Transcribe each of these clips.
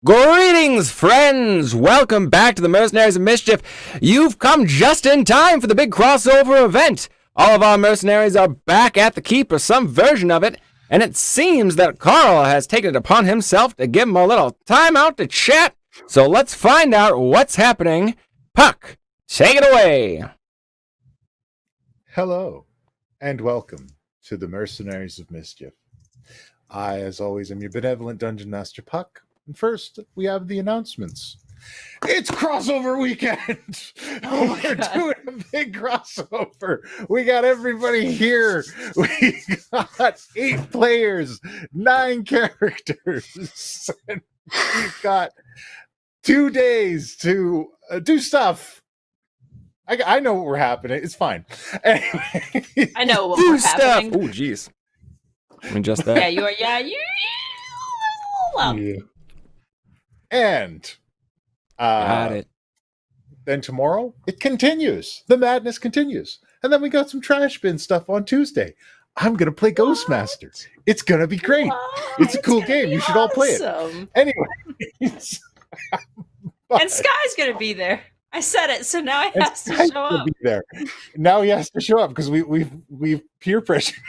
Greetings, friends! Welcome back to the Mercenaries of Mischief. You've come just in time for the big crossover event. All of our mercenaries are back at the keep or some version of it, and it seems that Carl has taken it upon himself to give him a little time out to chat. So let's find out what's happening. Puck, take it away. Hello, and welcome to the Mercenaries of Mischief. I, as always, am your benevolent Dungeon Master Puck. And first, we have the announcements. It's crossover weekend! We're doing a big crossover. We got everybody here. We got 8 players, 9 characters. And we've got 2 days to do stuff. I know what we're happening. It's fine. Anyway, I know what we're happening. Oh, jeez. I mean, just that. Yeah, you are. Yeah, you. Yeah. And Got it. then tomorrow it continues. The madness continues, and then we got some trash bin stuff on Tuesday. I'm gonna play Ghostmaster. It's gonna be great. What? It's a cool game. You should all play it. Awesome. Anyway, And Sky's gonna be there. I said it, so now he has to show up. Be there. Now he has to show up because we've peer pressure.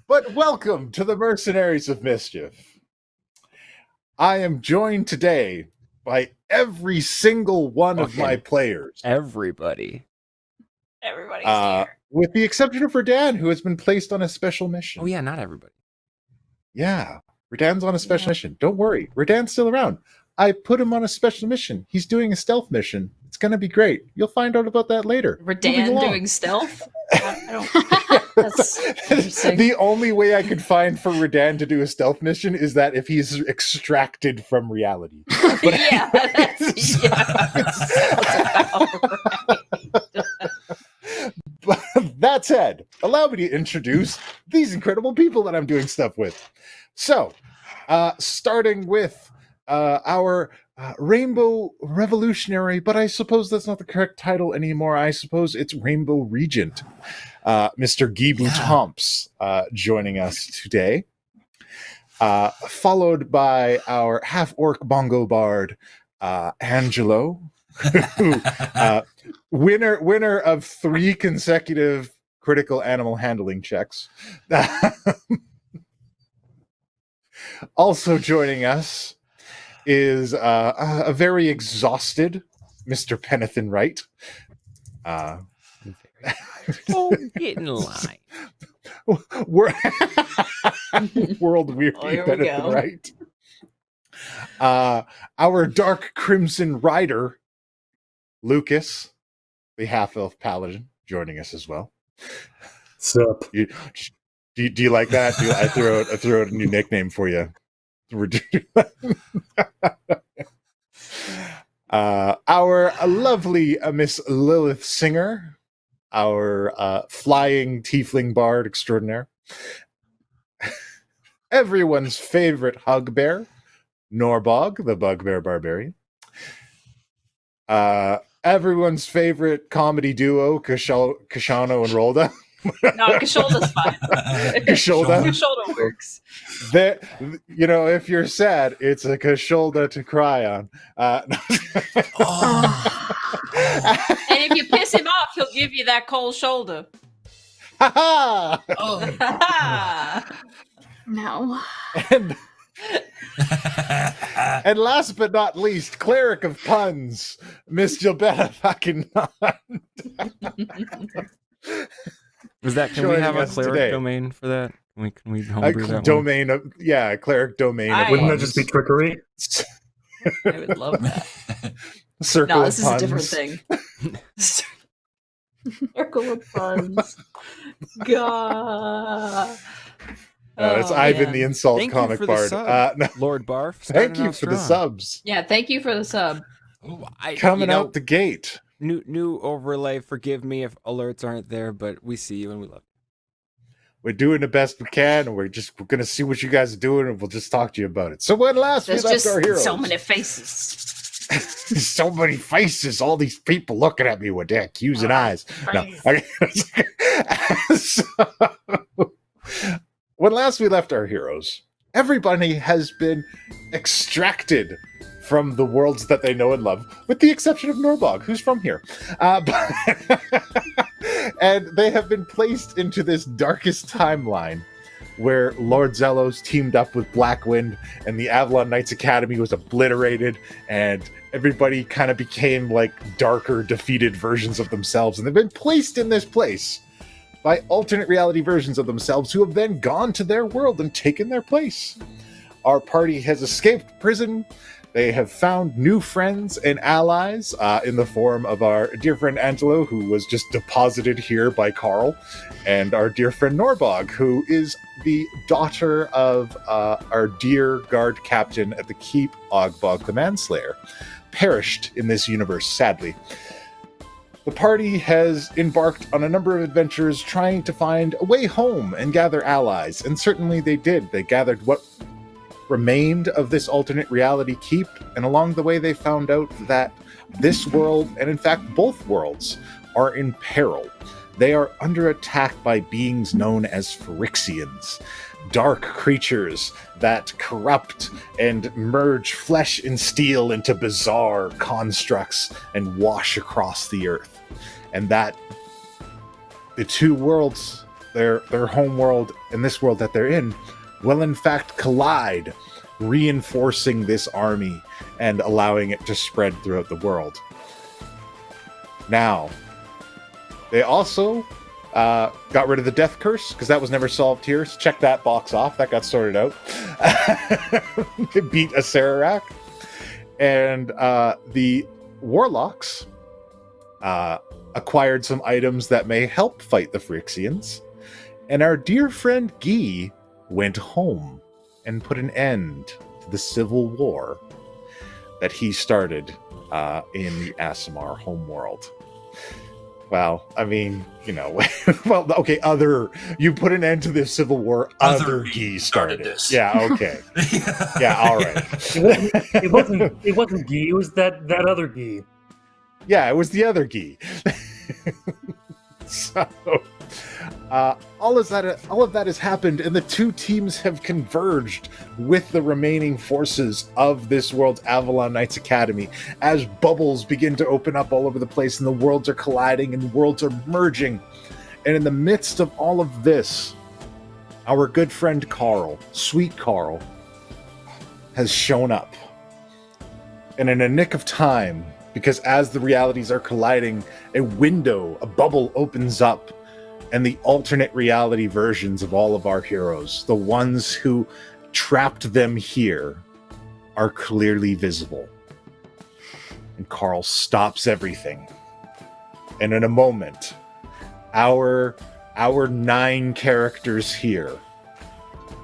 But welcome to the Mercenaries of Mischief. I am joined today by every single one of my players. Everybody. Everybody's here. With the exception of Redan, who has been placed on a special mission. Oh, yeah, not everybody. Yeah, Redan's on a special mission. Don't worry, Redan's still around. I put him on a special mission. He's doing a stealth mission. It's going to be great. You'll find out about that later. Redan doing stealth? I don't. That's interesting. The only way I could find for Redan to do a stealth mission is that if he's extracted from reality. But yeah, that's about right. But that said, allow me to introduce these incredible people that I'm doing stuff with. So, starting with our Rainbow Revolutionary, but I suppose that's not the correct title anymore. I suppose it's Rainbow Regent, Mr. Gibu Tomps, joining us today. Followed by our half-orc bongo bard, Angelo, who, winner of 3 consecutive critical animal handling checks. Also joining us is a very exhausted Mr. Penathan Wright. Oh, get in line. World weary Penathan Wright. Our Dark Crimson Rider, Lucas, the half-elf paladin, joining us as well. What's up? Do you like that? I throw out a new nickname for you. Our lovely Miss Lilith Singer, our flying tiefling bard extraordinaire, everyone's favorite hug bear, Norbog, the bugbear barbarian, everyone's favorite comedy duo, Kashano and Rolda. No, Kasholda's fine. Kasholda works. That, if you're sad, it's a Kasholda to cry on. And if you piss him off, he'll give you that cold shoulder. Ha ha! No. And last but not least, cleric of puns, Miss Gilbetta fucking Was that? Can we have a cleric domain for that? Can we homebrew that domain one? Cleric domain. Wouldn't that just be trickery? I would love that. Circle this of is puns. a different thing. Circle of puns. God. It's Ivan the Insult Thank comic you for bard. The sub, Lord Barf. Thank you for the subs. Yeah, thank you for the sub. Ooh, Coming out the gate. New overlay. Forgive me if alerts aren't there, but we see you and we love you. We're doing the best we can, and we're going to see what you guys are doing, and we'll just talk to you about it. So when last There's we left just our heroes, so many faces. so many faces, all these people looking at me with their accusing eyes. No. So, when last we left our heroes, everybody has been extracted from the worlds that they know and love, with the exception of Norbog, who's from here. And they have been placed into this darkest timeline where Lord Zelos teamed up with Blackwind and the Avalon Knights Academy was obliterated, and everybody kind of became like darker, defeated versions of themselves. And they've been placed in this place by alternate reality versions of themselves who have then gone to their world and taken their place. Our party has escaped prison. They have found new friends and allies in the form of our dear friend Angelo, who was just deposited here by Carl, and our dear friend Norbog, who is the daughter of our dear guard captain at the keep, Ogbog the Manslayer, perished in this universe, sadly. The party has embarked on a number of adventures trying to find a way home and gather allies, and certainly they did. They gathered what remained of this alternate reality keep, and along the way they found out that this world, and in fact both worlds, are in peril. They are under attack by beings known as Phyrexians, dark creatures that corrupt and merge flesh and steel into bizarre constructs and wash across the earth. And that the two worlds, their home world and this world that they're in, will in fact collide, reinforcing this army and allowing it to spread throughout the world. Now, they also got rid of the death curse, because that was never solved here, so check that box off. That got sorted out. They beat a Sararak. And the Warlocks acquired some items that may help fight the Phyrexians. And our dear friend Guy went home and put an end to the civil war that he started in the Aasimar homeworld. Well, I mean, you know, well, okay, you put an end to the civil war, other Guy started this. Yeah, okay. Yeah, all right. It wasn't Guy, it was that other Guy. Yeah, it was the other Guy. So, all of that has happened, and the two teams have converged with the remaining forces of this world's Avalon Knights Academy as bubbles begin to open up all over the place, and the worlds are colliding and worlds are merging. And in the midst of all of this, our good friend Carl, sweet Carl, has shown up. And in a nick of time, because as the realities are colliding, a bubble opens up, and the alternate reality versions of all of our heroes, the ones who trapped them here, are clearly visible. And Carl stops everything. And in a moment, our 9 characters here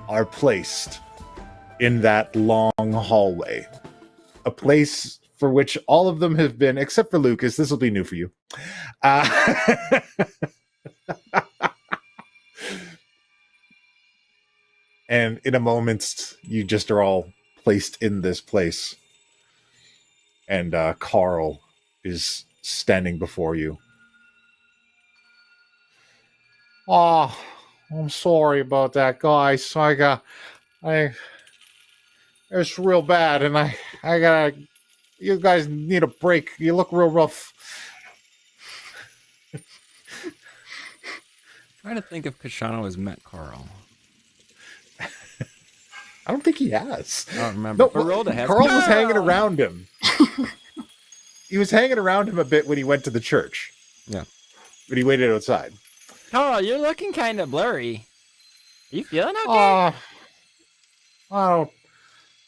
are placed in that long hallway. A place for which all of them have been, except for Lucas. This will be new for you. And in a moment, you just are all placed in this place. And Carl is standing before you. Oh, I'm sorry about that, guys. It's real bad, and I gotta. You guys need a break. You look real rough. Trying to think if Kashano has met Carl. I don't think he has. I don't remember. No, Baroda Carl was hanging around him. He was hanging around him a bit when he went to the church. Yeah. But he waited outside. Carl, you're looking kind of blurry. Are you feeling okay? I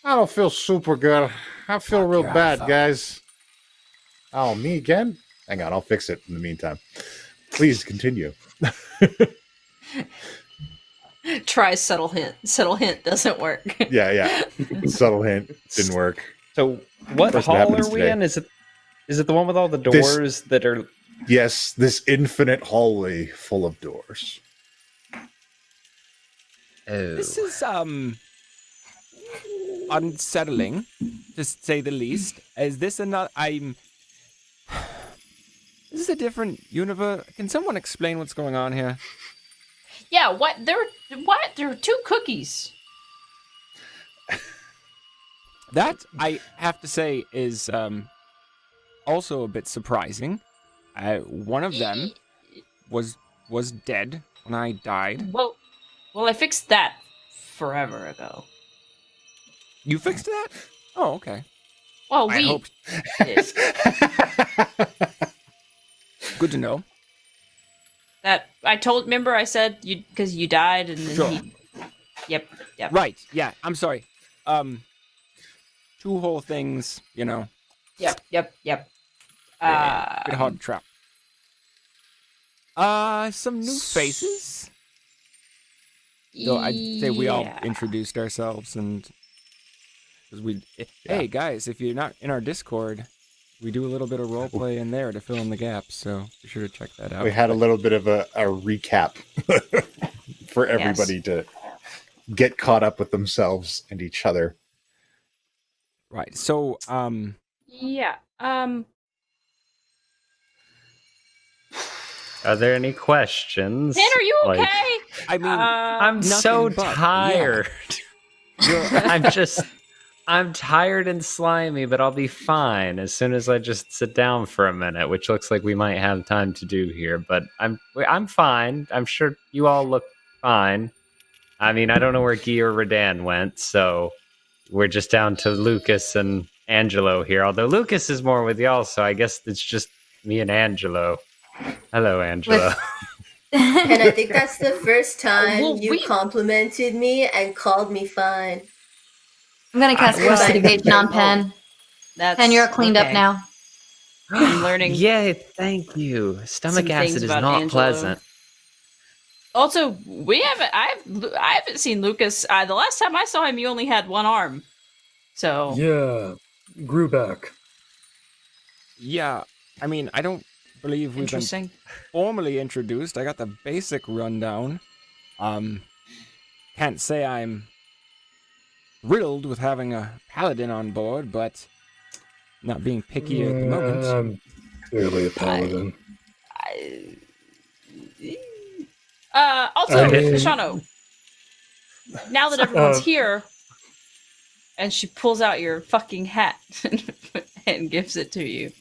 don't feel super good. I feel real bad, guys. Oh, me again? Hang on, I'll fix it in the meantime. Please continue. Try subtle hint. Subtle hint doesn't work. Yeah. Subtle hint didn't work. So what hall are we in? Is it the one with all the doors that are... Yes, this infinite hallway full of doors. Oh. This is unsettling, to say the least. Is this another? This is a different universe. Can someone explain what's going on here? Yeah, what? There are 2 cookies. That, I have to say, is also a bit surprising. One of them was dead when I died. Well, I fixed that forever ago. You fixed that? Oh, okay. Well, I we hope. did. Good to know. That I told. Remember, I said you because you died, and then Sure. Yep. Right. Yeah. I'm sorry. Two whole things. You know. Yep. Bit hard to trap. Some new faces. So I'd say we all introduced ourselves, and because hey guys, if you're not in our Discord, we do a little bit of roleplay in there to fill in the gaps. So be sure to check that out. We had a little bit of a recap for everybody to get caught up with themselves and each other. Right. So Yeah. Are there any questions? Dan, are you okay? I mean, I'm so nothing but, tired. I'm tired and slimy, but I'll be fine as soon as I just sit down for a minute, which looks like we might have time to do here. But I'm fine. I'm sure you all look fine. I mean, I don't know where Guy or Redan went, so we're just down to Lucas and Angelo here. Although Lucas is more with y'all, so I guess it's just me and Angelo. Hello, Angelo. And I think that's the first time Well, you complimented me and called me fine. I'm gonna cast prestidigitation on Pen. Pen, you're cleaned up now. I'm learning. Yay, thank you. Stomach acid is not pleasant. Also, I haven't seen Lucas. The last time I saw him, you only had one arm. So Yeah, grew back. yeah. I mean, I don't believe we've been interesting. formally introduced. I got the basic rundown. Can't say I'm thrilled with having a paladin on board, but not being picky at the moment. I'm barely a paladin. Also, Shano, now that everyone's here, and she pulls out your fucking hat and gives it to you.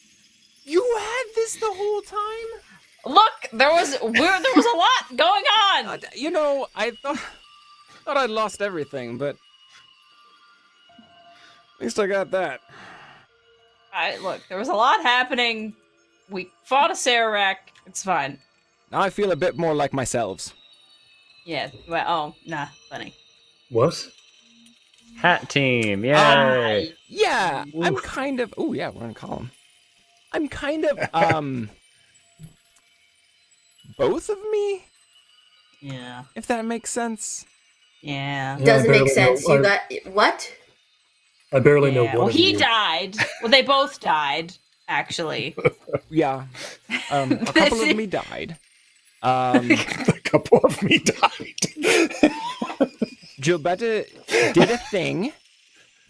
You had this the whole time? Look, there was a lot going on. You know, I thought I'd lost everything, but at least I got that. Look, there was a lot happening. We fought a Sararak. It's fine. Now I feel a bit more like myself. Yeah. Well, funny. What? Hat team, yay! Yeah, I'm kind of. Oh yeah, we're gonna call him. I'm kind of both of me. Yeah. If that makes sense. Yeah. Doesn't make sense. You got what? I barely know one Well, of he you. died. Well, they both died, actually. Yeah. A couple of me died. A couple of me died. Gilberta did a thing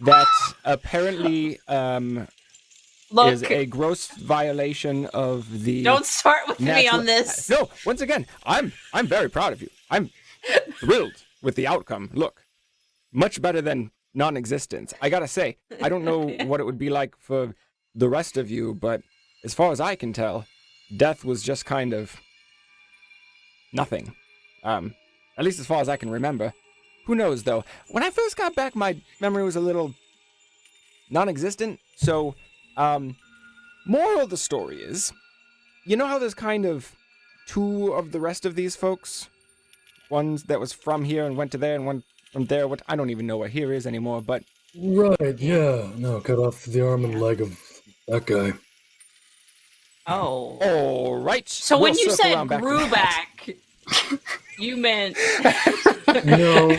that apparently Look, is a gross violation of the. don't start with me natural- on this. No, once again, I'm very proud of you. I'm thrilled with the outcome. Look, much better than non-existence. I gotta say, I don't know what it would be like for the rest of you, but as far as I can tell, death was just kind of nothing. At least as far as I can remember. Who knows, though? When I first got back, my memory was a little non-existent. So, moral of the story is, you know how there's kind of two of the rest of these folks? One that was from here and went to there, and one from there. What I don't even know what here is anymore, but... Right, yeah. No, cut off the arm and leg of that guy. Oh. All right. So when you said around back to grew that. back, you meant... No,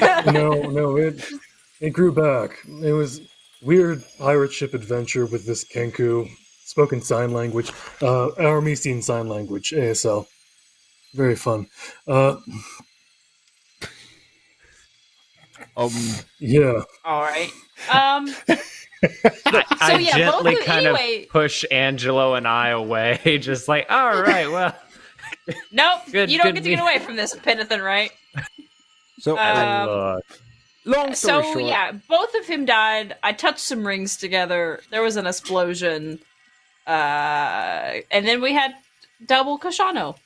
it grew back. It was weird pirate ship adventure with this Kenku, spoken sign language, Aramesian sign language, ASL. Very fun. Yeah. All right. I yeah, gently both of- kind anyway- of push Angelo and I away, just like, all right, well. Nope, Good- you don't good get to get away from this, Penathan, right? So, Um, Look. long story So short, yeah, both of him died. I touched some rings together. There was an explosion, and then we had double Kashano.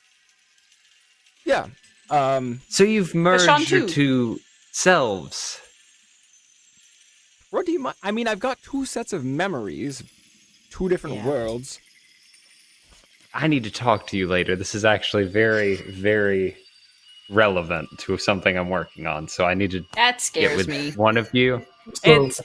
yeah. So you've merged your too. two selves. What do you? I mean, I've got two sets of memories, two different worlds. I need to talk to you later. This is actually very, very relevant to something I'm working on. So I need to That get scares with me. one of you. So, It's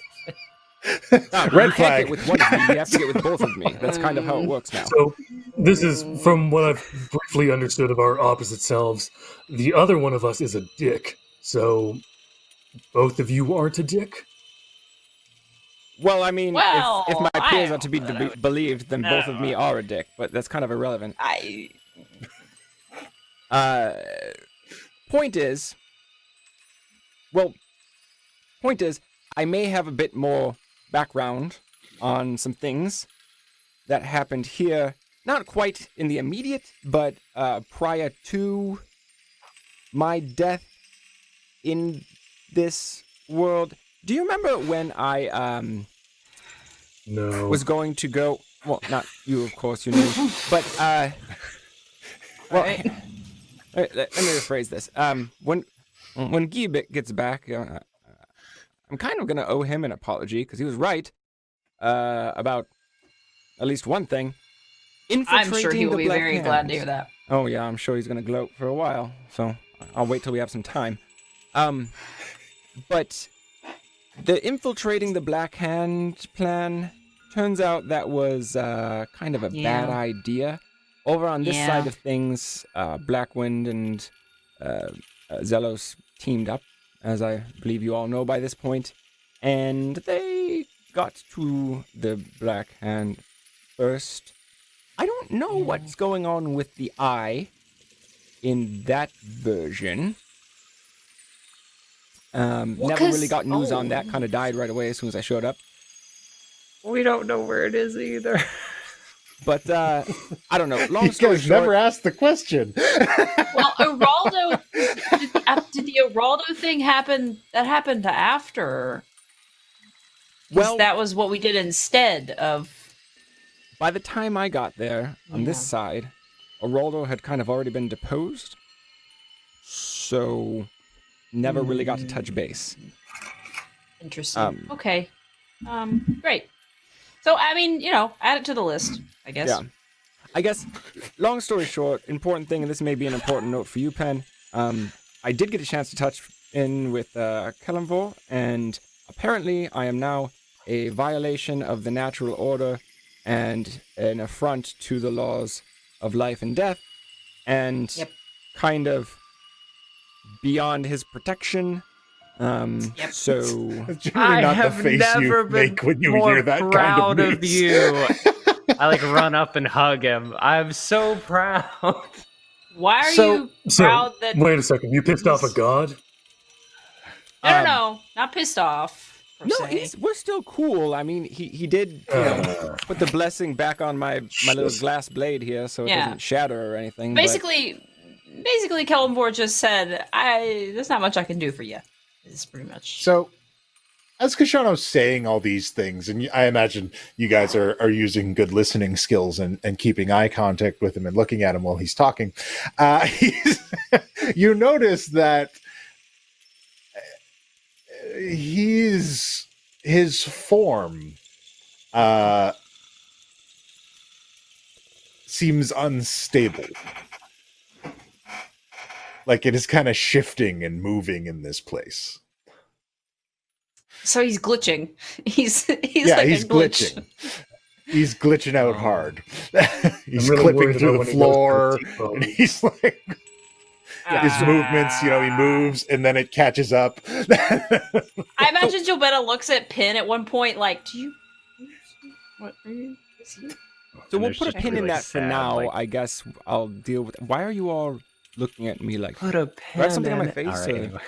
No, Red you can't flag. get with one of me. You have to get with both of me. That's kind of how it works now. so this is from what I've briefly understood of our opposite selves. The other one of us is a dick. So both of you aren't a dick. Well, I mean, Well, if my I peers are don't to be know that I would- believed, then both of me are a dick. But that's kind of irrelevant. Point is, I may have a bit more background on some things that happened here. Not quite in the immediate, but prior to my death in this world. Do you remember when I No. was going to go? Well, not you, of course, you knew. But well, Right. let me rephrase this. When Guy gets back, I'm kind of gonna owe him an apology because he was right about at least one thing. I'm sure he will the be Black very glad to hear Hands. that. Oh yeah, I'm sure he's gonna gloat for a while. So I'll wait till we have some time. But the infiltrating the Black Hand plan, turns out that was kind of a bad idea. Over on this side of things, Blackwind and Zelos teamed up, as I believe you all know by this point, and they got to the Black Hand first. I don't know what's going on with the eye in that version. Never really got news on that. Kind of died right away as soon as I showed up. We don't know where it is either. But I don't know. Long You story guys short, never asked the question. Well, Araldo, did the Araldo thing happen? That happened after. 'Cause well, that was what we did instead of. by the time I got there on this Yeah. side, Araldo had kind of already been deposed, so never really got to touch base. Interesting. Okay. Great. So, I mean, add it to the list, I guess. Yeah. I guess, long story short, important thing, and this may be an important note for you, Pen, I did get a chance to touch in with Kellenvor, and apparently I am now a violation of the natural order and an affront to the laws of life and death, and kind of beyond his protection. So That's generally not the face you make when you hear that kind of news. you. I run up and hug him. I'm so proud. Why are you proud that? Wait a second. You pissed off a god? No, not pissed off. per no, se. we're still cool. I mean, he did put the blessing back on my little glass blade here, so it doesn't shatter or anything. Basically, Kellenvor just said, "There's not much I can do for you." It's pretty much. So, as Kashano's saying all these things, and I imagine you guys are using good listening skills and keeping eye contact with him and looking at him while he's talking, you notice that his form seems unstable. Like it is kind of shifting and moving in this place. So he's glitching. He's like he's a glitch. glitching. He's glitching out hard. He's really clipping worried through about the when he goes floor, to the T-bone. and he's like his movements. He moves, and then it catches up. I imagine Jobetta looks at Pin at one point, like, "Do you? What are you?" So we'll put a pin in that for now. I guess I'll deal with. Why are you all looking at me like? Put a Do I have something on my in it. face? All right, or- anyway.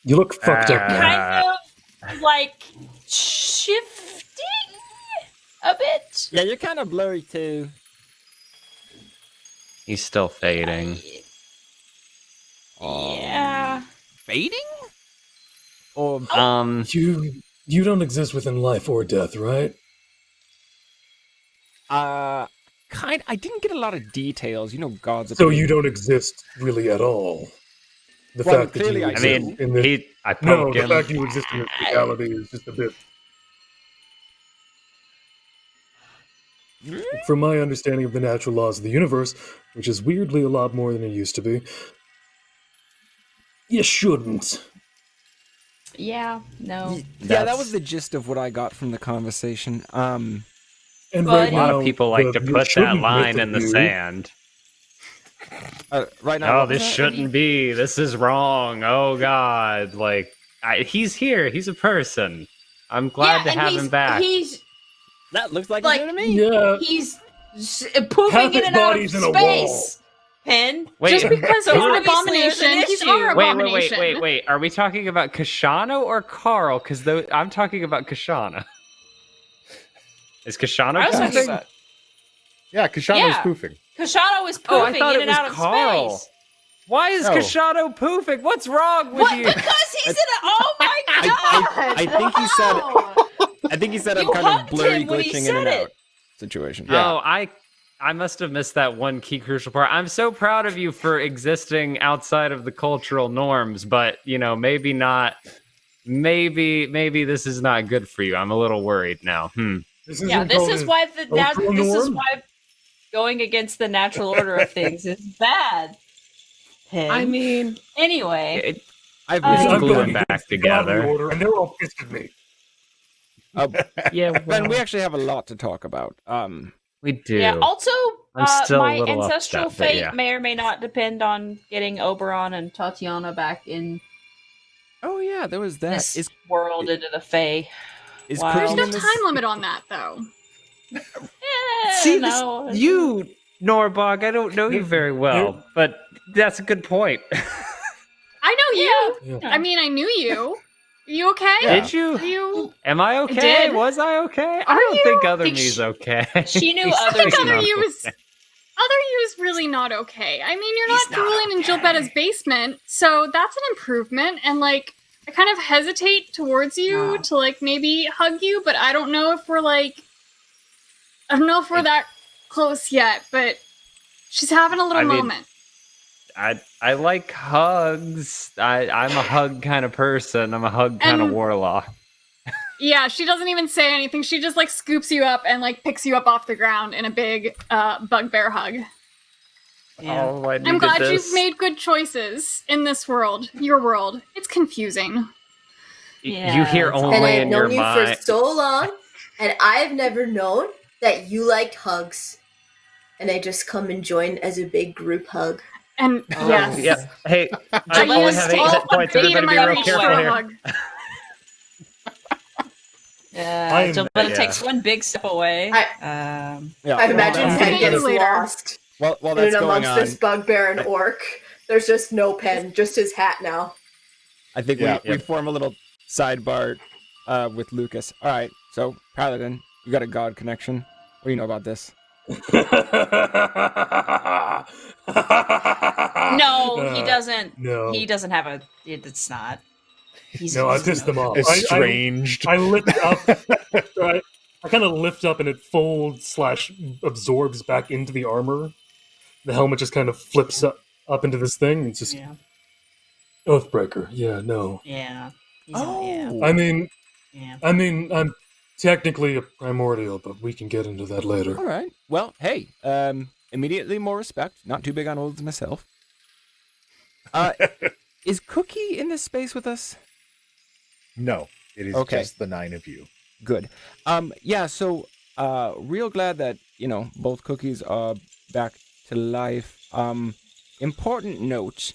You look fucked up. man. Kind of like shifting a bit. Yeah, you're kind of blurry too. He's still fading. Yeah. Fading? Or You don't exist within life or death, right? I didn't get a lot of details. You know, gods. Are So pretty- you don't exist really at all. The Well, fact that clearly you I exist I mean, in this I no, poked the him. fact you exist in this reality is just a bit. From my understanding of the natural laws of the universe, which is weirdly a lot more than it used to be, you shouldn't. Yeah. No. Yeah, that was the gist of what I got from the conversation. And But- right A lot now, of people like the to you put that shouldn't line myth in the of you- sand. Right now. Oh, what was this that? shouldn't be. This is wrong. Oh God! Like he's here. He's a person. I'm glad to and have him back. He's That looks like, like- it's to me. Yeah, he's Half pooping his in and out of body's in a wall. space. Pen. Wait, Just because So he's an obviously there's an abomination, he's issue. our wait, abomination. wait. Are we talking about Kashano or Carl? Because I'm talking about Kashana. Is Kashano I was talking poofing? about Yeah, Kashano's Yeah. poofing. Kashano is Oh, I pooping thought in it and was out of Carl. space. Why is No. Kashano poofing? What's wrong with What? you? Because he's in a. Oh my god! I think he said. I think he said You I'm kind of hugged blurry him when he glitching in and said out it. situation. Oh, I must have missed that one key crucial part. I'm so proud of you for existing outside of the cultural norms, but maybe not. Maybe this is not good for you. I'm a little worried now. this Yeah, this is why this is norm? why going against the natural order of things is bad. Pen. I mean, anyway, I've I'm it's been gluing going back against the godly together. order, and they're all pissed at me. Yeah, Ben, we actually have a lot to talk about. we do. yeah. Also, I'm still a my little ancestral upset, but fate yeah. may or may not depend on getting Oberon and Tatiana back in Oh yeah, there was that. this world into the Fae. Is Wow. There's Cookie no in this- time limit on that, though. See, no. you, Norbog, I don't know you very well, but that's a good point. I know you. Yeah. I mean, I knew you. Are you okay? Yeah. Did you? Are you? Am I okay? did. Was I okay? I Are don't you? think other Think me's she- okay. She knew He's other I think definitely other not you is okay. other you is really not okay. I mean, you're He's not not drooling in Gilberta's basement, so that's an improvement. And like, I kind of hesitate towards you No. to like maybe hug you, but I don't know if we're that close yet. But she's having a little I mean, moment. I like hugs. I'm a hug kind of person. I'm a hug kind of And- warlock. Yeah, she doesn't even say anything. She just like scoops you up and like picks you up off the ground in a big bugbear hug. Yeah. Oh, I I'm needed glad this. you've made good choices in this world, your world. It's confusing. You hear Yeah, only And I've in your known you mind. for so long, and I've never known that you liked hugs. And I just come and join as a big group hug. And Oh, yes, Yeah. Hey, I Jim only used have 8 all hit a points. bait Everybody in be my real reach careful for a here. hug. Gilberta yeah. takes one big step away. Yeah. I imagine well, Pen that's- gets later. lost While in that's and going amongst on, this bugbear and orc. There's just no Pen, just his hat now. I think Yeah. we form a little sidebar with Lucas. All right, so Paladin, you got a god connection. What do you know about this? No, he doesn't. No. He doesn't have a. It's not. He's, No, I he's- pissed them off. Estranged. I lift up. I kind of lift up and it folds / absorbs back into the armor. The helmet just kind of flips up into this thing. It's just Yeah. Oathbreaker. Yeah, no. Yeah. He's Oh. I mean, yeah. I'm technically a primordial, but we can get into that later. All right. Well, hey, immediately more respect. Not too big on oaths myself. Is Cookie in this space with us? No, it is Okay. just the 9 of you. Good. Yeah, so real glad that, both cookies are back to life. Important note.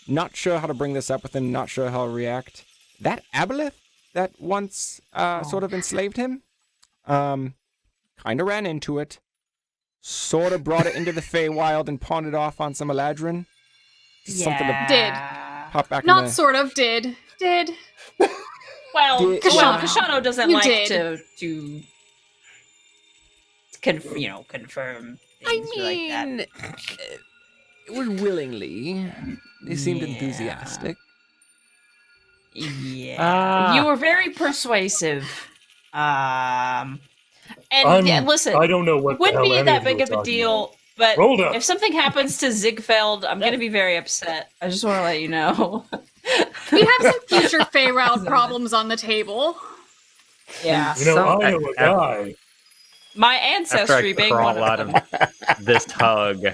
Not sure how to bring this up with him, not sure how to react. That aboleth that once sort of enslaved him, kind of ran into it, sort of brought it into the Feywild and pawned it off on some Eladrin. Just something to Did. pop back in Not the... sort of did. Well, Did- Kashano doesn't You like did. to confirm I things like that. mean, it was willingly. They seemed enthusiastic. Yeah. You were very persuasive. And listen, I don't know what it wouldn't the hell be any that of you big are of a talking deal, but Hold up. if something happens to Ziegfeld, I'm going to be very upset. I just want to let you know. We have some future Feywild problems on the table. Yeah. You know, I know a guy. My After ancestry I being one crawl out of of them. this hug,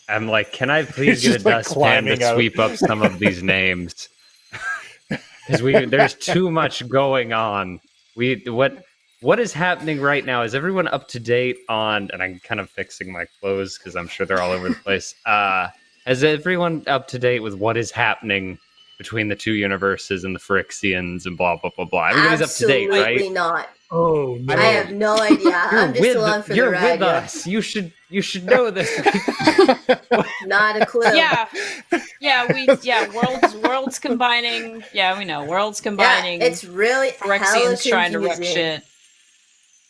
I'm like, can I please He's get a just, like, dustpan climbing to out. sweep up some of these names? Because there's too much going on. What is happening right now? Is everyone up to date on? And I'm kind of fixing my clothes because I'm sure they're all over the place. Is everyone up to date with what is happening between the two universes and the Phyrexians and blah blah blah blah? Everybody's up to date, right? Absolutely not. Oh no! I have no idea. I'm just along for the you're ride. with us. You should know this. Not a clue. Worlds combining. Yeah, we know. Worlds combining. Yeah, it's really hella Phyrexians trying to wreck confusing. shit.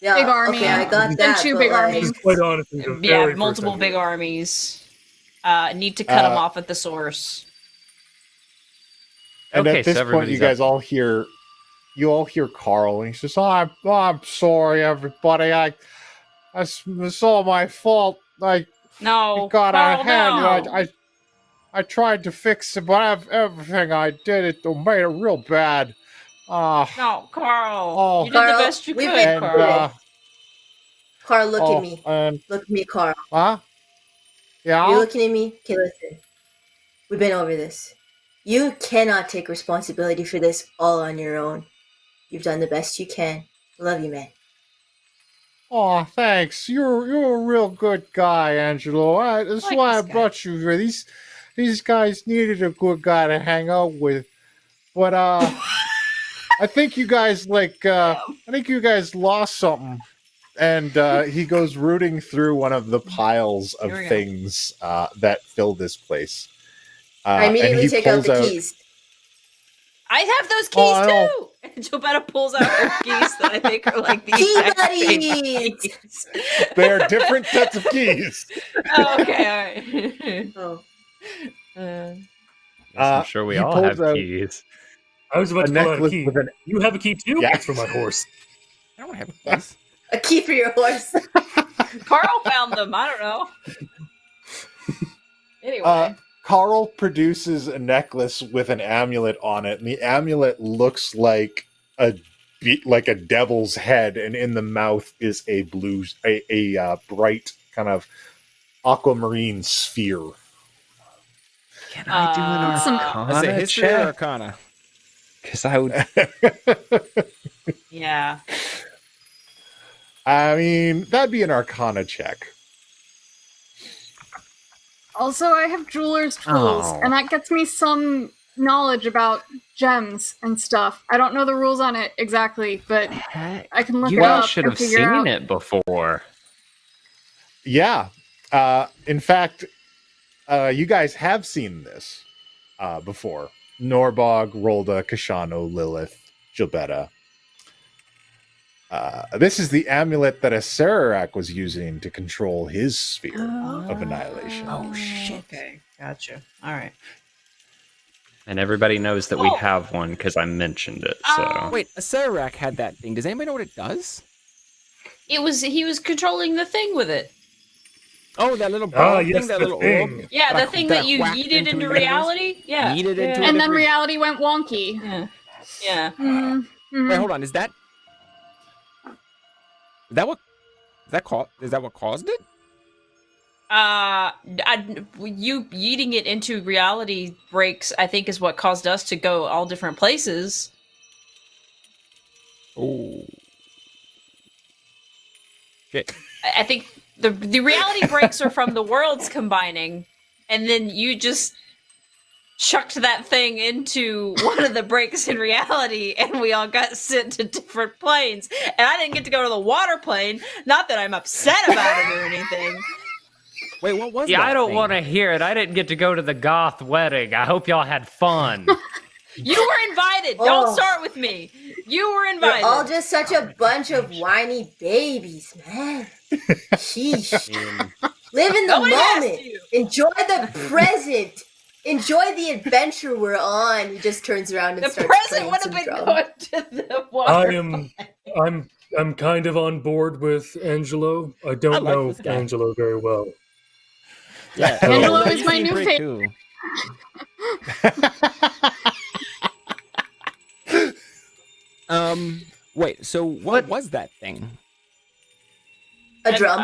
Yeah, Big army. Okay, I got Then that. two but, big like, armies. Quite honestly, the Yeah, very multiple first big idea. armies. Need to cut them off at the source. And Okay, at this so point, everybody's you guys up. all hear Carl, and he says, I'm sorry, everybody. It's all my fault. No, It got out of hand. no. I tried to fix it, but everything I did, it made it real bad. No, Carl. Oh. You did Carl, the best you we've could, been- Carl. Carl, look oh, at me. and Look at me, Carl. huh? Yeah. Are you looking at me? Okay, listen. We've been over this. You cannot take responsibility for this all on your own. You've done the best you can. Love you, man. Oh, thanks. You're a real good guy, Angelo. That's Like why I this guy. brought you here. These guys needed a good guy to hang out with. But I think you guys lost something. And he goes rooting through one of the piles of Here we go. things that fill this place. I and immediately he take out pulls the keys. I have those Oh, I keys know. too. And Jobetta pulls out her keys that I think are like the Key exact same buddies! keys. They're different sets of keys. Oh, okay, Oh. all right. I'm sure we he all pulls have out keys. I was about a to pull out a necklace key. with an You have a key too? Yeah. It's for my horse. I don't have this. A key for your horse. Carl found them. I don't know. Anyway, Carl produces a necklace with an amulet on it, and the amulet looks like a devil's head, and in the mouth is a bright kind of aquamarine sphere. Can I do an Some- Arcana Is it history or check? Arcana? Because I would. yeah. I mean, that'd be an Arcana check. Also, I have jeweler's tools, Oh. and that gets me some knowledge about gems and stuff. I don't know the rules on it exactly, but I can look You it guys up should and have figure seen out. it before. Yeah. In fact, you guys have seen this before. Norbog, Rolda, Kashano, Lilith, Jobetta. This is the amulet that Acererak was using to control his sphere of annihilation. Oh, shit. Okay, gotcha. All right. And everybody knows that we Oh. have one because I mentioned it. So Wait, Acererak had that thing. Does anybody know what it does? He was controlling the thing with it. Oh, that little ball yes, thing, that the little thing. orb. Yeah, That the thing that that you whacked yeeted into into the reality. Yeah. Yeeted yeah. into And then different- reality went wonky. Yeah. Yeah. Mhm. Wait, hold on. Is that what caused it? You yeeting it into reality breaks, I think, is what caused us to go all different places. Oh. Shit. I think the reality breaks are from the worlds combining, and then you just chucked that thing into one of the breaks in reality, and we all got sent to different planes. And I didn't get to go to the water plane. Not that I'm upset about it or anything. Wait, what was that? yeah, I don't thing? want to hear it. I didn't get to go to the goth wedding. I hope y'all had fun. You were invited. Oh. Don't start with me. You were invited. You're all just such a bunch of whiny babies, man. Sheesh. Live in the Nobody asked moment. you. Enjoy the present. Enjoy the adventure we're on. He just turns around and The starts present playing would some have been drum. going to the water. I'm kind of on board with Angelo. I don't I like know this guy. Angelo very well. Yeah, Angelo he is my seemed new pretty favorite. cool. Wait. So what was that thing? A drum.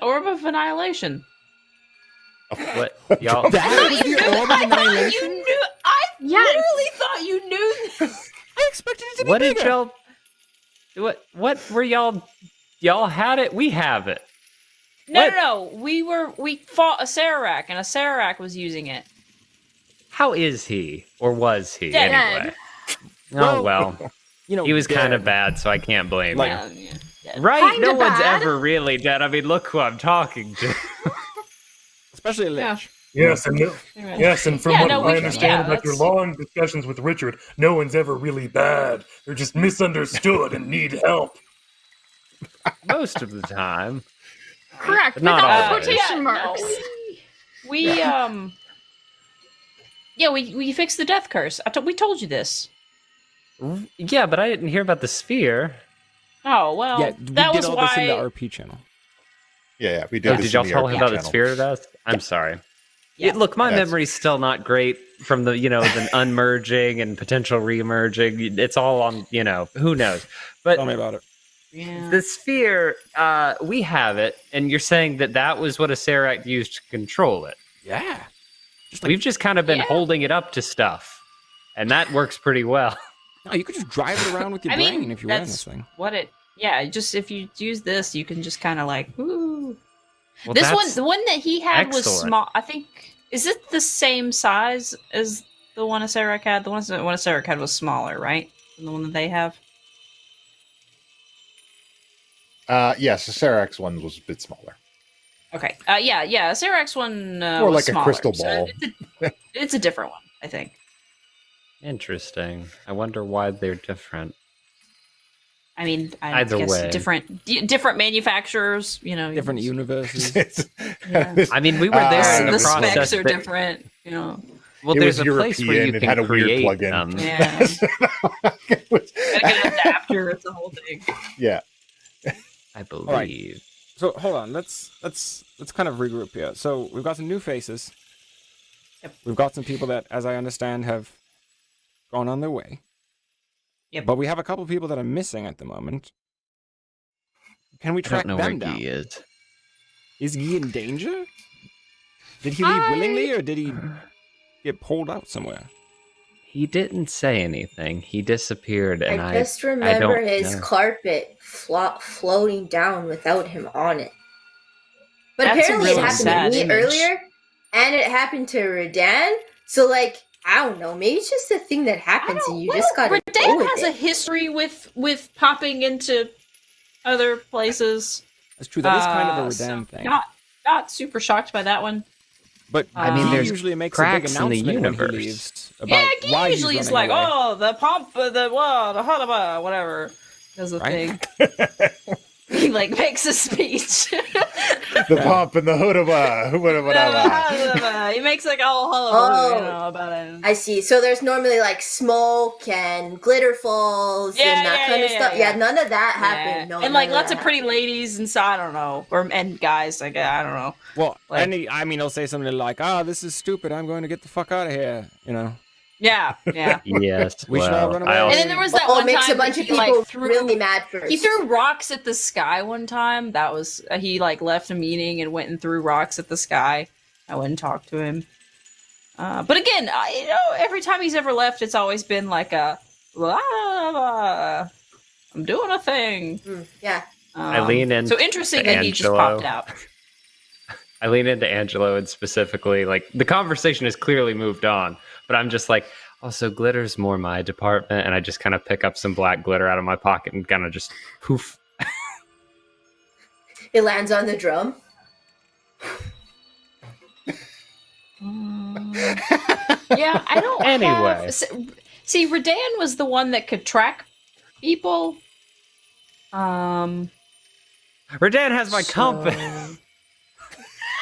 Orb of Annihilation. What y'all? That was the orb of You annihilation. knew. I Yes. literally thought you knew this. I expected it to be What bigger. did y'all? What were y'all? Y'all had it. We have it. No. We fought a Sararak, and a Sararak was using it. How is he, or was he Dead. anyway? Oh well, You know, he was kind of dead. bad, so I can't blame Like- him. Yeah. Right? Kinda No one's bad. ever really dead. I mean, look who I'm talking to. Especially a lich. Yes, and from Yeah, what no, I we- understand yeah, about your that's- long discussions with Richard, no one's ever really bad. They're just misunderstood and need help. Most of the time. Correct. But not Without the always. quotation No, marks. we fixed the death curse. We told you this. Yeah, but I didn't hear about the sphere. Oh well, Yeah, we that did was all why. this in the RP channel. Yeah, we did. Oh, this did y'all in the tell him RP about the channel. sphere to us? I'm sorry. Yeah. Look, my That's- memory's still not great from the, the unmerging and potential remerging. It's all on, who knows. But Tell me about it. Yeah. the sphere, we have it, and you're saying that was what a Serac used to control it. Yeah. We've just kind of been Yeah. holding it up to stuff, and that works pretty well. No, you could just drive it around with your I brain mean, if you ran that's this thing. what it. Yeah, just if you use this, you can just kind of like. Ooh. Well, This one, that's- the one that he had was excellent. small. I think. Is it the same size as the one a Sarac had? The one a Sarac had was smaller, right? Than the one that they have. Yes, the Sarax one was a bit smaller. Okay. Yeah. A Sarax one More was like a smaller, crystal so ball. it's a different one, I think. Interesting. I wonder why they're different. I mean, I Either guess way. different manufacturers. Different universes. It's- I mean, we were there in The the specs process. are that- different. Well, It there's was a place where European, you it can had a weird create plug-in. them. Yeah. It was- Gotta get an adapter. It's the whole thing. yeah. I believe. So hold on, let's kind of regroup here. So we've got some new faces. Yep. We've got some people that, as I understand, have gone on their way. Yep. But we have a couple people that are missing at the moment. Can we I track don't know where them down? Guy is. Is he in danger? Did he leave willingly, or did he get pulled out somewhere? He didn't say anything. He disappeared, and I just I remember don't his know. carpet floating down without him on it. But That's a apparently it really happened sad to me image. earlier, and it happened to Redan. So, like, I don't know. Maybe it's just a thing that happens, and you just gotta go Dan with has a it. history with popping into other places. That's true. That is kind of a So Redan thing. Not super shocked by that one. But I mean, he there's usually makes a big cracks in the announcement when universe. he leaves about Yeah, why he usually he's is like, running away. oh, the pump, the hotaba, whatever. Does the Right? thing. He like makes a speech. The pump and the hoodaba. He makes like a whole hullabaloo, about it. I see. So there's normally like smoke and glitter falls Yeah, and that yeah, kind of yeah, stuff. yeah. Yeah, none of that Yeah. happened. No, and like none lots of that pretty ladies inside. I don't know, and guys. Like I don't know. Well, Like- and he'll say something like, this is stupid. I'm going to get the fuck out of here. Yeah. Yes. We should all well, run I away. And also, then there was that Oh, one it makes time a bunch that of he, people like, threw really mad first. He threw rocks at the sky one time. That was he like left a meeting and went and threw rocks at the sky. I went and talked to him. But again, every time he's ever left, it's always been like a I'm doing a thing. Yeah. I lean in So interesting to that he just Angelo. popped out. I lean into Angelo and specifically, like, the conversation has clearly moved on, but I'm just like, so glitter's more my department, and I just kind of pick up some black glitter out of my pocket and kind of just poof. It lands on the drum. Yeah, I don't. Anyway. See, Redan was the one that could track people. Redan has my compass.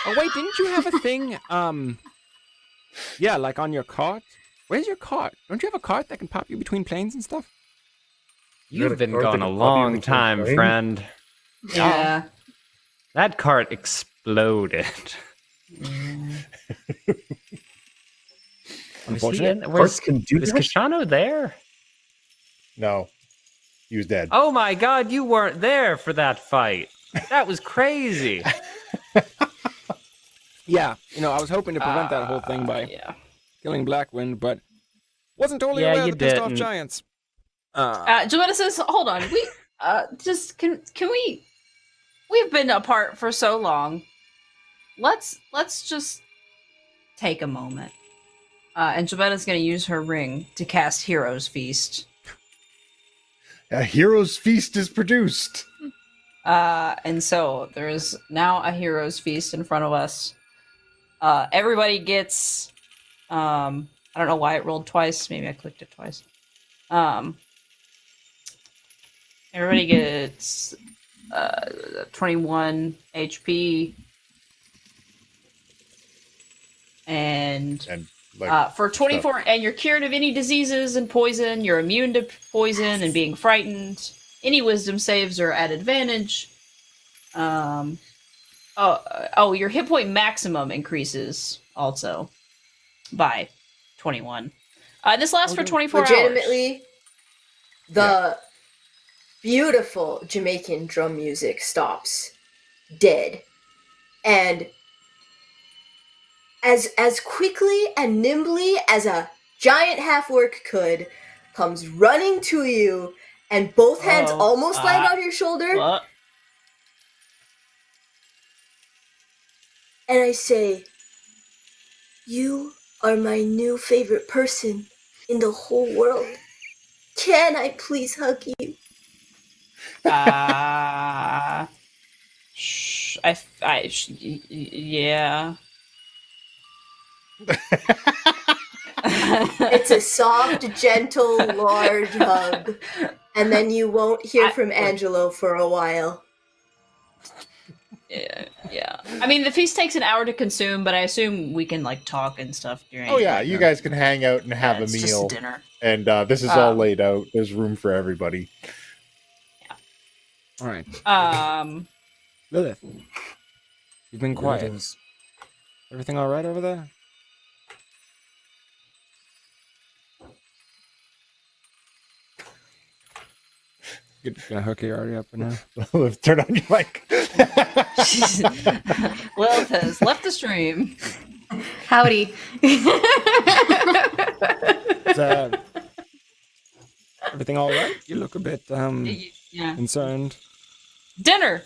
Oh wait, didn't you have a thing? Yeah, like on your cart. Where's your cart? Don't you have a cart that can pop you between planes and stuff? You've been cart gone that a can pop you long between time, planes? friend. Yeah. That cart exploded. Unfortunate. Carts can do Was that? Kashano there? No, he was dead. Oh my god, you weren't there for that fight. That was crazy. Yeah, I was hoping to prevent that whole thing by killing Blackwind, but wasn't totally Yeah, aware of you the pissed off didn't. giants. Joanna says, "Hold on, we just can we? We've been apart for so long. Let's just take a moment." And Joanna's going to use her ring to cast Hero's Feast. A hero's feast is produced. And so there is now a Hero's Feast in front of us. Everybody gets. I don't know why it rolled twice. Maybe I clicked it twice. Everybody gets 21 HP. And like for 24, and you're cured of any diseases and poison. You're immune to poison and being frightened. Any wisdom saves are at advantage. Your hit point maximum increases also by 21. This lasts for 24 hours. Legitimately, the beautiful Jamaican drum music stops dead. And as quickly and nimbly as a giant half-orc could, comes running to you, and both hands almost land on your shoulder. And I say, "You are my new favorite person in the whole world. Can I please hug you?" Yeah. It's a soft, gentle, large hug. And then you won't hear from Angelo for a while. Yeah. I mean, the feast takes an hour to consume, but I assume we can talk and stuff during. Oh yeah, you guys can hang out and have a it's meal. Just a dinner. And this is all laid out. There's room for everybody. Yeah. All right. Lilith, you've been quiet. Everything all right over there? Gonna hook you already up now. Lilith, turn on your mic. Lilith has left the stream. Howdy. Is, everything all right? You look a bit concerned. Dinner.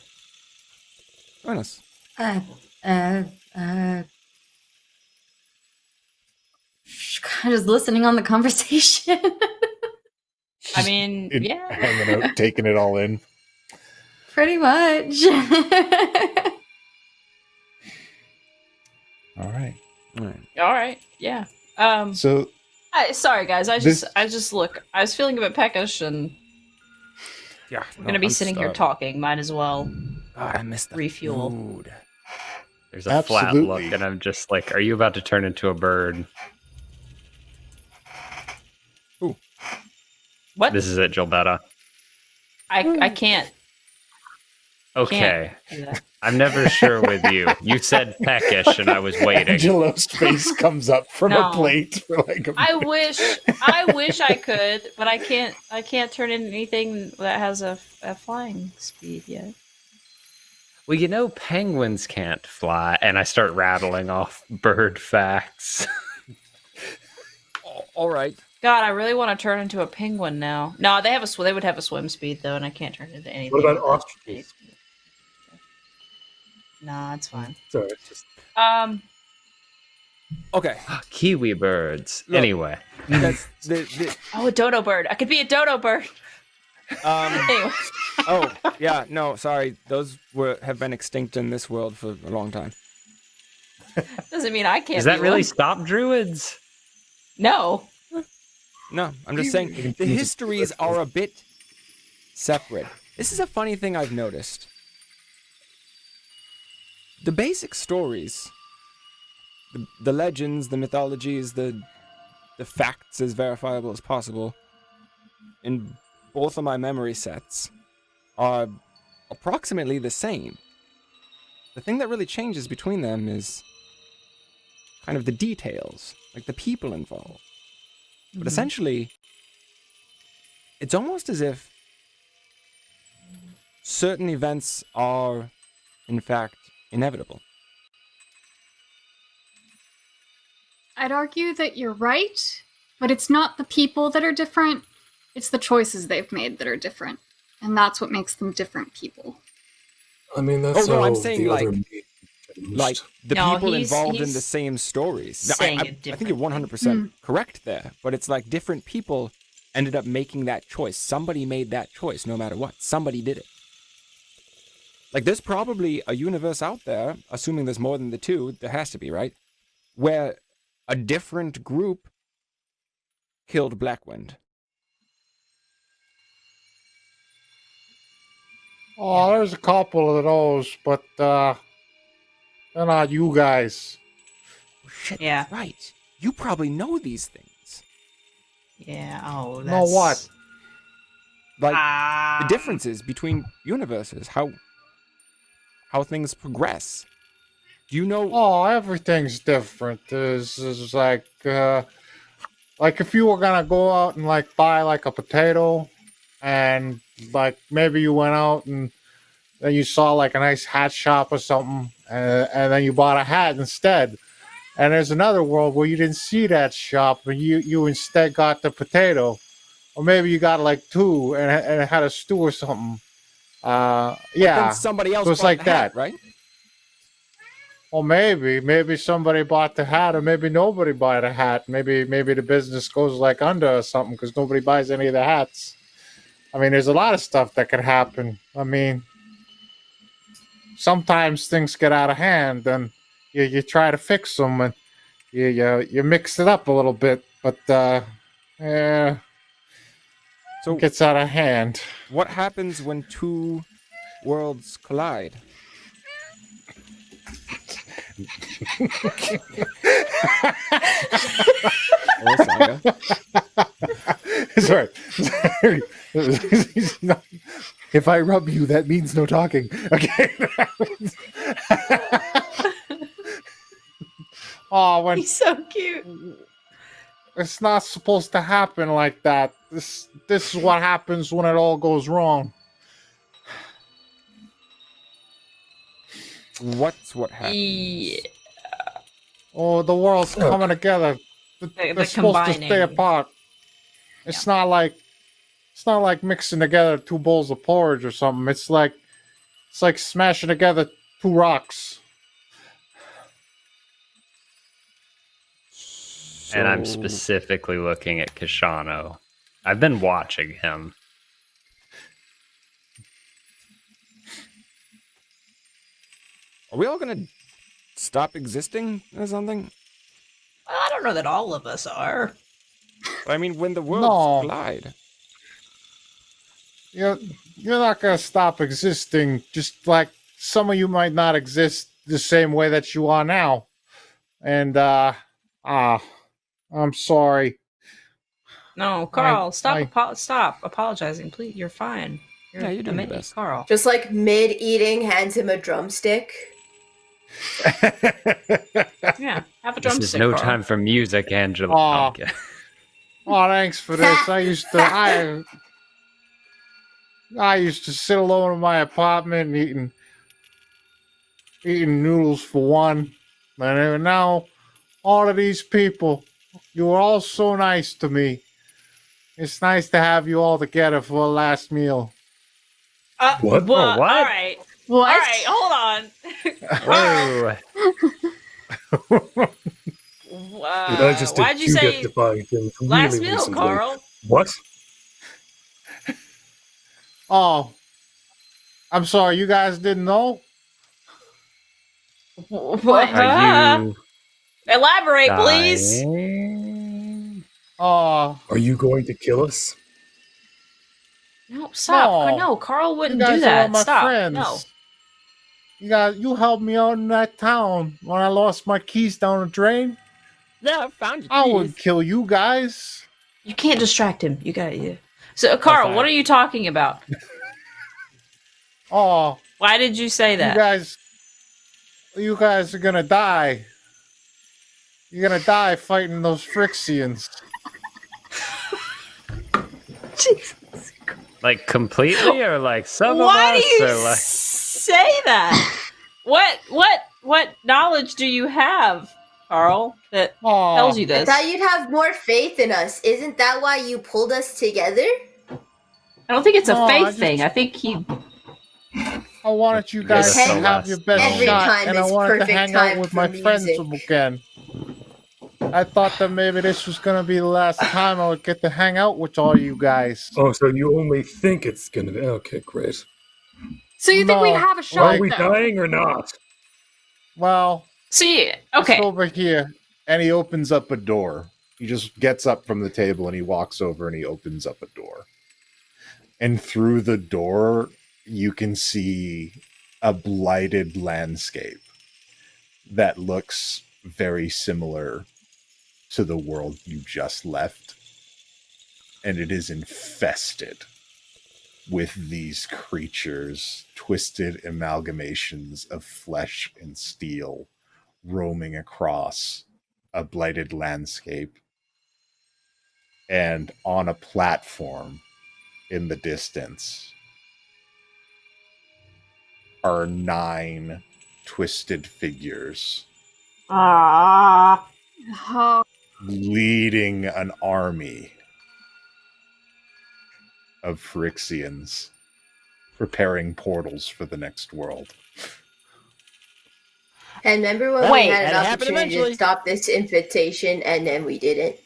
Join us. Kind of just listening on the conversation. I mean, yeah. Hanging out, taking it all in. Pretty much. All right. All right. Yeah. So sorry guys. I was feeling a bit peckish, and Yeah, we're gonna be sitting here talking. Might as well I missed the refuel. food. There's a flat Absolutely. look, and I'm just like, are you about to turn into a bird? What? This is it, Gilbetta. I can't. Okay. do that. I'm never sure with you. You said peckish, and I was waiting. Angelo's face comes up from No. a plate for like a I wish I could, but I can't. I can't turn into anything that has a flying speed yet. Well, penguins can't fly, and I start rattling off bird facts. All right. God, I really want to turn into a penguin now. No, they would have a swim speed though, and I can't turn into anything. What about with ostriches? Nah, it's fine. Sorry, it's just Okay. Kiwi birds. Look. Anyway. That's Oh, a dodo bird. I could be a dodo bird. Anyway. Oh, yeah, no, sorry. Those have been extinct in this world for a long time. Doesn't mean I can't. Does that be really one. stop druids? No. No, I'm just saying the histories are a bit separate. This is a funny thing I've noticed. the basic stories, the legends, the mythologies, the facts as verifiable as possible in both of my memory sets are approximately the same. The thing that really changes between them is kind of the details, like the people involved. But essentially, it's almost as if certain events are, in fact, inevitable. I'd argue that you're right, but it's not the people that are different, it's the choices they've made that are different. And that's what makes them different people. I mean, that's Oh, no, how I'm saying, the like- other meat changed. Like, the No, people he's- involved in he's the same stories. Now, saying I it think you're 100% correct there, but it's like different people ended up making that choice. Somebody made that choice no matter what. Somebody did it. Like, there's probably a universe out there, assuming there's more than the two, there has to be, right? Where a different group killed Blackwind. Oh, there's a couple of those, but they're not you guys. Oh, shit, Yeah. that's right. You probably know these things. Yeah. Oh, Know what? Like, Ah. the differences between universes, how things progress. Do you know? Oh, everything's different. There's like if you were gonna go out and like buy like a potato, and like maybe you went out and then you saw like a nice hat shop or something, and then you bought a hat instead. And there's another world where you didn't see that shop, and you instead got the potato, or maybe you got like two and it had a stew or something. Yeah, Then somebody else so it's bought like the hat, that. right? Well, maybe somebody bought the hat, or maybe nobody bought a hat. Maybe the business goes like under or something because nobody buys any of the hats. I mean, there's a lot of stuff that could happen. I mean, sometimes things get out of hand, and you try to fix them, and you mix it up a little bit, but yeah, So it gets out of hand. what happens when two worlds collide? Oh, Saga. Sorry. If I rub you, that means no talking. Okay. Oh, when He's so cute. it's not supposed to happen like that. This is what happens when it all goes wrong. What's what happens? Yeah. Oh, the world's coming together. They're The supposed to stay combining. apart. It's not like mixing together two bowls of porridge or something. It's like smashing together two rocks. And I'm So- specifically looking at Kishano. I've been watching him. Are we all gonna stop existing or something? I don't know that all of us are. I mean, when the worlds No. collide. You're not gonna stop existing. Just like some of you might not exist the same way that you are now. And I'm sorry. No, Carl, stop I- stop apologizing, please. You're fine. Yeah, you're doing the amazing, best. Carl. Just like mid-eating, hands him a drumstick. Yeah, have a This drumstick. is no Carl. time for music, Angela. Aw. Okay. Oh, thanks for this. I used to sit alone in my apartment and eating noodles for one. And now all of these people, you were all so nice to me. It's nice to have you all together for a last meal. What? Well, Oh, what? All right. What? All right, hold on. Whoa. Dude, I just did why'd you two say death-defying things really last meal, recently. Carl? What? Oh, I'm sorry, you guys didn't know? What? Are you Elaborate, please. dying? Oh, Are you going to kill us? No, stop. No. No, Carl you wouldn't guys do are all that. my Stop. friends. No. you helped me out in that town when I lost my keys down a drain. Yeah, I found your I keys. would kill you guys. You can't distract him. You got you. So, Carl, fine. what are you talking about? Oh, Why did you say that? you guys are gonna die. You're gonna die fighting those Phyrexians. Jesus. Like completely, or like some Why of us, do you or like say that? What knowledge do you have, Carl, that Oh, tells you I this? thought you'd have more faith in us. Isn't that why you pulled us together? I don't think it's a No, faith I just- thing. I think he. I wanted you guys Yes, to have your best every shot, time and I is wanted to perfect hang out time with for my friends music. again. I thought that maybe this was gonna be the last time I would get to hang out with all you guys. Oh, so you only think it's gonna be okay? Great. So you think we No. have a Are shot, we though? dying or not? Well, See, just okay. over here, and he opens up a door. He just gets up from the table and he walks over and he opens up a door. And through the door, you can see a blighted landscape that looks very similar to the world you just left. And it is infested with these creatures, twisted amalgamations of flesh and steel, roaming across a blighted landscape. And on a platform in the distance are 9 twisted figures Ah. Oh, leading an army of Phyrexians preparing portals for the next world. And remember when Wait, we had an that'll happen opportunity eventually. to stop this invitation and then we didn't?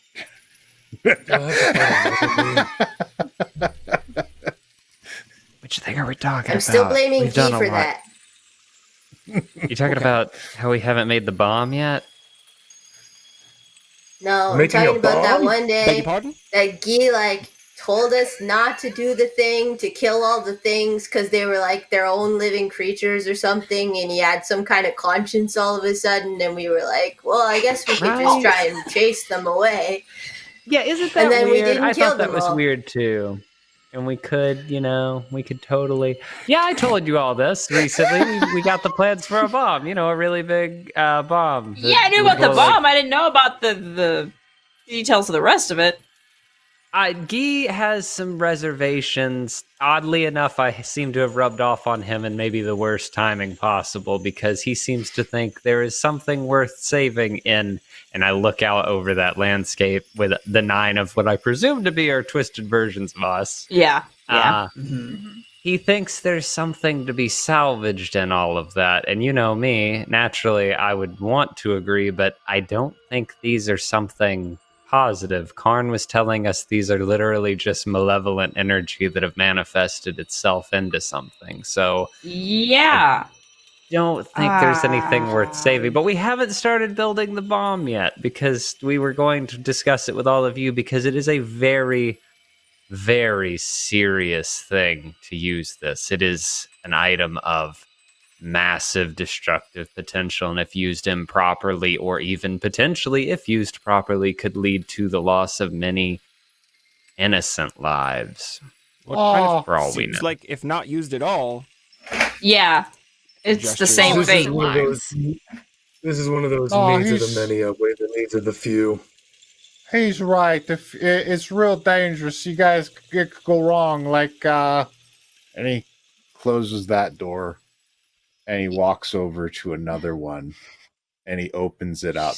which thing are we talking I'm about? still blaming We've Key done a for lot. that. You talking about how we haven't made the bomb yet? No, I'm Making a talking about that bomb? one Beg your day pardon? that Guy told us not to do the thing, to kill all the things because they were like their own living creatures or something, and he had some kind of conscience all of a sudden, and we were like, well, I guess we could just Right. try and chase them away. Yeah, isn't And that then we weird? didn't I kill thought that them was all. weird too. And we could, we could totally. Yeah, I told you all this recently. We got the plans for a bomb, a really big bomb. Yeah, I knew about the bomb. I didn't know about the details of the rest of it. Guy has some reservations. Oddly enough, I seem to have rubbed off on him in maybe the worst timing possible because he seems to think there is something worth saving in. And I look out over that landscape with the 9 of what I presume to be our twisted versions of us. Yeah. He thinks there's something to be salvaged in all of that. And you know me, naturally, I would want to agree, but I don't think these are something positive. Karn was telling us these are literally just malevolent energy that have manifested itself into something. So Yeah. don't think there's anything worth saving. But we haven't started building the bomb yet because we were going to discuss it with all of you because it is a very, very serious thing to use this. It is an item of massive destructive potential, and if used improperly, or even potentially if used properly, could lead to the loss of many innocent lives. What kind of For all we seems know. like if not used at all. Yeah. It's the Gestures. same This is thing. one of those. This is one of those Oh, needs of he's- the many outweigh the needs of the few. He's right. It's real dangerous. You guys could go wrong. And he closes that door, and he walks over to another one, and he opens it up,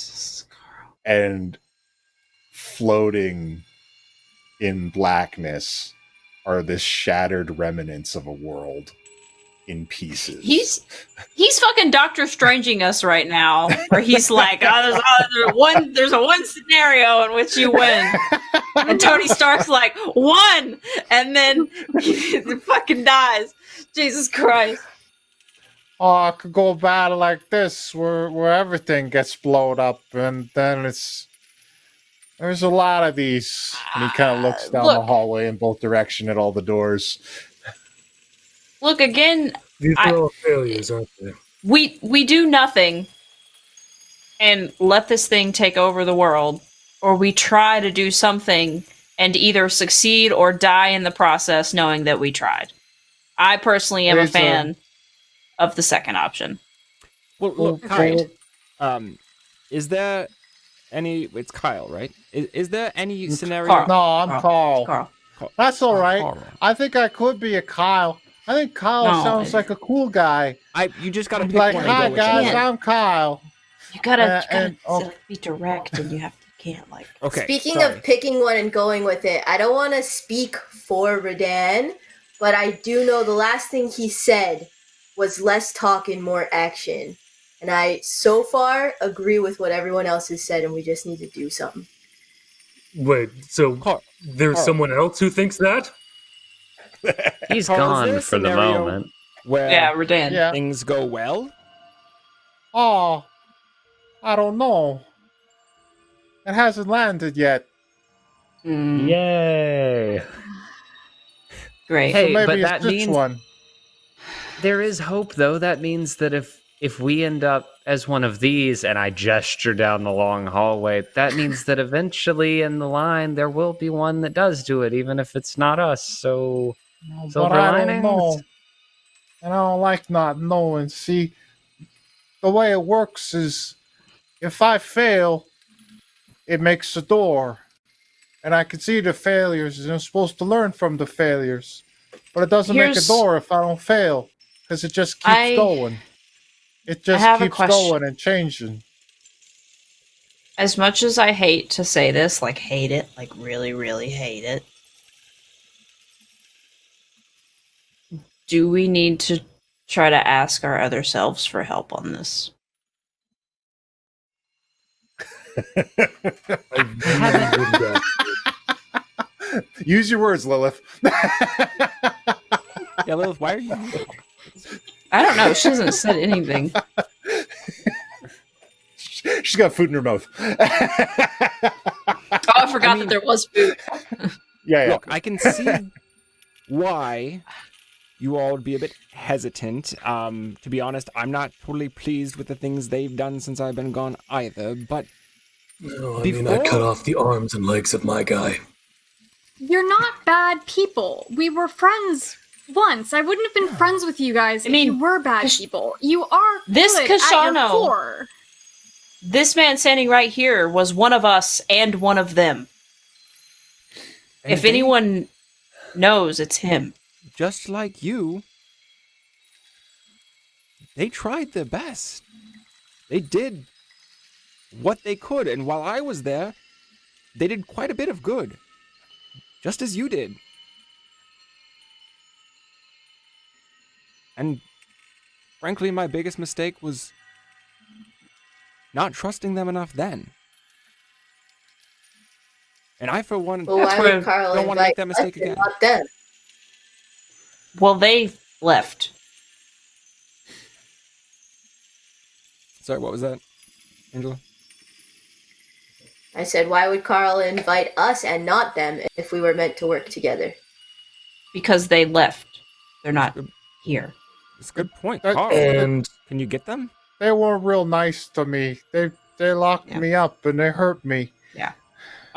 and floating in blackness are the shattered remnants of a world in pieces. He's fucking Doctor Stranging us right now, where he's like, there's a one scenario in which you win, and Tony Stark's like 1, and then he fucking dies. Jesus Christ! Oh, I could go bad like this, where everything gets blown up, and then there's a lot of these. And he kind of looks down the Look. hallway in both direction at all the doors. Look again. These are all failures, aren't they? we do nothing and let this thing take over the world, or we try to do something and either succeed or die in the process knowing that we tried. I personally am a fan of the second option. Well, look, Kyle, is there any... It's Kyle, right? Is there any scenario... Carl. No, I'm Carl. Carl. That's all right. Carl. I think I could be a Kyle. I think Kyle sounds like a cool guy. You just gotta pick Like, one. hi and go with guys, it. I'm Kyle. You gotta and- be direct, and you can't like. Okay. Speaking sorry. of picking one and going with it, I don't want to speak for Redan, but I do know the last thing he said was less talk and more action. And I, so far, agree with what everyone else has said, and we just need to do something. Wait, so Carl, there's Carl. someone else who thinks that? He's Carl, is there gone a for the scenario moment. where Yeah, Redan. Yeah. things go well? Oh, I don't know. It hasn't landed yet. Mm, Yay! great. Hey, So maybe but it's that this means one. there is hope, though. That means that if we end up as one of these, and I gesture down the long hallway, that means that eventually in the line there will be one that does do it, even if it's not us. So, But silver I don't linings? know. And I don't like not knowing. See, the way it works is if I fail, it makes a door. And I can see the failures, and I'm supposed to learn from the failures. But it doesn't make a Here's- door if I don't fail, because it just keeps going. It just have a keeps question. going and changing. As much as I hate to say this, like hate it, like really, really hate it, do we need to try to ask our other selves for help on this? Use your words, Lilith. Yeah, Lilith, why are you... I don't know. She hasn't said anything. She's got food in her mouth. Oh, I forgot that there was food. Yeah. Look, I can see why you all would be a bit hesitant. To be honest, I'm not totally pleased with the things they've done since I've been gone either, but No, I mean, I cut off the arms and legs of my guy. You're not bad people. We were friends once. I wouldn't have been friends with you guys if mean, you were bad people. You are this good at your Kashano- core. This man standing right here was one of us and one of them. and If they, anyone knows, it's him. just like you, they tried their best. They did what they could, and while I was there, they did quite a bit of good. Just as you did. And frankly, my biggest mistake was not trusting them enough then. And I, for one, Well, That's why where- would Carl don't wanna make invite that mistake us and again. not them? Well, they left. Sorry, what was that, Angela? I said, why would Carl invite us and not them if we were meant to work together? Because they left. They're not here. It's a good point, That- Carl. And Can you get them? They weren't real nice to me. They locked Yeah. me up and they hurt me.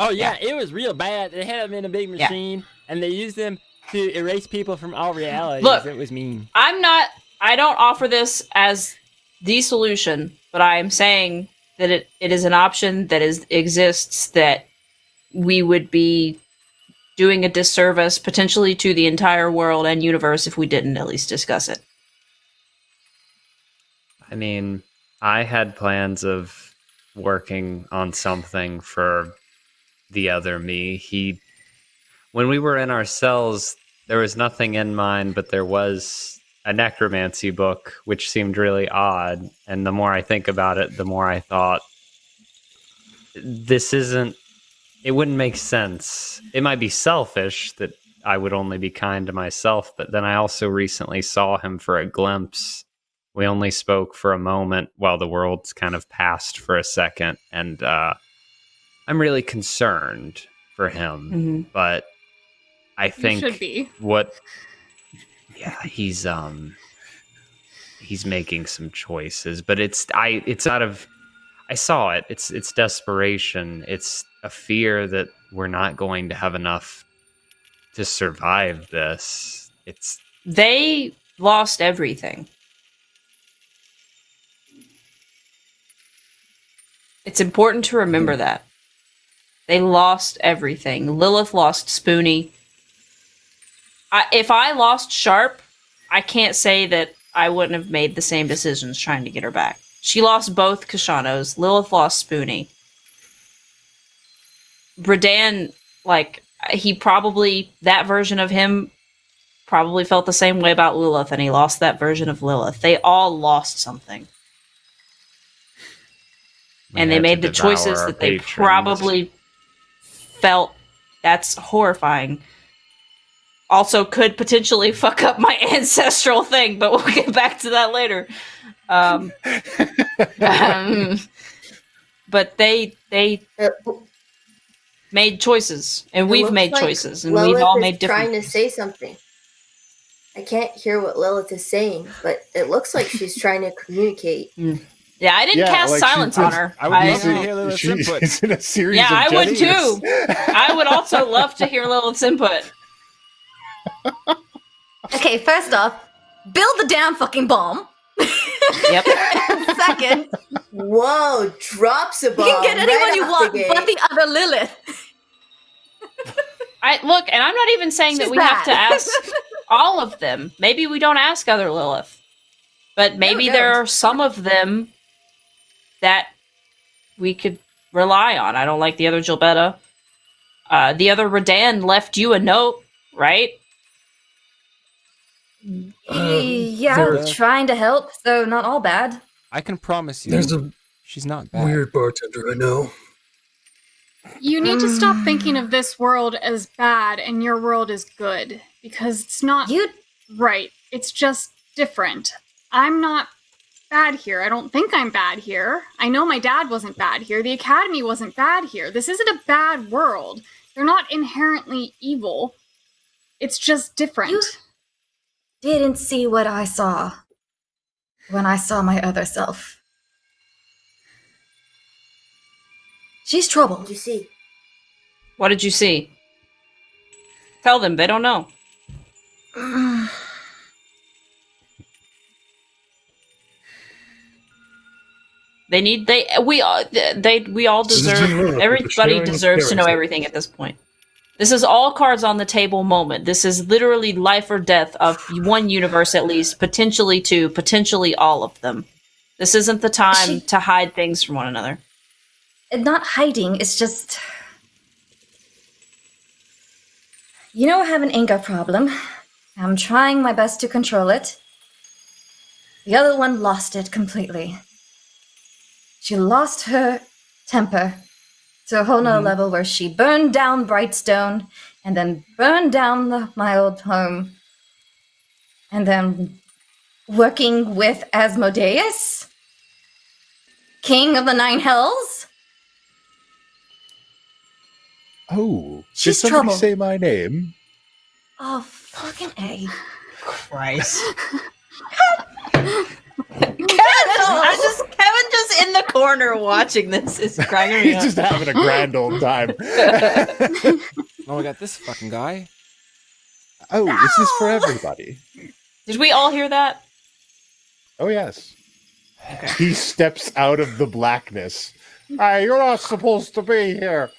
Oh yeah, it was real bad. They had them in a big Yeah. machine, and they used them to erase people from all realities. Look. It was mean. I don't offer this as the solution, but I am saying that it is an option that exists that we would be doing a disservice potentially to the entire world and universe if we didn't at least discuss it. I mean, I had plans of working on something for the other me. When we were in our cells, there was nothing in mine, but there was a necromancy book, which seemed really odd. And the more I think about it, the more I thought, it wouldn't make sense. It might be selfish that I would only be kind to myself, but then I also recently saw him for a glimpse. We only spoke for a moment while the world's kind of passed for a second, and I'm really concerned for him. Mm-hmm. But I You think should be. he's he's making some choices, but it's out of, I saw it. It's desperation. It's a fear that we're not going to have enough to survive this. They lost everything. It's important to remember that. They lost everything. Lilith lost Spoonie. If I lost Sharp, I can't say that I wouldn't have made the same decisions trying to get her back. She lost both Kashanos. Lilith lost Spoonie. Bredan, like, that version of him probably felt the same way about Lilith, and he lost that version of Lilith. They all lost something. And they made the choices that they probably felt. That's horrifying. Also could potentially fuck up my ancestral thing, but we'll get back to that later. But they made choices, and we've made choices, and we've all made different. Trying to say something. I can't hear what Lilith is saying, but it looks like she's trying to communicate. Yeah, I didn't cast silence on her. I would love to hear Lilith's input. She's in a series of I would gestures. too. I would also love to hear Lilith's input. Okay, first off, build the damn fucking bomb. Yep. Second, whoa, drops a bomb. you can get anyone right you off want, the gate. but the other Lilith. Look, and I'm not even saying that She's we have to bad. ask all of them. Maybe we don't ask other Lilith. But maybe No, there don't. are some of them that we could rely on. I don't like the other Gilbetta. The other Redan left you a note, right? Yeah, there- I'm trying to help, so not all bad. I can promise you, There's a she's not bad. weird bartender I know. You need to stop thinking of this world as bad and your world as good, because it's not You right. It's just different. I'm not bad here. I don't think I'm bad here. I know my dad wasn't bad here. The Academy wasn't bad here. This isn't a bad world. They're not inherently evil. It's just different. You didn't see what I saw when I saw my other self. She's trouble. What did you see? What did you see? Tell them. They don't know. We all deserve, everybody deserves to know everything at this point. This is all cards on the table moment. This is literally life or death of one universe at least, potentially two, potentially all of them. This isn't the time to hide things from one another. Not hiding, it's just... You know I have an anger problem. I'm trying my best to control it. The other one lost it completely. She lost her temper to a whole nother level where she burned down Brightstone and then burned down my old home. And then working with Asmodeus, King of the Nine Hells. Oh, She's did somebody trouble. say my name? Oh, fucking A. Christ. Kevin just in the corner watching this is cracking me He's up. just having a grand old time. Oh, we got this fucking guy. Oh, this is for everybody. Did we all hear that? Oh, yes. He steps out of the blackness. Hey, you're not supposed to be here.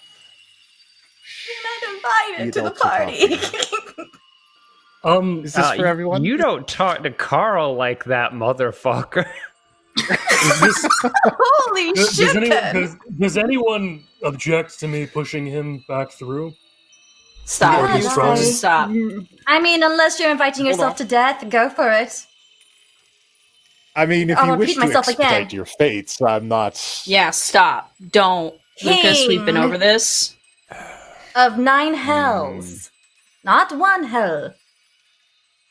You're not invited to the Adults are party. Is this for everyone? You don't talk to Carl like that, motherfucker. Is this, Holy does, shit! does anyone object to me pushing him back through? Stop. Yeah, Just bye. stop. I mean, unless you're inviting Hold yourself on. to death, go for it. I mean, if I'll you wish repeat to myself expedite again. your fates, I'm not... Yeah, stop. Don't. Lucas, we've been King. over this. Of 9 hells. Not 1 hell.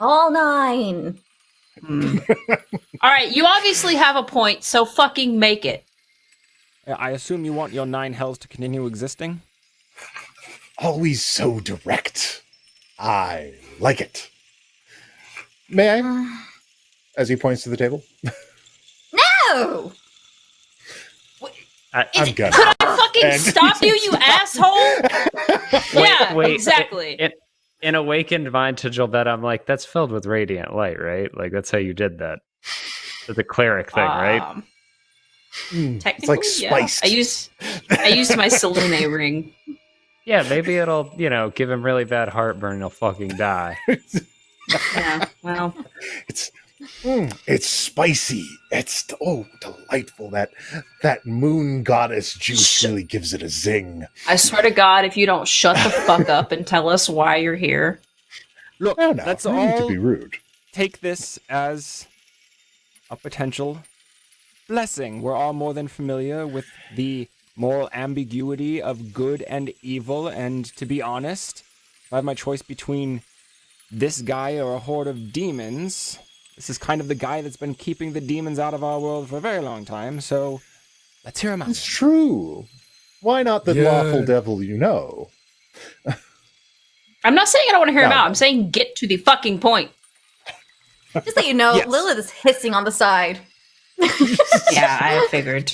All 9. All right, you obviously have a point, so fucking make it. I assume you want your 9 hells to continue existing? Always so direct. I like it. May I? as he points to the table. No! I'm gonna. Could I fucking And- stop you, you asshole? Yeah, Wait, exactly. In Awakened Mind to Jolbet, I'm like, that's filled with radiant light, right? Like, that's how you did that. The cleric thing, right? Technically, it's like yeah. spiced. I used my Selene ring. Yeah, maybe it'll, give him really bad heartburn and he'll fucking die. Yeah, well, It's spicy. It's delightful. That moon goddess juice really gives it a zing. I swear to God, if you don't shut the fuck up and tell us why you're here. Look, No, no, let's no need to all be rude. take this as a potential blessing. We're all more than familiar with the moral ambiguity of good and evil, and to be honest, if I have my choice between this guy or a horde of demons, this is kind of the guy that's been keeping the demons out of our world for a very long time, so let's hear him out. It's true. Why not the Yeah. lawful devil you know? I'm not saying I don't want to hear him No. out. I'm saying get to the fucking point. Just so you know, Yes. Lilith is hissing on the side. Yeah, I figured.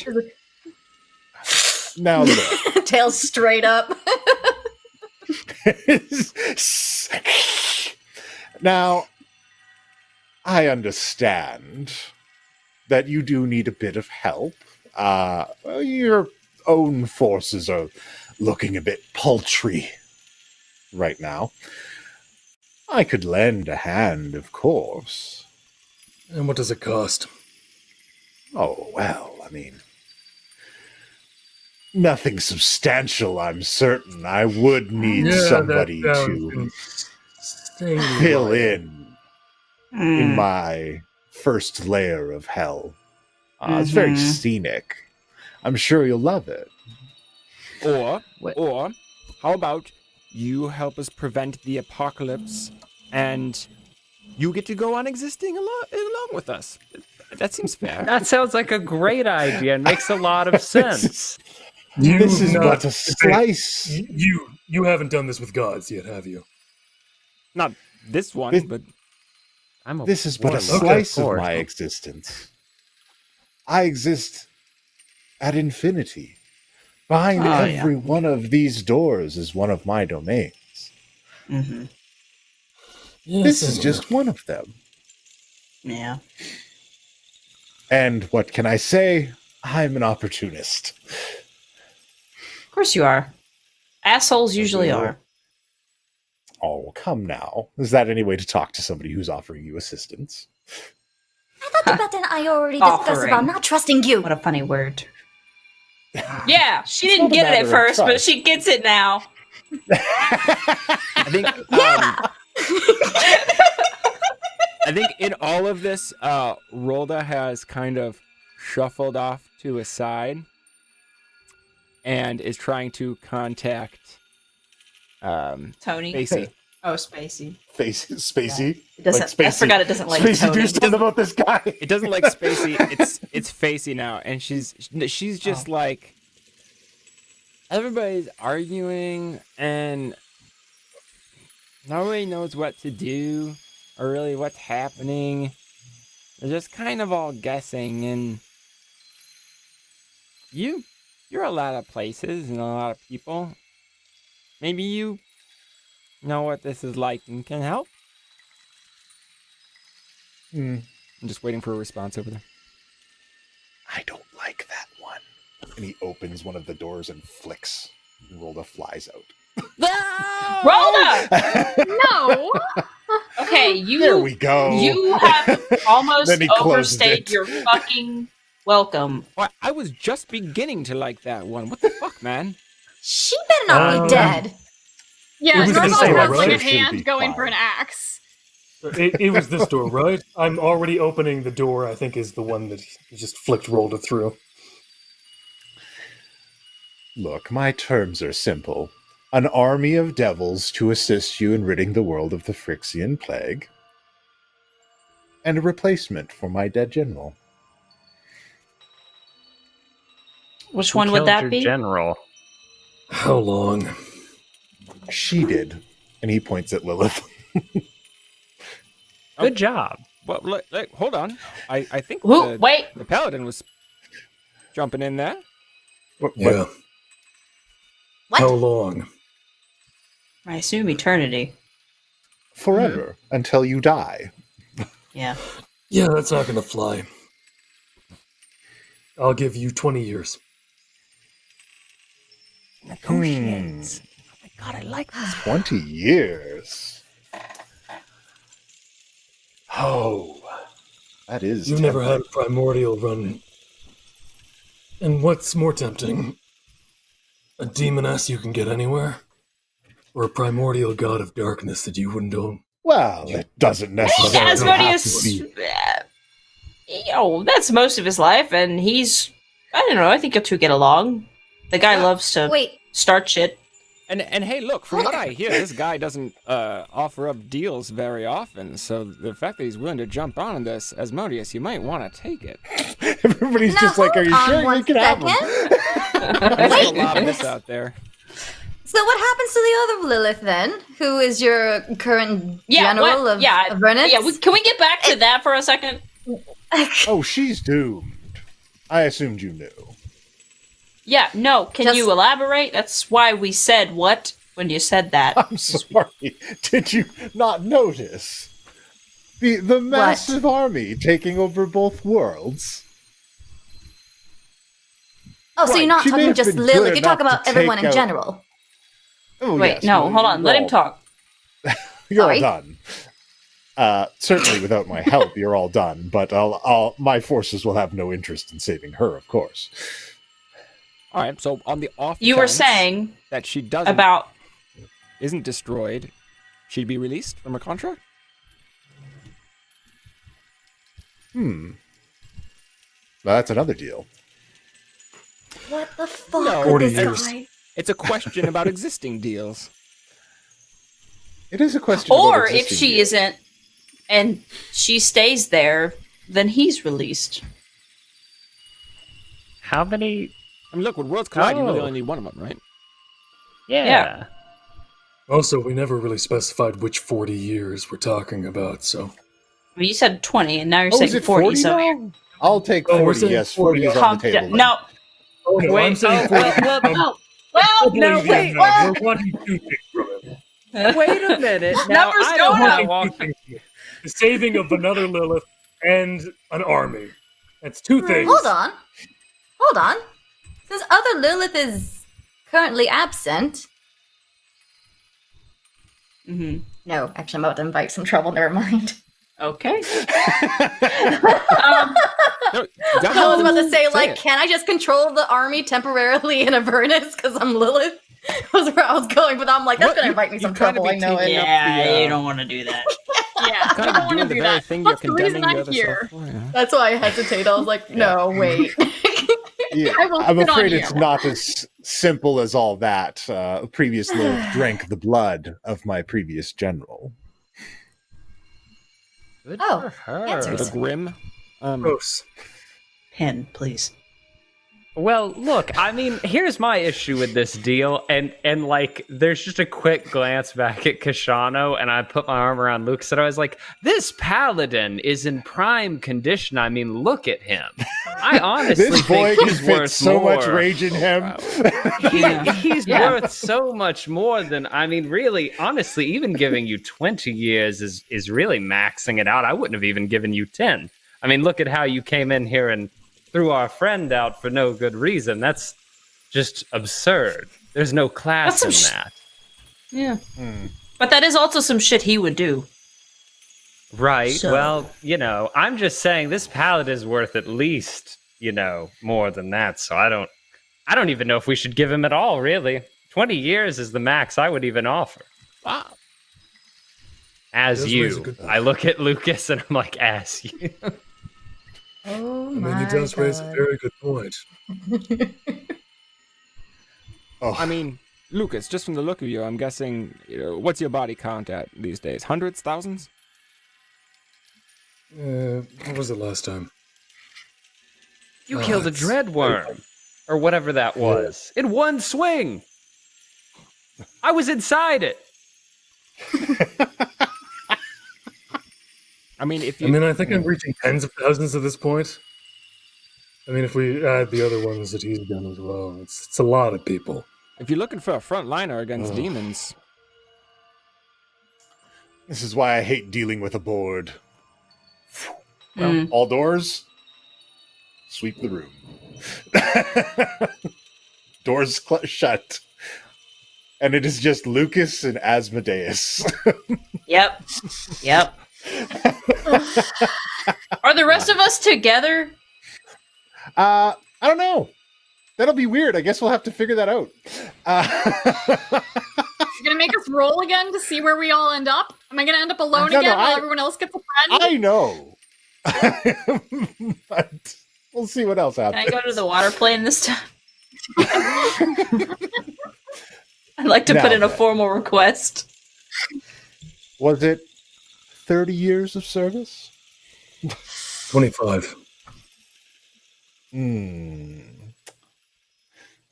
Now look. Tail straight up. Now, I understand that you do need a bit of help. Your own forces are looking a bit paltry right now. I could lend a hand, of course. And what does it cost? Oh, well, I mean, nothing substantial, I'm certain. I would need somebody to fill in my first layer of hell. It's very scenic. I'm sure you'll love it. Or, how about you help us prevent the apocalypse, and you get to go on existing along with us? That seems fair. That sounds like a great idea and makes a lot of sense. This is You've but not- a slice. You haven't done this with gods yet, have you? Not this one, This- but This is but a warlock. slice Okay, of of my course. existence. I exist at infinity. Behind every one of these doors is one of my domains. Mm-hmm. This is just one of them. Yeah. And what can I say? I'm an opportunist. Of course you are. Assholes usually Yeah. are. Oh, come now. Is that any way to talk to somebody who's offering you assistance? I thought the button I already discussed Offering. about not trusting you. What a funny word. Yeah, she It's didn't not a get it matter at of first, but trust. she gets it now. I think I think in all of this, Rolda has kind of shuffled off to a side and is trying to contact Tony. Spacey. Oh, Spacey. Spacey? It doesn't. Like Spacey. I forgot it doesn't like Spacey, Tony. do something about this guy. It doesn't like Spacey. It's Facey now, and she's just like, everybody's arguing, and nobody knows what to do or really what's happening. They're just kind of all guessing, and you're a lot of places and a lot of people. Maybe you know what this is like and can help. I'm just waiting for a response over there. I don't like that one. And he opens one of the doors and flicks. And Rolda flies out. Rolda! No. Okay, you. There we go. You have almost Then he closed overstayed it. your fucking welcome. Well, I was just beginning to like that one. What the fuck, man? She better not be dead. Yeah, It was Normal this has door, like right? a It should be hand going for fine. an axe. It was this door, right? I'm already opening the door. I think is the one that he just flicked Rolda through. Look, my terms are simple. An army of devils to assist you in ridding the world of the Phyrexian plague. And a replacement for my dead general. Which Who one would killed that your be? general? How long? She did. And he points at Lilith. Good job. Well, hold on. I think Ooh, wait. the paladin was jumping in there. Yeah. What? How long? I assume eternity. Forever until you die. Yeah. Yeah, that's not gonna fly. I'll give you 20 years. Negotiates. Oh my god, I like this. 20 years. Oh, that is. You've never had tempting. a primordial run. And what's more tempting? A demoness you can get anywhere? Or a primordial god of darkness that you wouldn't own? Well, it doesn't necessarily have to Asmodeus, be. that's most of his life, and I don't know, I think you two get along. The guy loves to Wait, start shit. And hey, look, from what I hear, this guy doesn't offer up deals very often. So the fact that he's willing to jump on this, Asmodeus, you might want to take it. Everybody's now just like, are you hold sure on you one can have them? second. There's a lot of this out there. So what happens to the other Lilith then? Who is your current Yeah, general of Vernus? Yeah, can we get back to that for a second? Oh, she's doomed. I assumed you knew. Yeah, no, can Just- you elaborate? That's why we said what when you said that. I'm sorry. Did you not notice? The massive army taking over both worlds. Oh, so Right, you're not she may talking have just been Lilith, good you're talking enough about to everyone take in out- general. Oh, Wait, yes, no, well, hold on, let him talk. You're Sorry. all done. Certainly, without my help, you're all done. But my forces will have no interest in saving her, of course. All right, so on the off You were chance saying that she doesn't about isn't destroyed, she'd be released from her contract? Well, that's another deal. What the fuck No, with 40 this years. guy? It's a question about existing deals. It is a question. or about if existing she deals. isn't and she stays there, then he's released. How many? I mean, look, with Worlds Collide, you really Oh. only need one of them, right? Yeah. Also, we never really specified which 40 years we're talking about, so... I mean, you said 20, and now you're Oh, saying is it 40, 40 so now? I'll take Oh, we're 40. saying Yes, 40. 40 is on calm the table. down. then. No, Oh, no, Wait, I'm saying oh, 40 well, years. well, Doubling no, the wait, amount. We're wanting two things from it. Wait a minute. Now, Numbers I going don't up. know. Wanting two things from it. The saving of another Lilith and an army. That's two things. Hold on. Since other Lilith is currently absent. hmm No, actually, I'm about to invite some trouble. Never mind. Okay. No, I was about to say, like, it. can I just control the army temporarily in Avernus because I'm Lilith? Was where I was going, but I'm like, that's What? gonna You- invite me some you kinda trouble. I be know it. taking up Yeah, the, you don't want to do that. Yeah, kind I of don't want doing to the do very that. thing you're That's the reason condemning the I'm other here. stuff for. Yeah. That's why I hesitate. I was like, no, wait. Yeah, I will I'm sit on afraid you. it's not as simple as all that. Previous Lilith drank the blood of my previous general. Good Oh, for her. answers. The Grim. Gross. Pen, please. Well, look, I mean, here's my issue with this deal, and like, there's just a quick glance back at Kashano, and I put my arm around Lucas, and I was like, this paladin is in prime condition. I mean, look at him. I honestly This boy think can he's fit worth so more. much rage in him. He's Yeah. worth so much more than, I mean, really, honestly, even giving you 20 years is really maxing it out. I wouldn't have even given you 10. I mean, look at how you came in here and threw our friend out for no good reason. That's just absurd. There's no class That's some in that. Yeah. But that is also some shit he would do. Right. So- Well, you know, I'm just saying this pallet is worth at least, you know, more than that. So I don't even know if we should give him at all, really. 20 years is the max I would even offer. Wow. As Does raise a you. good point. I look at Lucas and I'm like, as you. Oh I mean, my he does raise a God. very good point. Oh, I mean, Lucas, just from the look of you, I'm guessing, what's your body count at these days? Hundreds? Thousands? What was it last time? You Oh, killed a it's- dreadworm. Or whatever that was. In one swing. I was inside it. I mean, if I you, mean, I think I'm reaching tens of thousands at this point. I mean, if we add the other ones that he's done as well, it's a lot of people. if you're looking for a front liner against Ugh. demons, This is why I hate dealing with a board. Well, All doors, sweep the room. Doors shut. And it is just Lucas and Asmodeus. yep. Yep. Are the rest of us together? I don't know. That'll be weird. I guess we'll have to figure that out. You're gonna make us roll again to see where we all end up? Am I gonna end up alone No, again no, while everyone else gets a friend? I know. But we'll see what else Can happens. I go to the water plane this time? I'd like to Now put in a then. formal request. Was it 30 years of service? 25.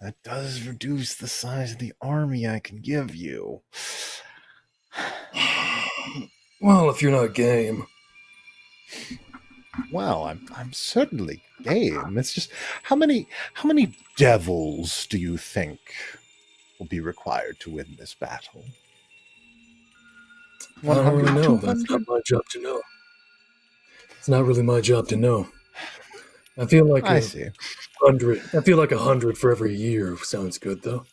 That does reduce the size of the army I can give you. Well, if you're not game. Well, I'm certainly game. It's just how many devils do you think will be required to win this battle? I don't really 100, know. That's not my job to know. It's not really my job to know. I feel like I see. 100. I feel like 100 for every year sounds good, though.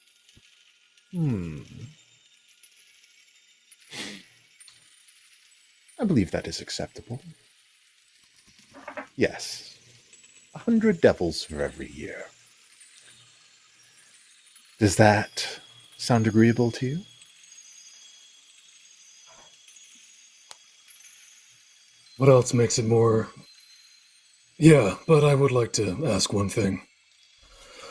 I believe that is acceptable. Yes. 100 devils for every year. Does that sound agreeable to you? What else makes it more... Yeah, but I would like to ask one thing.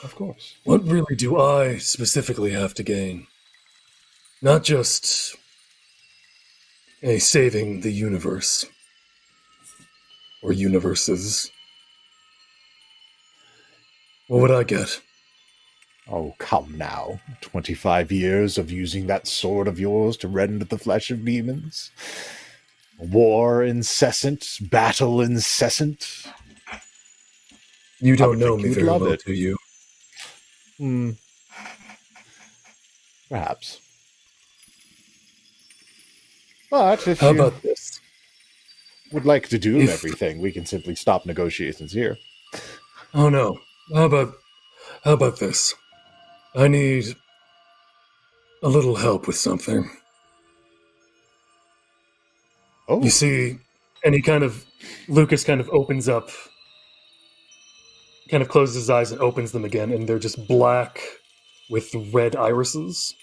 Of course. What really do I specifically have to gain? Not just a saving the universe. Or universes. What would I get? Oh, come now. 25 years of using that sword of yours to rend the flesh of demons? War incessant, battle incessant. You I don't would know think me you'd very love well, it. do you? Perhaps. But if How you about this? would like to do If- everything, we can simply stop negotiations here. Oh no. How about this? I need a little help with something. Oh, You see, and Lucas kind of opens up, kind of closes his eyes and opens them again, and they're just black with red irises.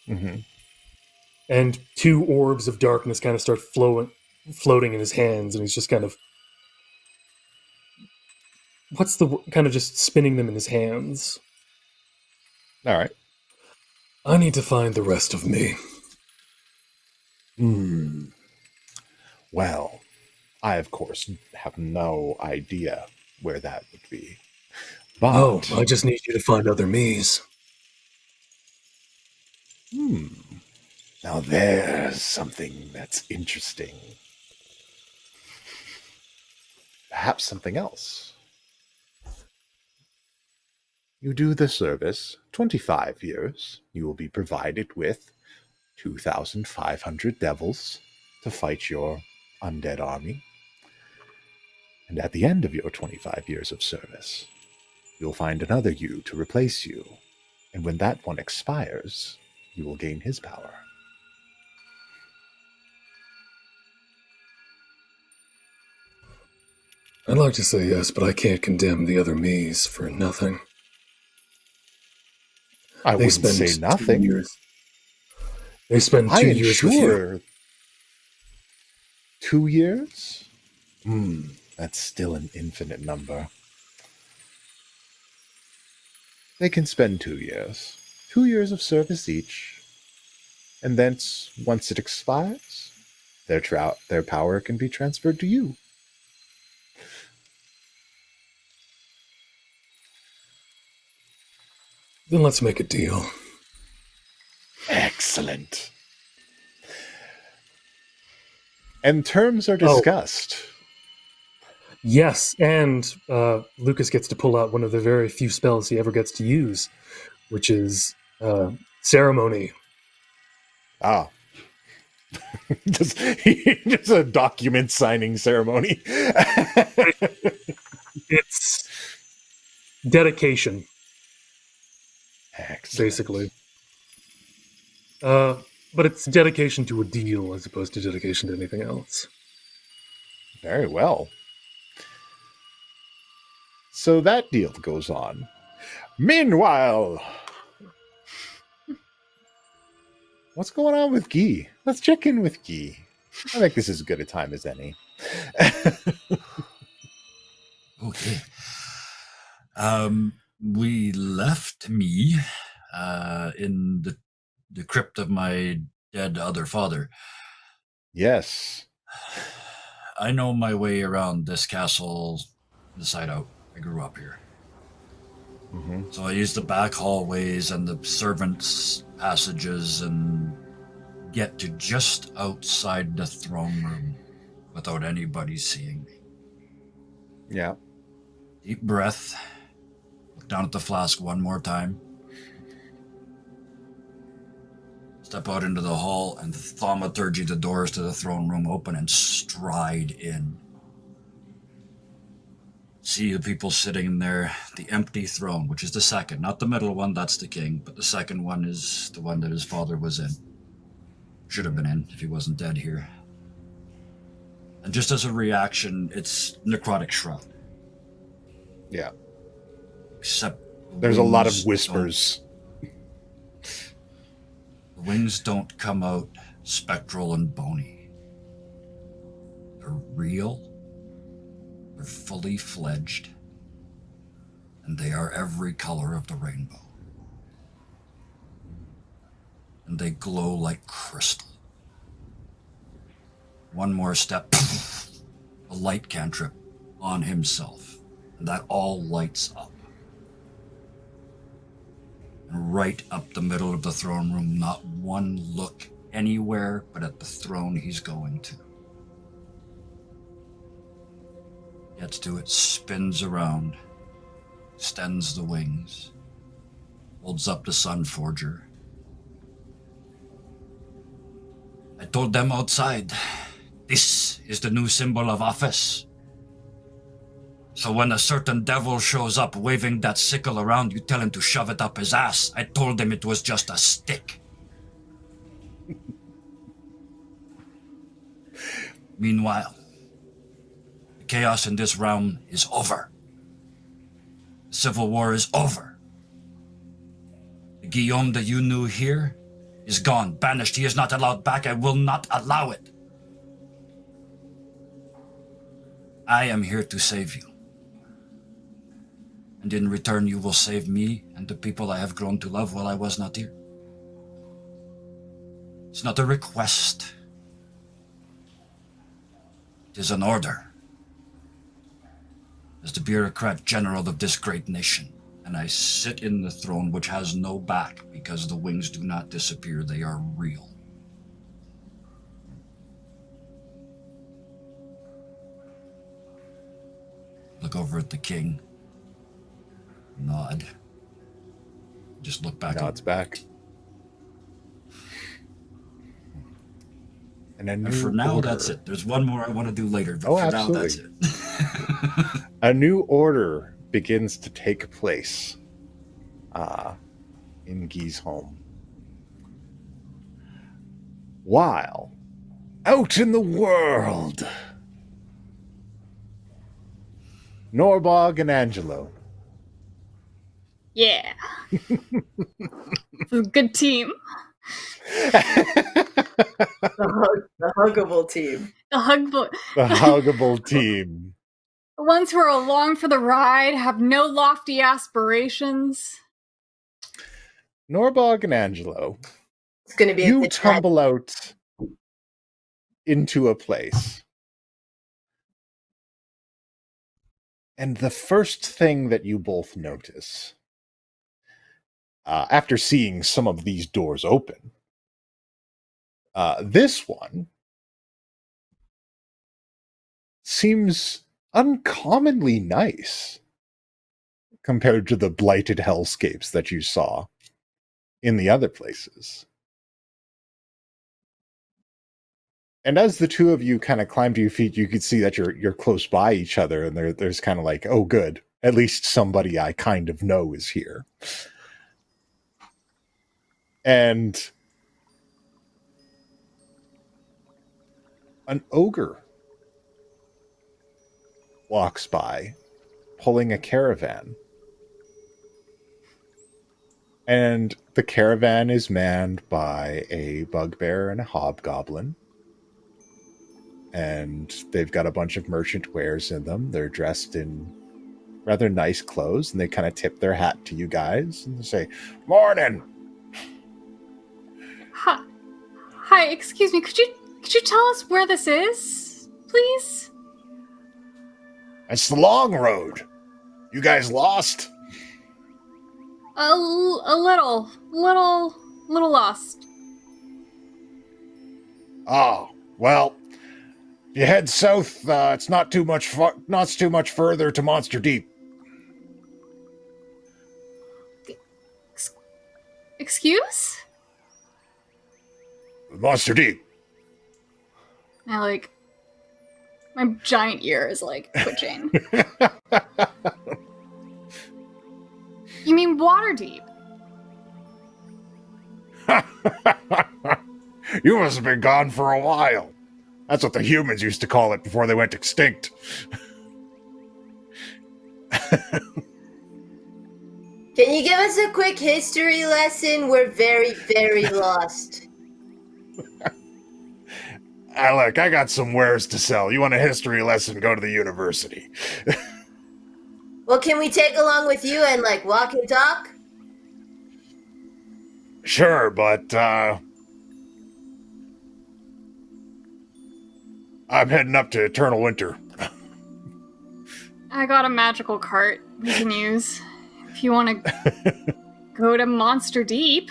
mhm. And two orbs of darkness kind of start floating in his hands, and he's just kind of... kind of just spinning them in his hands. All right. I need to find the rest of me. Well, I, of course, have no idea where that would be. But, Oh, I just need you to find other me's. now there's something that's interesting. Perhaps something else. You do the service 25 years. You will be provided with 2,500 devils to fight your undead army. And at the end of your 25 years of service, you'll find another you to replace you. And when that one expires, you will gain his power. I'd like to say yes, but I can't condemn the other me's for nothing. I They wouldn't spend say 2 nothing. years. They spend 2 I years with you. ensure 2 years? That's still an infinite number. They can spend 2 years. 2 years of service each. And then, once it expires, their power can be transferred to you. Then let's make a deal. Excellent. And terms are discussed. Yes, and Lucas gets to pull out one of the very few spells he ever gets to use, which is ceremony. Ah. just a document signing ceremony. It's dedication, Excellent. basically. But it's dedication to a deal as opposed to dedication to anything else. Very well. So that deal goes on. Meanwhile, what's going on with Guy? Let's check in with Guy. I think this is as good a time as any. Okay. We left me in the crypt of my dead other father. Yes. I know my way around this castle inside out. I grew up here. Mm-hmm. So I use the back hallways and the servants' passages and get to just outside the throne room without anybody seeing me. Yeah. Deep breath. Look down at the flask one more time. Step out into the hall and thaumaturgy the doors to the throne room open and stride in. See the people sitting in there, the empty throne, which is the second, not the middle one, that's the king, but the second one is the one that his father was in. Should have been in if he wasn't dead here. And just as a reaction, it's necrotic shroud. Yeah. Except there's a lot of wings whispers. The wings don't come out spectral and bony. They're real. They're fully fledged, and they are every color of the rainbow. And they glow like crystal. One more step, a light cantrip on himself, and that all lights up. And right up the middle of the throne room, not one look anywhere but at the throne he's going to. Gets to it, spins around, extends the wings, holds up the Sun Forger. I told them outside, this is the new symbol of office. So when a certain devil shows up waving that sickle around, you tell him to shove it up his ass. I told him it was just a stick. Meanwhile, chaos in this realm is over. The Civil War is over. The Guillaume that you knew here is gone, banished. He is not allowed back. I will not allow it. I am here to save you. And in return, you will save me and the people I have grown to love while I was not here. It's not a request. It is an order. As the bureaucrat general of this great nation, and I sit in the throne which has no back because the wings do not disappear, they are real. Look over at the king. Nod. Just look back. Nods back. And for now, order. that's it. There's one more I want to do later, but Oh, for absolutely. now, that's it. A new order begins to take place in Guy's home. While out in the world, Norbog and Angelo. Yeah. It's a good team. The huggable team. The hugable. The huggable team. The ones who are along for the ride, have no lofty aspirations. Norbog and Angelo, It's going to be you a good tumble out into a place. And the first thing that you both notice, after seeing some of these doors open, this one seems uncommonly nice compared to the blighted hellscapes that you saw in the other places. And as the two of you kind of climb to your feet, you could see that you're close by each other, and there's kind of like, oh, good. At least somebody I kind of know is here. And an ogre walks by, pulling a caravan. And the caravan is manned by a bugbear and a hobgoblin. And they've got a bunch of merchant wares in them. They're dressed in rather nice clothes, and they kind of tip their hat to you guys and say, "Morning." Hi, excuse me. Could you tell us where this is, please? It's the long road. You guys lost? A little lost. Oh, well, if you head south, it's not too much further to Monster Deep. Excuse? Monster Deep. My giant ear is twitching. You mean Waterdeep? You must have been gone for a while. That's what the humans used to call it before they went extinct. Can you give us a quick history lesson? We're very, very lost. Look, I got some wares to sell. You want a history lesson, go to the university. Well, can we take along with you and, walk and talk? Sure, but, I'm heading up to Eternal Winter. I got a magical cart we can use. If you want to go to Monster Deep.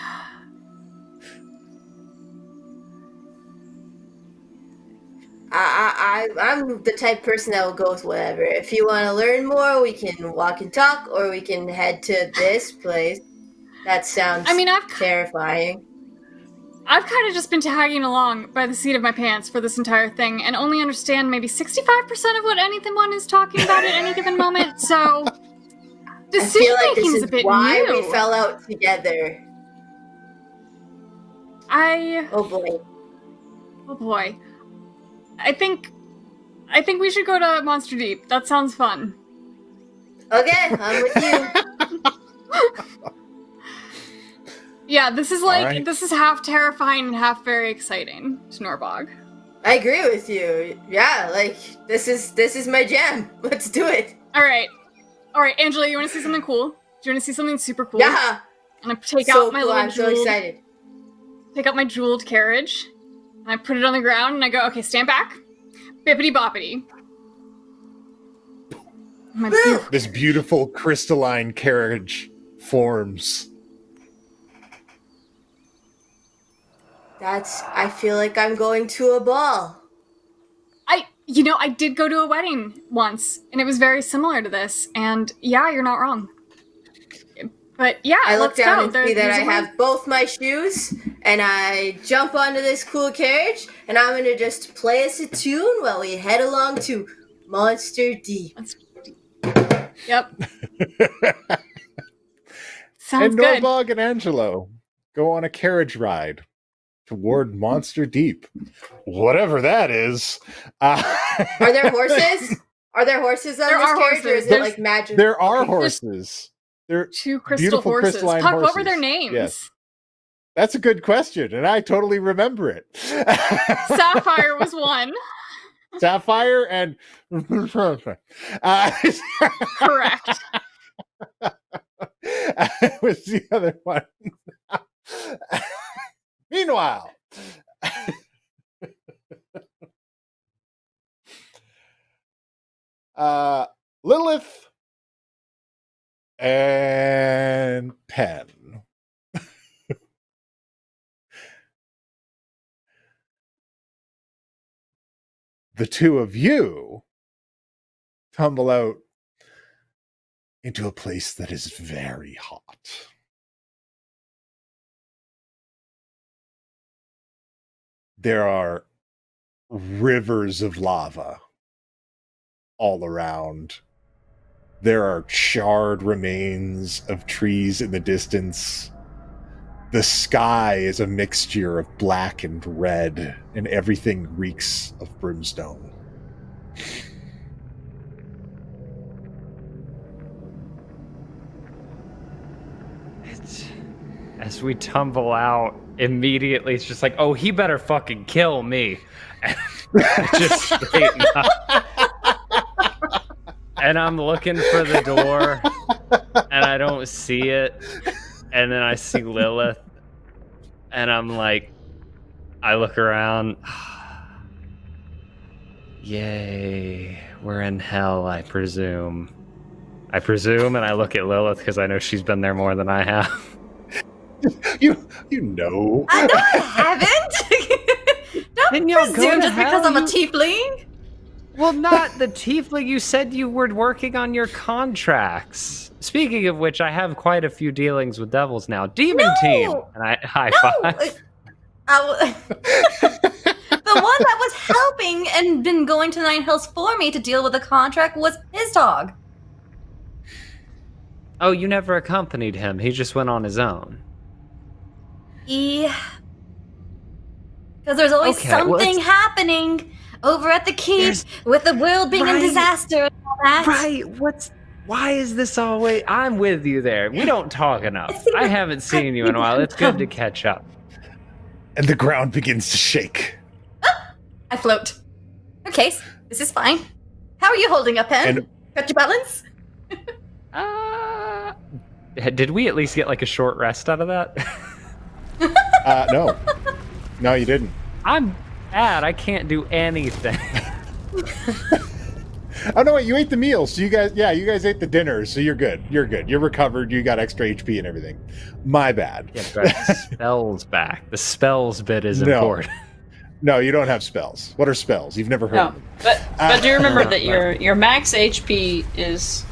I'm the type of person that will go with whatever. If you want to learn more, we can walk and talk, or we can head to this place. That sounds terrifying. I've kind of just been tagging along by the seat of my pants for this entire thing and only understand maybe 65% of what anyone is talking about at any given moment, so decision making is a bit why new. We fell out together. Oh boy. I think we should go to Monster Deep. That sounds fun. Okay, I'm with you. Yeah, this is this is half terrifying and half very exciting to Norbog. I agree with you. Yeah, this is my jam. Let's do it. All right, Angela, you want to see something cool? Do you want to see something super cool? Yeah. I'm gonna take out my little I'm so excited. Take out my jeweled carriage, and I put it on the ground, and I go, okay, stand back. Bippity boppity. This beautiful crystalline carriage forms. I feel like I'm going to a ball. I did go to a wedding once, and it was very similar to this, and yeah, you're not wrong. But yeah, I look down and see that I have have both my shoes, and I jump onto this cool carriage, and I'm gonna just play us a tune while we head along to Monster Deep. Yep. Sounds good. Norbog and Angelo go on a carriage ride toward Monster Deep. Whatever that is. Are there horses? Are there horses on this carriage, or is it magic? There are horses. They're two crystal horses. Puck, horses. what were their names? Yes. That's a good question, and I totally remember it. Sapphire was one. Sapphire and... Correct. Was the other one. Meanwhile... Lilith and Pen. The two of you tumble out into a place that is very hot. There are rivers of lava all around. There are charred remains of trees in the distance. The sky is a mixture of black and red, and everything reeks of brimstone. As we tumble out, immediately it's just like, oh, he better fucking kill me. Just straighten up. And I'm looking for the door, and I don't see it. And then I see Lilith, and I'm like, I look around. Yay, we're in hell, I presume. And I look at Lilith because I know she's been there more than I have. You know. I know I haven't. Don't Then you'll go presume to just because hell, I'm a you- tiefling. Well, not the tiefling. You said you were working on your contracts. Speaking of which, I have quite a few dealings with devils now. Demon No! team, and I high five. The one that was helping and been going to Nine Hills for me to deal with the contract was his dog. Oh, you never accompanied him. He just went on his own. Because there's always Okay, well, something it's- happening over at the keep There's- with the world being in Right. disaster and all that. Right, why is this always... I'm with you there. We don't talk enough. It's the- I haven't seen you in a while. It's good to catch up. And the ground begins to shake. I float. Okay, this is fine. How are you holding up, Pen? And- Got your balance? Did we at least get like a short rest out of that? No. No, you didn't. I'm bad. I can't do anything. Oh, no, wait, you ate the meal. So you guys ate the dinner. So you're good. You're good. You're recovered. You got extra HP and everything. My bad. Yeah, but spells back. The spells bit is No. important. No, you don't have spells. What are spells? You've never heard No, of them. but do remember that your max HP is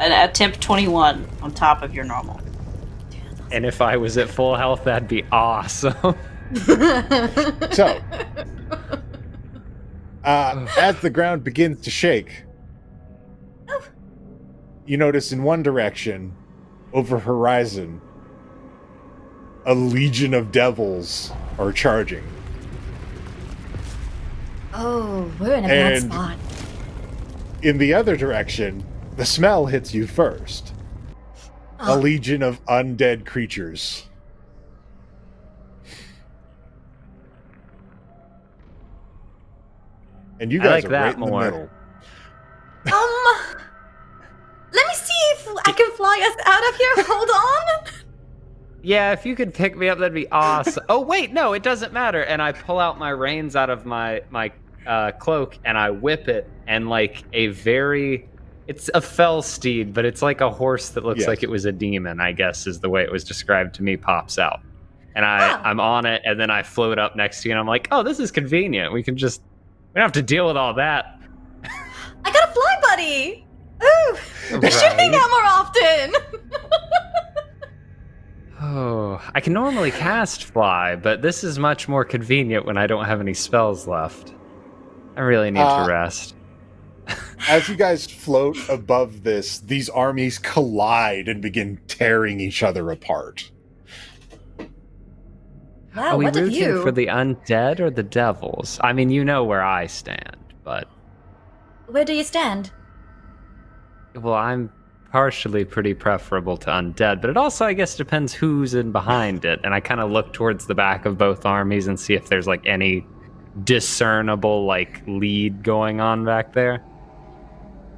a temp 21 on top of your normal. And if I was at full health, that'd be awesome. So, as the ground begins to shake, you notice in one direction, over horizon, a legion of devils are charging. Oh, we're in a bad And- spot. In the other direction, the smell hits you first. A Oh. legion of undead creatures. And you I guys like are that right in more. the middle. Let me see if I can fly us out of here. Hold on. Yeah, if you could pick me up, that'd be awesome. Oh, wait, no, it doesn't matter. And I pull out my reins out of my cloak, and I whip it, and like it's a fell steed, but it's like a horse that looks Yes. like it was a demon, I guess is the way it was described to me, pops out. And Ah. I'm on it, and then I float up next to you, and I'm like, oh, this is convenient. We don't have to deal with all that. I got a fly buddy. Ooh, we should hang out more often. Oh, I can normally cast fly, but this is much more convenient when I don't have any spells left. I really need to rest. As you guys float above this, these armies collide and begin tearing each other apart. Wow, Are we what of rooting you? for the undead or the devils? I mean, you know where I stand, but... Where do you stand? Well, I'm partially pretty preferable to undead, but it also, I guess, depends who's in behind it. And I kind of look towards the back of both armies and see if there's, like, any discernible, like, lead going on back there.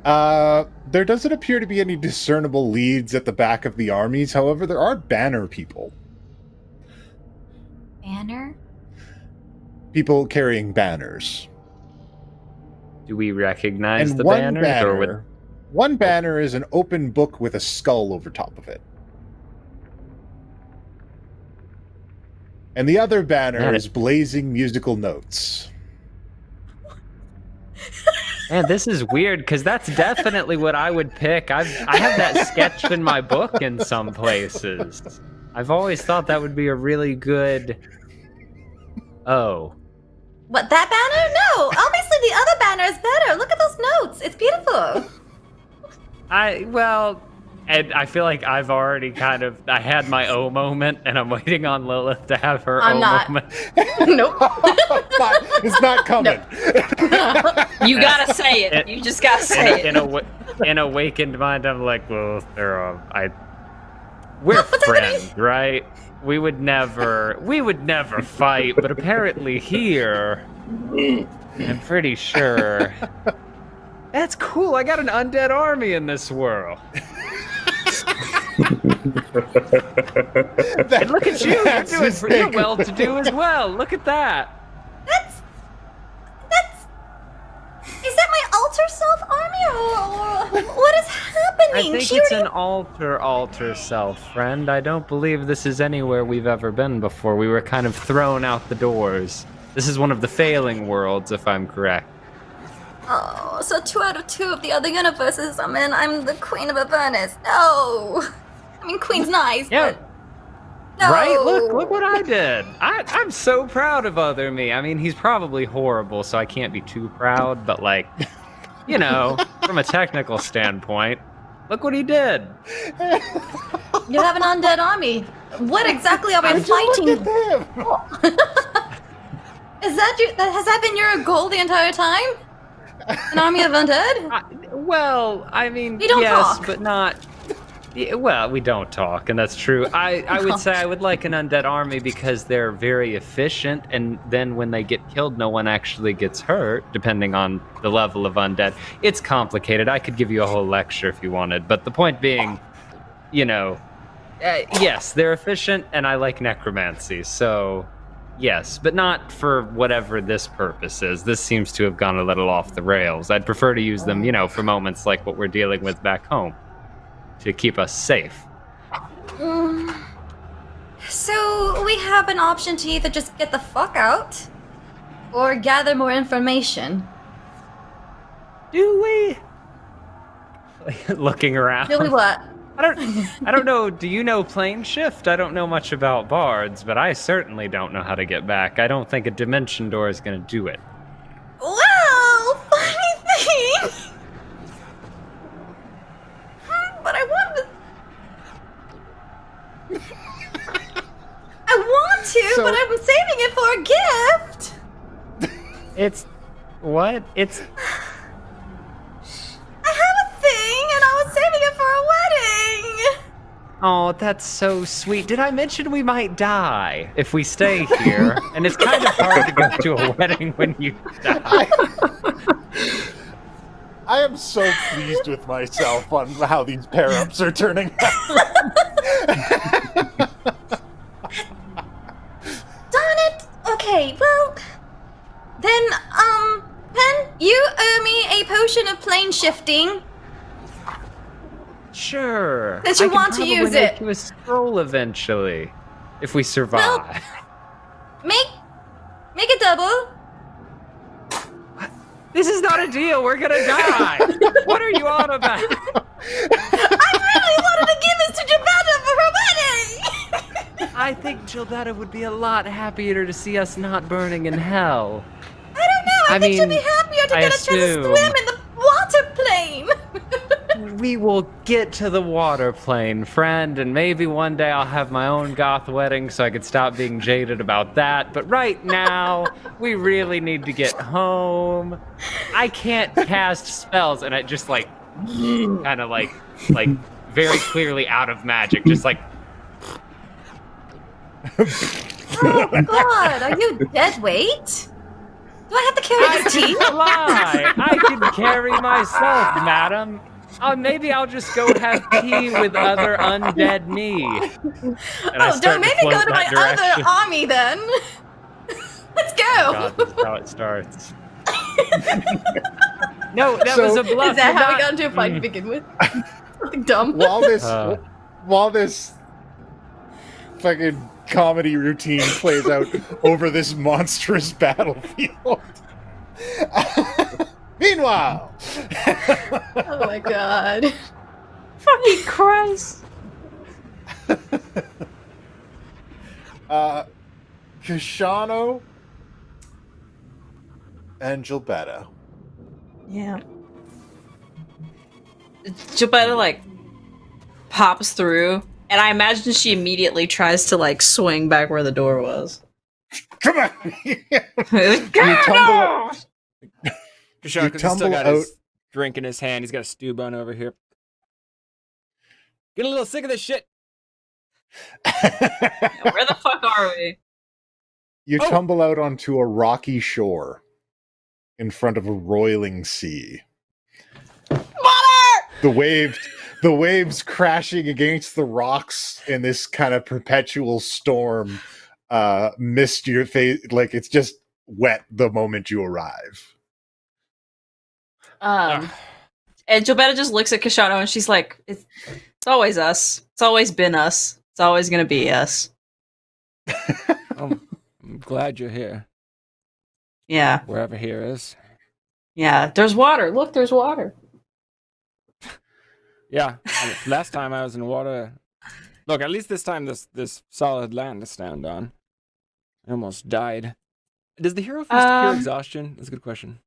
There doesn't appear to be any discernible leads at the back of the armies. However, there are banner people. Banner? People carrying banners. Do we recognize And the one banners? banner, Or with... one banner is an open book with a skull over top of it. And the other banner Man, is blazing musical notes. Man, this is weird because that's definitely what I would pick. I have that sketched in my book in some places. I've always thought that would be a really good. Oh, What, that banner? No, obviously the other banner is better. Look at those notes. It's beautiful. and I feel like I've already I had my O moment, and I'm waiting on Lilith to have her I'm O not. moment. Nope. It's not coming. You gotta say it. You just gotta say it. In awakened mind, I'm like, well, we're friends, right? We would never fight, but apparently here, I'm pretty sure. That's cool. I got an undead army in this world. And look at you. You're well-to-do as well. Look at that. That's. Is that my alter self army or what is happening? I think it's an alter self, friend. I don't believe this is anywhere we've ever been before. We were kind of thrown out the doors. This is one of the failing worlds, if I'm correct. Oh, so 2 out of 2 of the other universes I'm in, I'm the Queen of Avernus. No! I mean, Queen's nice, Yeah. but... No! Right? Look what I did. I'm so proud of other me. I mean, he's probably horrible, so I can't be too proud, but like, you know, from a technical standpoint, look what he did. You have an undead army. What exactly are we fighting? Look at him. Has that been your goal the entire time? An army of undead? I mean, We don't yes, talk. but not. Yeah, well, we don't talk, and that's true. I would say I would like an undead army because they're very efficient, and then when they get killed, no one actually gets hurt, depending on the level of undead. It's complicated. I could give you a whole lecture if you wanted, but the point being, you know, yes, they're efficient, and I like necromancy, so yes, but not for whatever this purpose is. This seems to have gone a little off the rails. I'd prefer to use them, you know, for moments like what we're dealing with back home, to keep us safe. So we have an option to either just get the fuck out or gather more information. Do we? Looking around. Do we what? I don't know. Do you know plane shift? I don't know much about bards, but I certainly don't know how to get back. I don't think a dimension door is going to do it. Well, funny thing. But I want to, So- but I'm saving it for a gift. It's what? It's I have a thing, and I was saving it for a wedding. oh, that's so sweet. Did I mention we might die if we stay here? And it's kind of hard to go to a wedding when you die. I am so pleased with myself on how these pair-ups are turning out. Darn it. Okay, well, then, Pen, you owe me a potion of plane shifting. Sure. That you I can want to probably use make it. you a scroll eventually, if we survive. Make it double. This is not a deal. We're gonna die. What are you on about? I really wanted to give this to Giovanna for her wedding. I think Gilberta would be a lot happier to see us not burning in hell. I don't know. I think she'll be mean, happier to I get a chance to assume- swim in the water plane. We will get to the water plane, friend, and maybe one day I'll have my own goth wedding so I could stop being jaded about that. But right now, we really need to get home. I can't cast spells, and I just like, kind of like very clearly out of magic, just like. Oh God, are you dead weight? Do I have to carry I this tea? can fly. I can carry myself, madam. Maybe I'll just go have tea with other undead me. And I Oh, start don't make me float go to my that direction. other army then. Let's go. God, that's how it starts. No, that was a bluff. Is that You're how we not- got into a fight to begin with? Something dumb. While this Uh. fucking comedy routine plays out over this monstrous battlefield. Meanwhile, Oh my god. Fucking Christ. Kishano and Gilberto. Yeah. Gilberto, like, pops through, and I imagine she immediately tries to, like, swing back where the door was. Come on! No! Kishon, because he's still tumble got out. his drink in his hand. He's got a stew bun over here. Getting a little sick of this shit. Where the fuck are we? You Oh. tumble out onto a rocky shore in front of a roiling sea. Water! The waves crashing against the rocks in this kind of perpetual storm mist your face, like it's just wet the moment you arrive. And Gilberto just looks at Kishano and she's like, it's always us. It's always been us. It's always gonna be us. I'm glad you're here. Yeah. Wherever here is. Yeah. There's water. Look, there's water. Yeah. I mean, last time I was in water. Look, at least this time this solid land to stand on. I almost died. Does the hero feast cure exhaustion? That's a good question.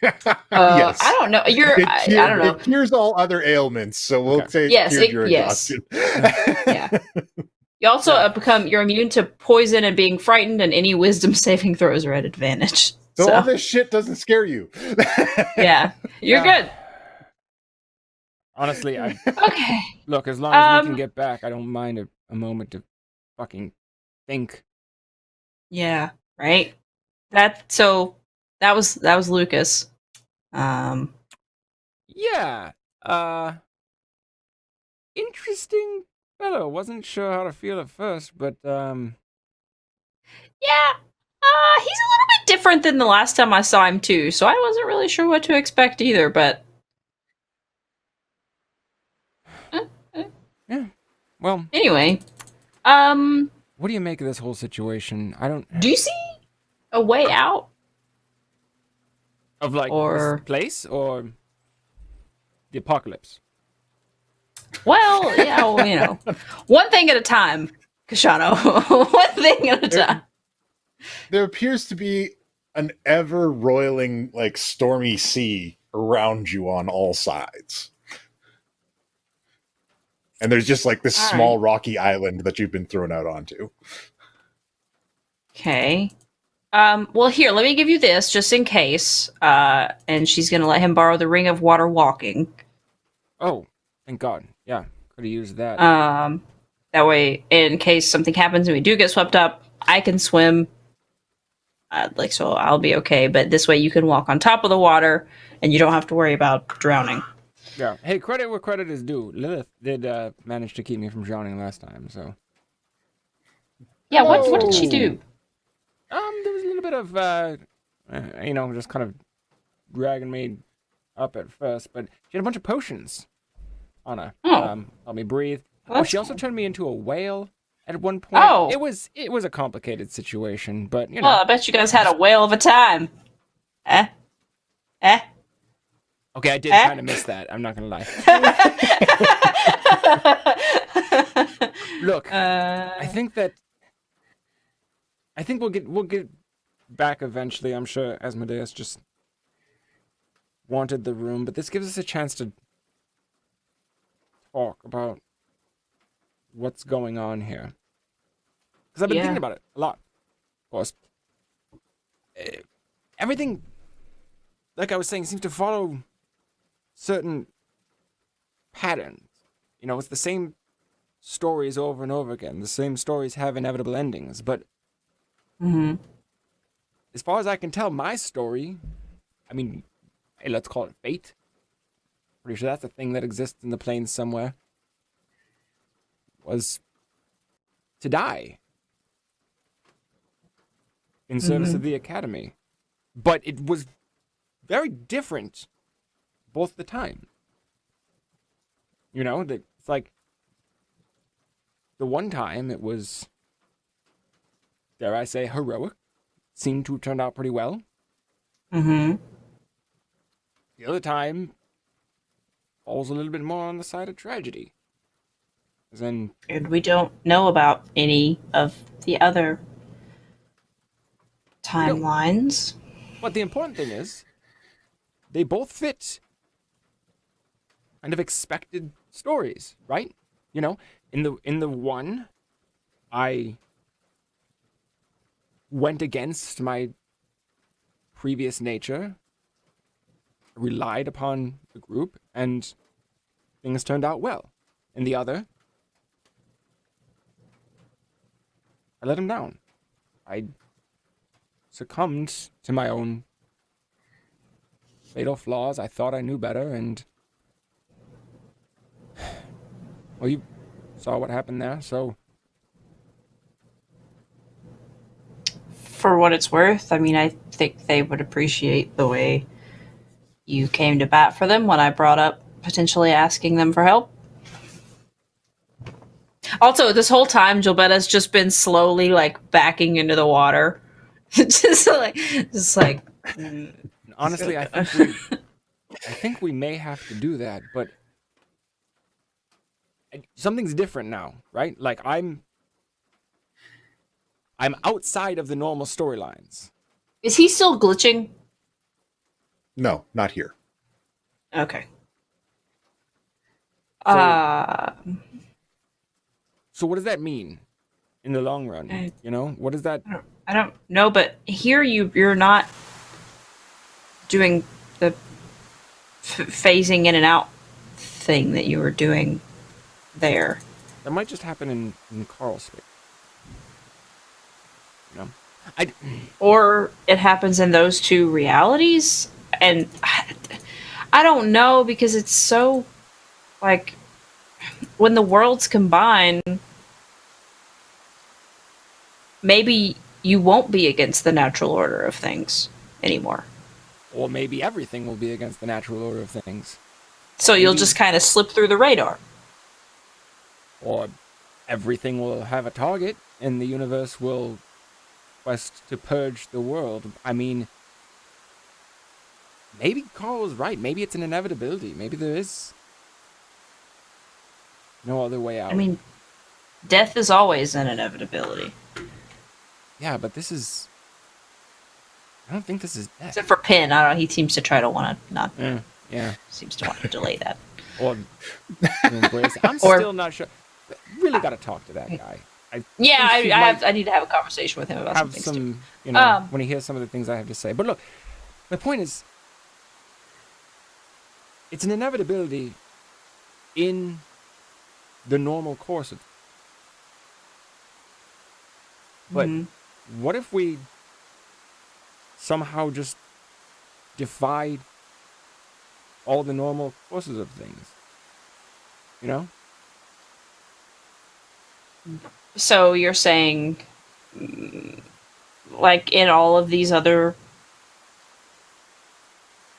Yes. I don't know. I don't know. It cures all other ailments, so we'll say Yes, cured your yes. exhaustion. Yeah. You also you're immune to poison and being frightened, and any wisdom saving throws are at advantage. So all this shit doesn't scare you. Yeah. You're good. Honestly, Okay. look, as long as we can get back, I don't mind a moment to fucking think. Yeah. Right. That was Lucas. Yeah. Interesting fellow. Wasn't sure how to feel at first, but Yeah. He's a little bit different than the last time I saw him too, so I wasn't really sure what to expect either, but yeah. Well, anyway. what do you make of this whole situation? I don't Do you see a way out? of like Or- this place or the apocalypse. Well, yeah, well, you know. One thing at a time, Kashano. One thing at a time. There appears to be an ever roiling, like stormy sea around you on all sides. And there's just like this All small rocky island that you've been thrown out onto. Okay. Well, here, let me give you this, just in case. And she's gonna let him borrow the Ring of Water Walking. Oh, thank God. Yeah, could have used that. That way, in case something happens and we do get swept up, I can swim. So I'll be okay. But this way, you can walk on top of the water, and you don't have to worry about drowning. Yeah. Hey, credit where credit is due. Lilith did manage to keep me from drowning last time, so. Yeah. What did she do? There was a little bit of, just kind of dragging me up at first, but she had a bunch of potions on her. Oh. Help me breathe. Well, that's She also turned me into a whale at one point. Oh. It was a complicated situation, but you know. Well, I bet you guys had a whale of a time. Eh? Okay, I did Eh? kind of miss that. I'm not gonna lie. Look, I think we'll get back eventually. I'm sure Asmodeus just wanted the room, but this gives us a chance to talk about what's going on here. Because I've been thinking about it a lot. Of course, everything, like I was saying, seems to follow certain patterns. You know, it's the same stories over and over again. The same stories have inevitable endings, but as far as I can tell, my story, I mean, hey, let's call it fate. Pretty sure that's a thing that exists in the plains somewhere. Was to die in service of the academy. But it was very different both the time. You know, it's like the one time it was, dare I say, heroic. Seemed to have turned out pretty well. the other time falls a little bit more on the side of tragedy. As in, And we don't know about any of the other timelines. but the important thing is, they both fit kind of expected stories, right? You know, in the one, I went against my previous nature, relied upon the group, and things turned out well. In the other, I let him down. I succumbed to my own fatal flaws. I thought I knew better, and well, you saw what happened there, so For what it's worth, I mean, I think they would appreciate the way you came to bat for them when I brought up potentially asking them for help. Also, this whole time, Gilbetta's just been slowly, like, backing into the water. just like. honestly, I think we may have to do that, but something's different now, right? Like I'm outside of the normal storylines. Is he still glitching? No, not here. Okay. So what does that mean in the long run? You know, what does that? I don't know, but here you're not doing the phasing in and out thing that you were doing there. That might just happen in Carl's space. You know, Or it happens in those two realities, and I don't know, because it's so, like, when the worlds combine, maybe you won't be against the natural order of things anymore. or maybe everything will be against the natural order of things. So you'll just kind of slip through the radar. Or everything will have a target, and the universe will quest to purge the world. I mean, maybe Carl was right. Maybe it's an inevitability. Maybe there is no other way out. I mean, death is always an inevitability. Yeah, but this is... I don't think this is death. Except for Pin. I don't know. He seems to try to want to not... Yeah. Seems to want to delay that. Or embrace it. I'm still not sure. Really got to talk to that guy. I need to have a conversation with him about have some things too. You know, when he hears some of the things I have to say. But look, my point is, it's an inevitability in the normal course of. But what if we somehow just defied all the normal courses of things? You know? So you're saying, like, in all of these other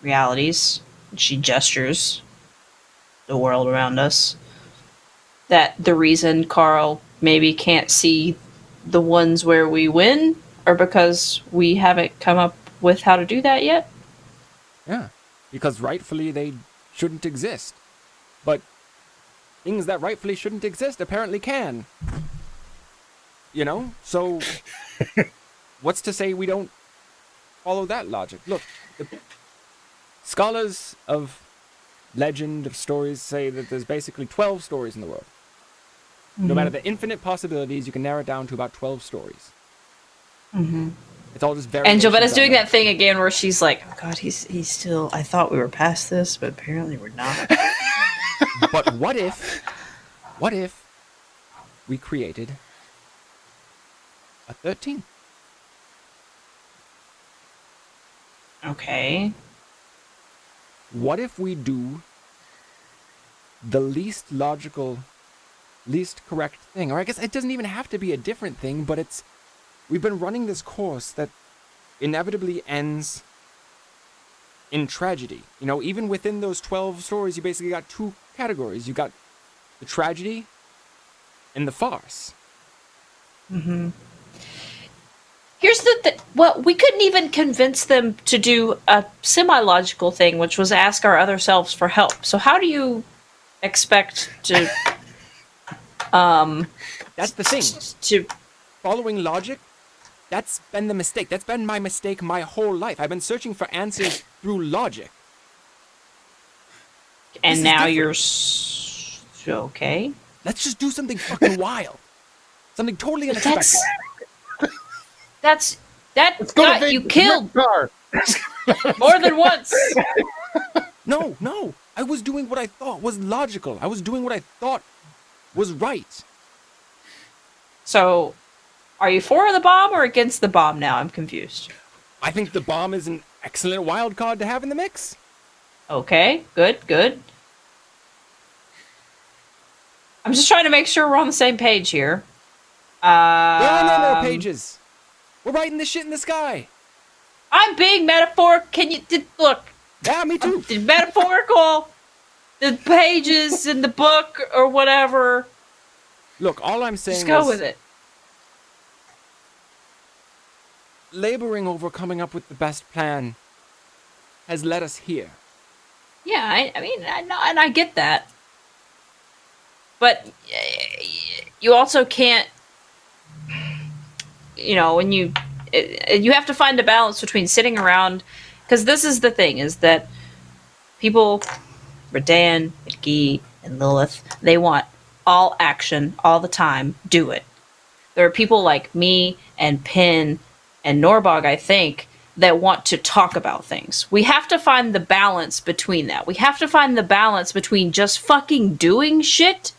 realities, she gestures the world around us, that the reason Carl maybe can't see the ones where we win are because we haven't come up with how to do that yet? Yeah. Because rightfully they shouldn't exist. But things that rightfully shouldn't exist apparently can. You know? So, what's to say we don't follow that logic? Look, the scholars of legend, of stories, say that there's basically 12 stories in the world. No matter the infinite possibilities, you can narrow it down to about 12 stories. It's all just very. And Jovetta's doing that thing again where she's like, oh god, he's still, I thought we were past this, but apparently we're not. But what if we created a 13th? Okay. What if we do the least logical, least correct thing? Or I guess it doesn't even have to be a different thing, but it's, we've been running this course that inevitably ends in tragedy. You know, even within those 12 stories, you basically got two categories. You got the tragedy and the farce. Here's the well, we couldn't even convince them to do a semi-logical thing, which was ask our other selves for help. So how do you expect to That's the thing. to Following logic, that's been the mistake. That's been my mistake my whole life. I've been searching for answers through logic. and This is now different. you're okay? Let's just do something fucking wild. Something totally unexpected. That Let's go to got you Vegas. killed Car. more than once. No. I was doing what I thought was logical. I was doing what I thought was right. So, are you for the bomb or against the bomb now? I'm confused. I think the bomb is an excellent wild card to have in the mix. Okay, good. I'm just trying to make sure we're on the same page here. There are no more pages. We're writing this shit in the sky. I'm being metaphorical. Can you look? Yeah, me too. The metaphorical, the pages in the book or whatever. Look, all I'm saying Just go is with it. laboring over coming up with the best plan has led us here. Yeah, I mean, I know, and I get that. But you also can't, when you have to find a balance between sitting around, because this is the thing, is that people, Radan, McGee, and Lilith, they want all action, all the time, do it. There are people like me and Pin and Norbog, I think, that want to talk about things. We have to find the balance between that. We have to find the balance between just fucking doing shit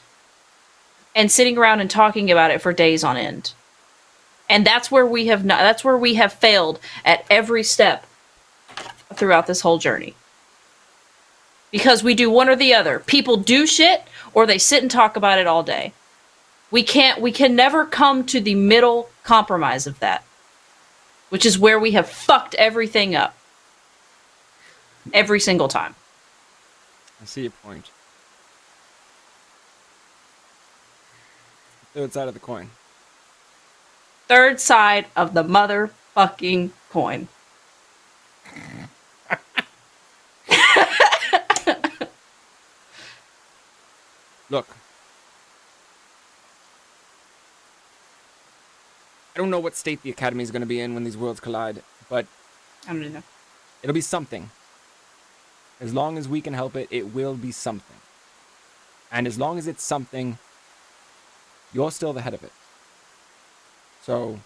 and sitting around and talking about it for days on end. And that's where we have failed at every step throughout this whole journey. Because we do one or the other. People do shit or they sit and talk about it all day. We can never come to the middle compromise of that, which is where we have fucked everything up. Every single time. I see your point. Third side of the coin. Third side of the motherfucking coin. Look. I don't know what state the Academy is going to be in when these worlds collide, but I don't know. it'll be something. As long as we can help it, it will be something. And as long as it's something, you're still the head of it. So,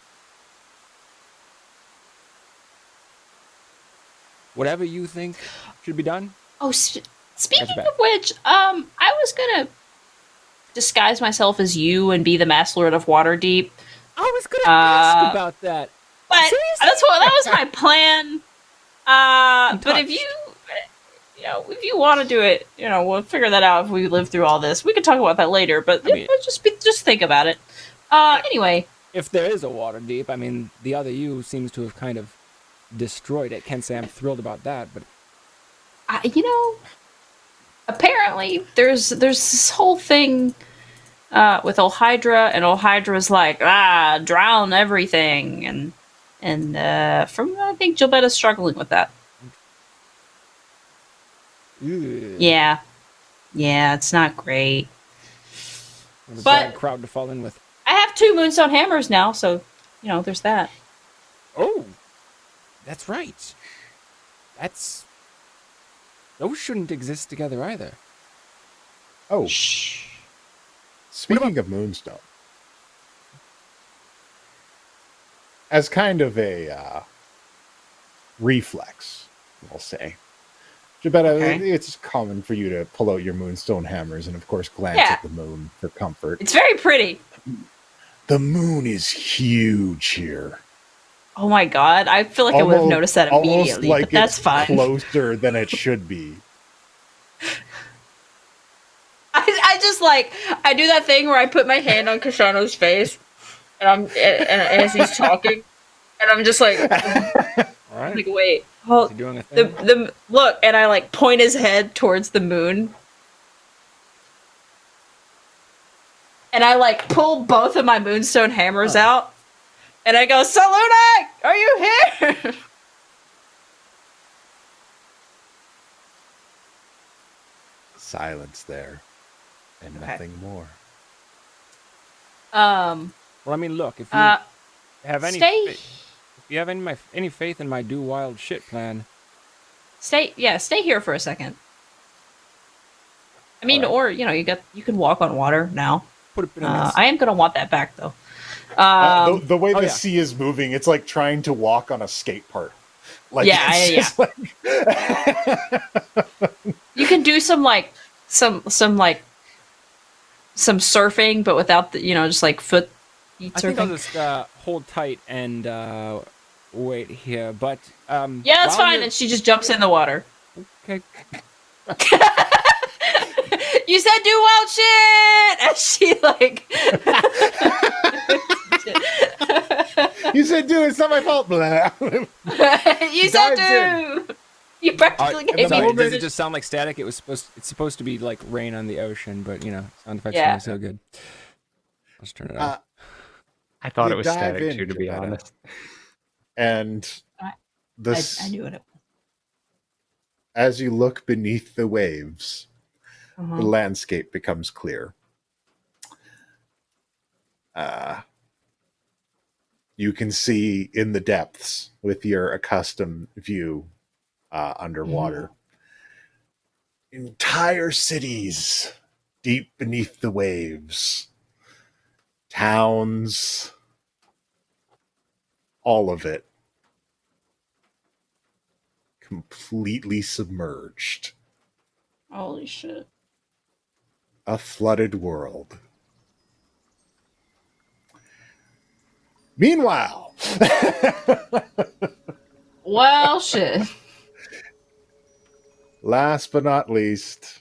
whatever you think should be done. Oh, speaking Got your of which, I was gonna disguise myself as you and be the Master Lord of Waterdeep. I was going to ask about that. But that was my plan. But touch. if you want to do it, we'll figure that out if we live through all this. We could talk about that later, but I mean- just think about it. Anyway, If there is a water deep, I mean, the other you seems to have kind of destroyed it. Can't say I'm thrilled about that, but apparently there's this whole thing with Ol Hydra, and Ol Hydra's like, drown everything, and I think Gilbetta's struggling with that. ew, Yeah, it's not great. what a but- bad crowd to fall in with. I have 2 Moonstone Hammers now, so there's that. Oh, that's right. Those shouldn't exist together either. Oh, speaking of Moonstone, as kind of a reflex, we'll say, Jabetta, Okay. it's common for you to pull out your Moonstone hammers and, of course, glance Yeah. at the moon for comfort. It's very pretty. The moon is huge here. Oh my god, I feel like I would have noticed that almost immediately, like but that's it's fine. closer than it should be. I just I do that thing where I put my hand on Kashano's face, and as he's talking, and I'm just like, All right. like wait, Is hold he doing a thing? the look, and I point his head towards the moon, and I pull both of my Moonstone Hammers out, And I go, Salune, are you here? Silence there, and Okay. nothing more. Well, I mean, look, if you have any, stay, if you have any faith in my do wild shit plan, stay here for a second. I mean, Alright. or you can walk on water now. put a bit in this. I am gonna want that back though. The way the yeah. sea is moving, it's like trying to walk on a skate park. Like, Yeah, it's yeah. just like... You can do some surfing, but without the just like foot feet I think I'll surfing. just hold tight and wait here. But Yeah, that's while fine. you're- And she just jumps in the water. Okay. You said do wild shit, and she like. You said, dude, it's not my fault. Blah. You said dives do. You practically the gave Sorry, me. does it just sound like static? It's supposed to be like rain on the ocean, but sound effects Yeah. are so good. Let's turn it off. I thought You it was dive static in, too, to be Geppetto. honest. And I this, knew it. as you look beneath the waves, Uh-huh. the landscape becomes clear. You can see in the depths with your accustomed view underwater. Entire cities deep beneath the waves. Towns. All of it. Completely submerged. Holy shit. A flooded world. Meanwhile, Well, shit. last but not least,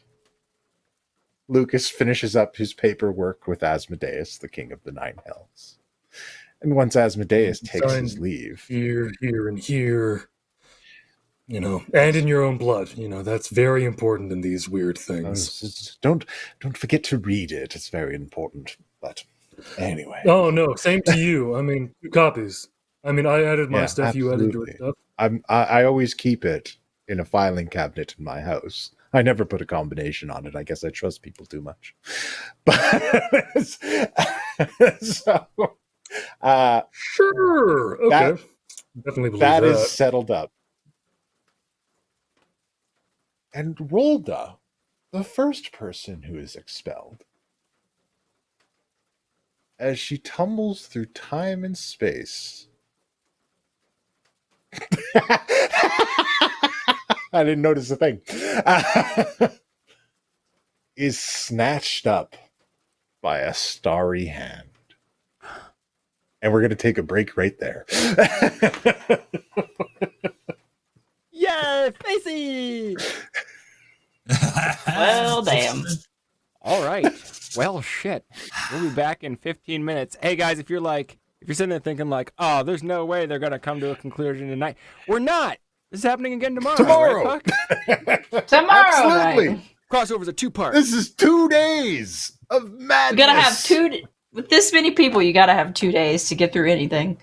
Lucas finishes up his paperwork with Asmodeus, the king of the Nine Hells. And once Asmodeus takes his leave, Here, here, and here. And in your own blood. That's very important in these weird things. don't forget to read it. It's very important. But anyway, Oh, no, same to you. I mean, 2 copies. I mean, I added my Yeah, stuff, you added your absolutely. stuff. I always keep it in a filing cabinet in my house. I never put a combination on it. I guess I trust people too much. But so, Sure. Okay. Definitely believe that that. is settled up. And Rolda, the first person who is expelled, as she tumbles through time and space. I didn't notice a thing. Is snatched up by a starry hand. And we're going to take a break right there. Yay, Facey! Well, damn. All right. Well, shit. We'll be back in 15 minutes. Hey, guys, if you're sitting there thinking like, oh, there's no way they're going to come to a conclusion tonight. We're not. This is happening again tomorrow. Tomorrow. Right, Puck? Tomorrow Absolutely. night. Crossover's a 2-part. This is 2 days of madness. You gotta have 2. With this many people, you gotta have 2 days to get through anything.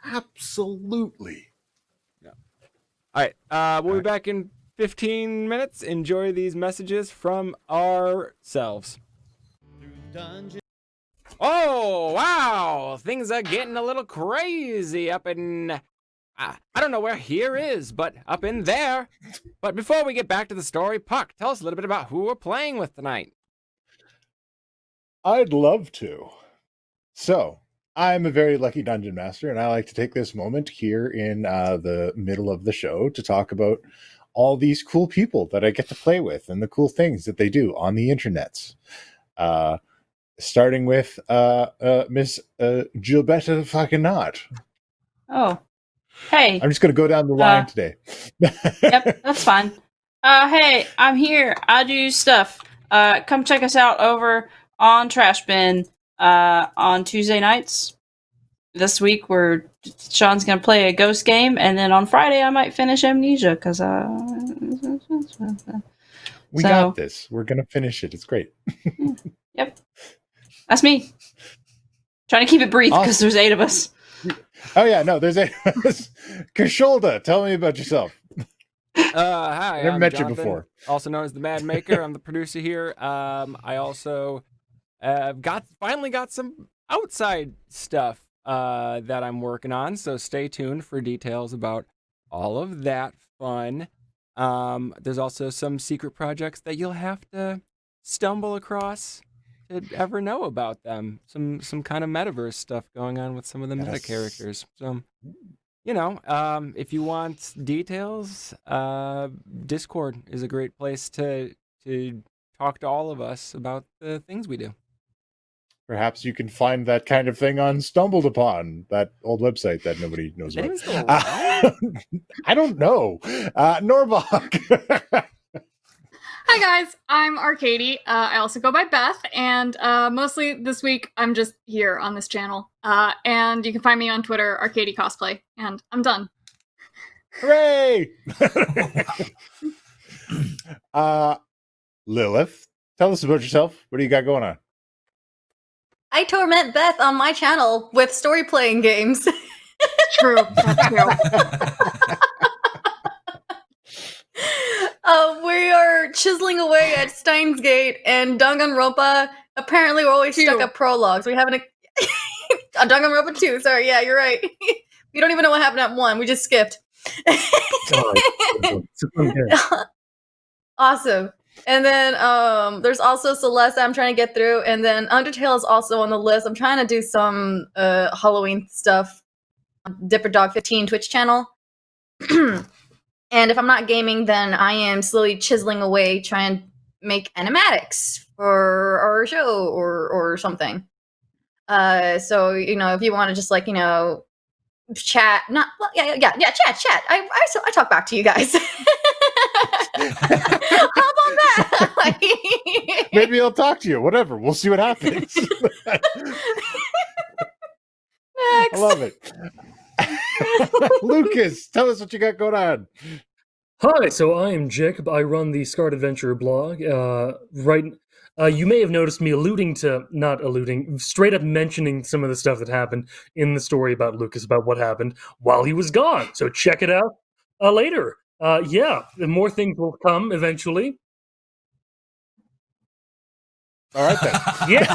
Absolutely. All right. We'll be back in 15 minutes. Enjoy these messages from ourselves. Oh, wow. Things are getting a little crazy up in... I don't know where here is, but up in there. But before we get back to the story, Puck, tell us a little bit about who we're playing with tonight. I'd love to. So, I'm a very lucky dungeon master, and I like to take this moment here in the middle of the show to talk about all these cool people that I get to play with and the cool things that they do on the internets. Starting with Miss Gilbetta fucking not. Oh. Hey. I'm just going to go down the line today. Yep, that's fine. Hey, I'm here. I do stuff. Come check us out over on Trash Bin on Tuesday nights. This week, Sean's gonna play a ghost game, and then on Friday I might finish Amnesia because We got this. We're going to finish it. It's great. Yep, that's me. Trying to keep it brief because there's 8 of us. Oh yeah, no, there's a Kasholda. Tell me about yourself. Hi, Never I'm met you Jonathan, before. also known as the Mad Maker. I'm the producer here. I also finally got some outside stuff that I'm working on, so stay tuned for details about all of that fun. There's also some secret projects that you'll have to stumble across to ever know about them. Some kind of metaverse stuff going on with some of the meta Yes. characters. So, if you want details, Discord is a great place to talk to all of us about the things we do. Perhaps you can find that kind of thing on Stumbled Upon, that old website that nobody knows Is that about. even still around? I don't know. Norbach. Hi guys, I'm Arcady. I also go by Beth, and mostly this week I'm just here on this channel. And you can find me on Twitter, Arcady Cosplay, and I'm done. Hooray! Lilith, tell us about yourself. What do you got going on? I torment Beth on my channel with story playing games. True, that's true. We are chiseling away at Steins Gate and Danganronpa. Apparently, we're always stuck at prologues. We haven't. Danganronpa 2, sorry, yeah, you're right. We don't even know what happened at 1. We just skipped. Awesome. And then there's also Celeste I'm trying to get through, and then Undertale is also on the list. I'm trying to do some Halloween stuff on Dipper Dog 15 Twitch channel. And if I'm not gaming, then I am slowly chiseling away trying to make animatics for our show or something. So if you want to just chat, chat. I talk back to you guys. Hop on that. Maybe I'll talk to you. Whatever. We'll see what happens. I love it. Lucas, tell us what you got going on. Hi, so I am Jacob. I run the Scarred Adventure blog. You may have noticed me straight up mentioning some of the stuff that happened in the story about Lucas, about what happened while he was gone. So check it out later. More things will come eventually. All right, then. Yeah.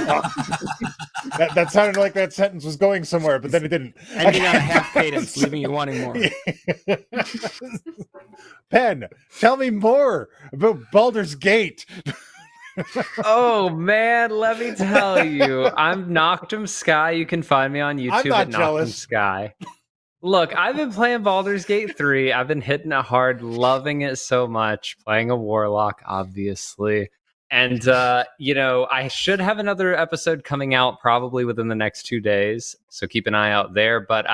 that sounded like that sentence was going somewhere, but then it didn't. Ending on a half cadence, leaving you wanting more. Pen, tell me more about Baldur's Gate. Oh man, let me tell you, I'm Noctum Sky. You can find me on YouTube not at Noctum jealous. Sky. Look, I've been playing Baldur's Gate 3. I've been hitting it hard, loving it so much. Playing a warlock, obviously. And, I should have another episode coming out probably within the next 2 days. So keep an eye out there. But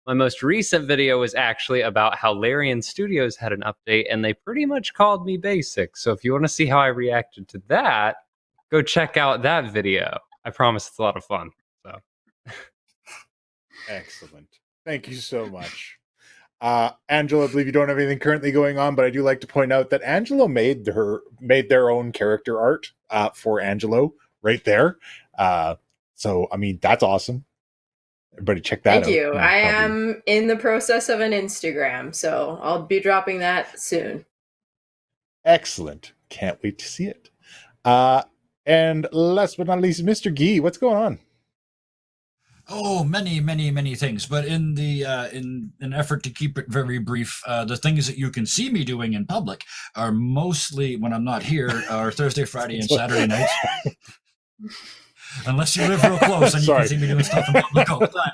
my most recent video was actually about how Larian Studios had an update, and they pretty much called me basic. So if you want to see how I reacted to that, go check out that video. I promise it's a lot of fun. So Excellent. Thank you so much. Angela, I believe you don't have anything currently going on, but I do like to point out that Angelo made their own character art for Angelo right there. So I mean, that's awesome. Everybody check that out. Thank you. I am in the process of an Instagram, so I'll be dropping that soon. Excellent. Can't wait to see it. And last but not least, Mr. Gee, what's going on? Oh, many, many, many things. But in the in an effort to keep it very brief, the things that you can see me doing in public are mostly when I'm not here, are Thursday, Friday, and Saturday nights. Unless you live real close, and you can see me doing stuff in public all the time.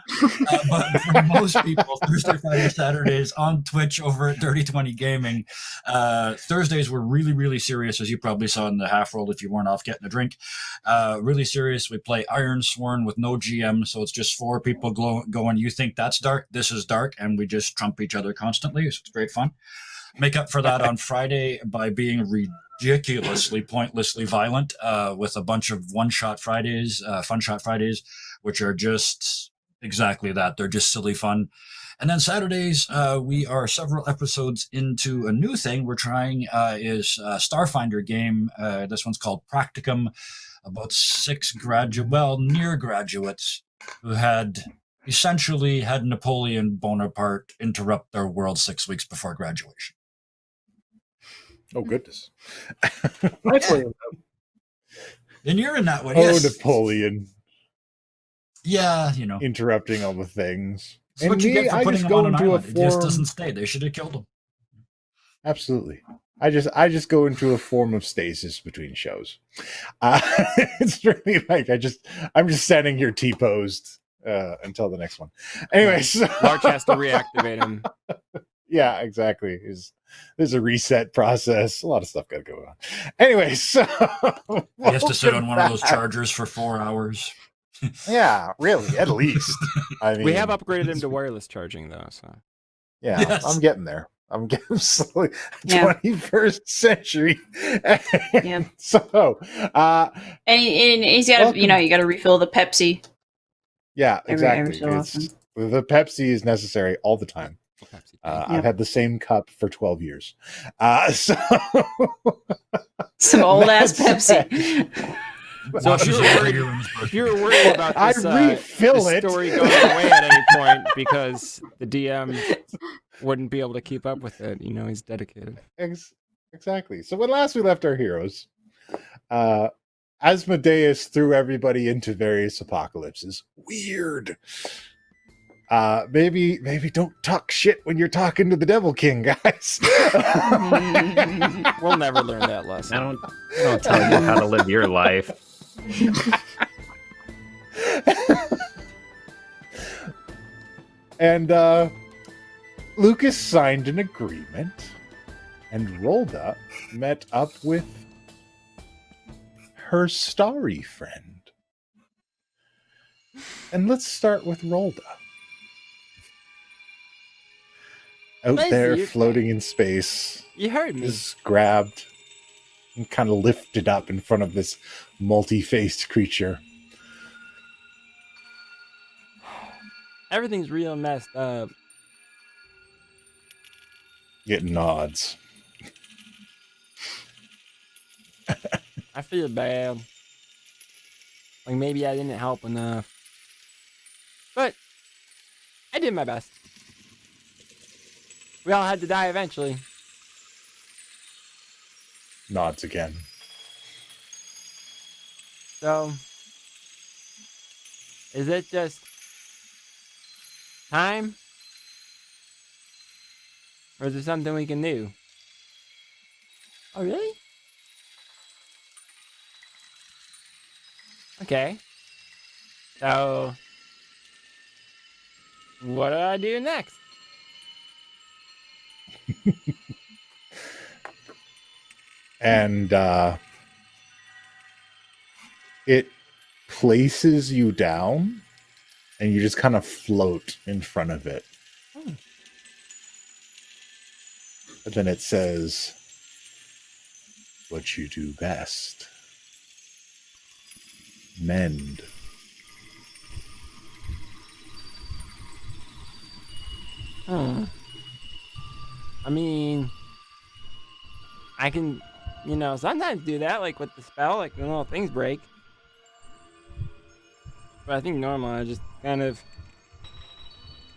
But for most people, Thursday, Friday, Saturdays on Twitch over at 3020 Gaming. Thursdays were really, really serious, as you probably saw in the half roll if you weren't off getting a drink. Really serious. We play Iron Sworn with no GM, so it's just 4 people going, you think that's dark, this is dark, and we just trump each other constantly. So it's great fun. Make up for that on Friday by being ridiculously, pointlessly violent with a bunch of one-shot Fridays, fun-shot Fridays, which are just exactly that. They're just silly fun. And then Saturdays, we are several episodes into a new thing we're trying is a Starfinder game. This one's called Practicum, about 6 near graduates who had essentially had Napoleon Bonaparte interrupt their world 6 weeks before graduation. Oh goodness. I play in that. And you're in that one. Oh, Yes. Napoleon Yeah, interrupting all the things. It's what you get for I putting just him go on an into a island. It just form. doesn't stay. They should have killed him. Absolutely. I just go into a form of stasis between shows. It's really like I'm just standing here T-posed until the next one. Anyway, so Larch has to reactivate him. yeah, exactly. There's a reset process. A lot of stuff got to go on. Anyway, so He has to sit on one of those back. chargers for 4 hours. Yeah, really, at least. I mean, We have upgraded him to wireless charging, though. So yeah, Yes. I'm getting there. I'm getting slowly. Yeah. 21st century. Yeah. So, And he's got to, Welcome. you got to refill the Pepsi. yeah, Every exactly. so often. The Pepsi is necessary all the time. I've had the same cup for 12 years. So Some old ass That's Pepsi. So if you were worried- if you were worried about I this, refill this it. story going away at any point because the DM wouldn't be able to keep up with it, he's dedicated. Exactly. So when last we left our heroes, Asmodeus threw everybody into various apocalypses. Weird. Maybe don't talk shit when you're talking to the Devil King, guys. We'll never learn that lesson. I don't tell you how to live your life. And Lucas signed an agreement, and Rolda met up with her starry friend. And let's start with Rolda. Out Nice there, of you. floating in space, You heard me. is grabbed and kind of lifted up in front of this multi-faced creature. Everything's real messed up. It nods. I feel bad. Like maybe I didn't help enough. But I did my best. We all had to die eventually. Nods again. So, is it just time? Or is there something we can do? Oh, really? Okay. So, what do I do next? And it places you down, and you just kind of float in front of it. And then it says, what you do best. Mend. I mean, I can, sometimes do that, like with the spell, like when little things break. But I think normally I just kind of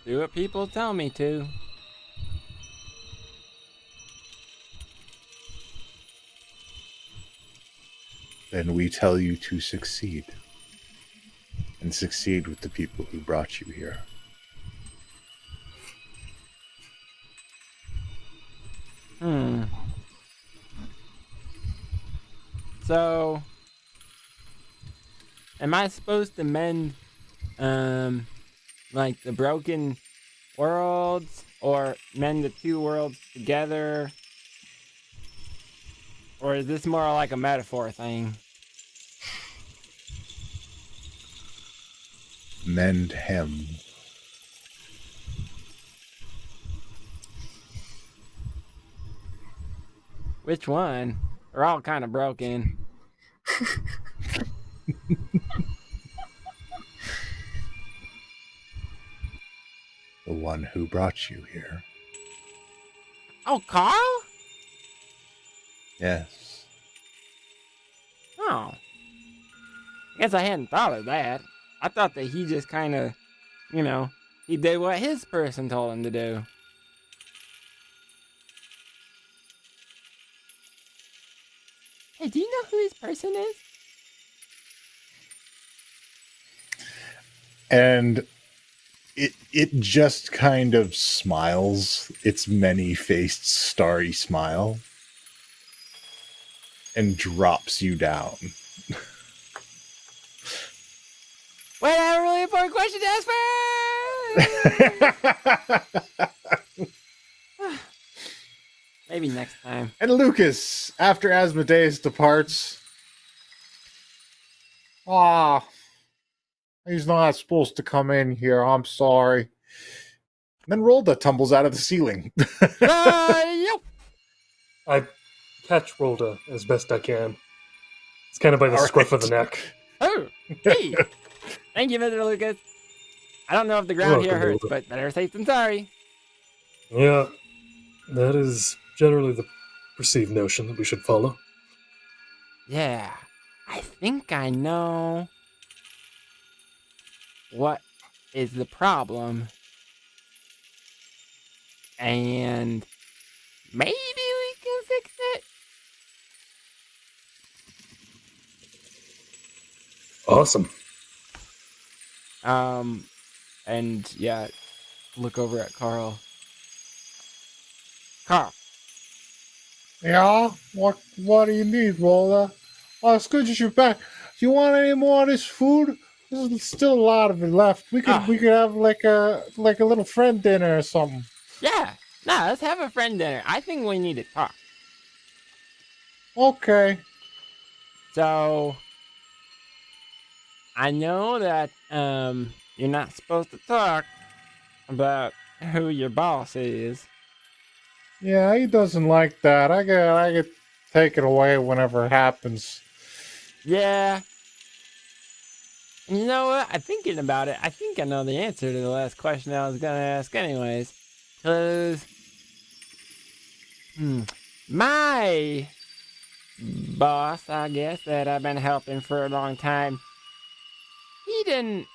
do what people tell me to. Then we tell you to succeed. And succeed with the people who brought you here. So, am I supposed to mend, like the broken worlds, or mend the two worlds together? Or is this more like a metaphor thing? Mend him. Which one? They're all kind of broken. The one who brought you here. Oh, Carl? Yes. Oh. I guess I hadn't thought of that. I thought that he just kind of you know, he did what his person told him to do. Hey, do you know who his person is? And it just kind of smiles its many-faced starry smile and drops you down. Wait, I have a really important question to ask first! Maybe next time. And Lucas, after Asmodeus departs, he's not supposed to come in here. I'm sorry. And then Rolda tumbles out of the ceiling. Yo! I catch Rolda as best I can. It's kind of by the All scruff of right. the neck. Oh, hey! Thank you, Mr. Lucas. I don't know if the ground here welcome, hurts, Wilbur. but better safe than sorry. Yeah, that is generally the perceived notion that we should follow. Yeah, I think I know what is the problem. And maybe we can fix it. Awesome. And yeah, look over at Carl. Carl, Yeah? What do you need, Rolda? Oh, it's good that you're back. Do you want any more of this food? There's still a lot of it left. We could have like a little friend dinner or something. yeah, let's have a friend dinner. I think we need to talk. Okay. So, I know that you're not supposed to talk about who your boss is. Yeah, he doesn't like that. I get taken away whenever it happens. Yeah. And you know what? I'm thinking about it. I think I know the answer to the last question I was gonna ask anyways. Cause my boss, I guess, that I've been helping for a long time, he didn't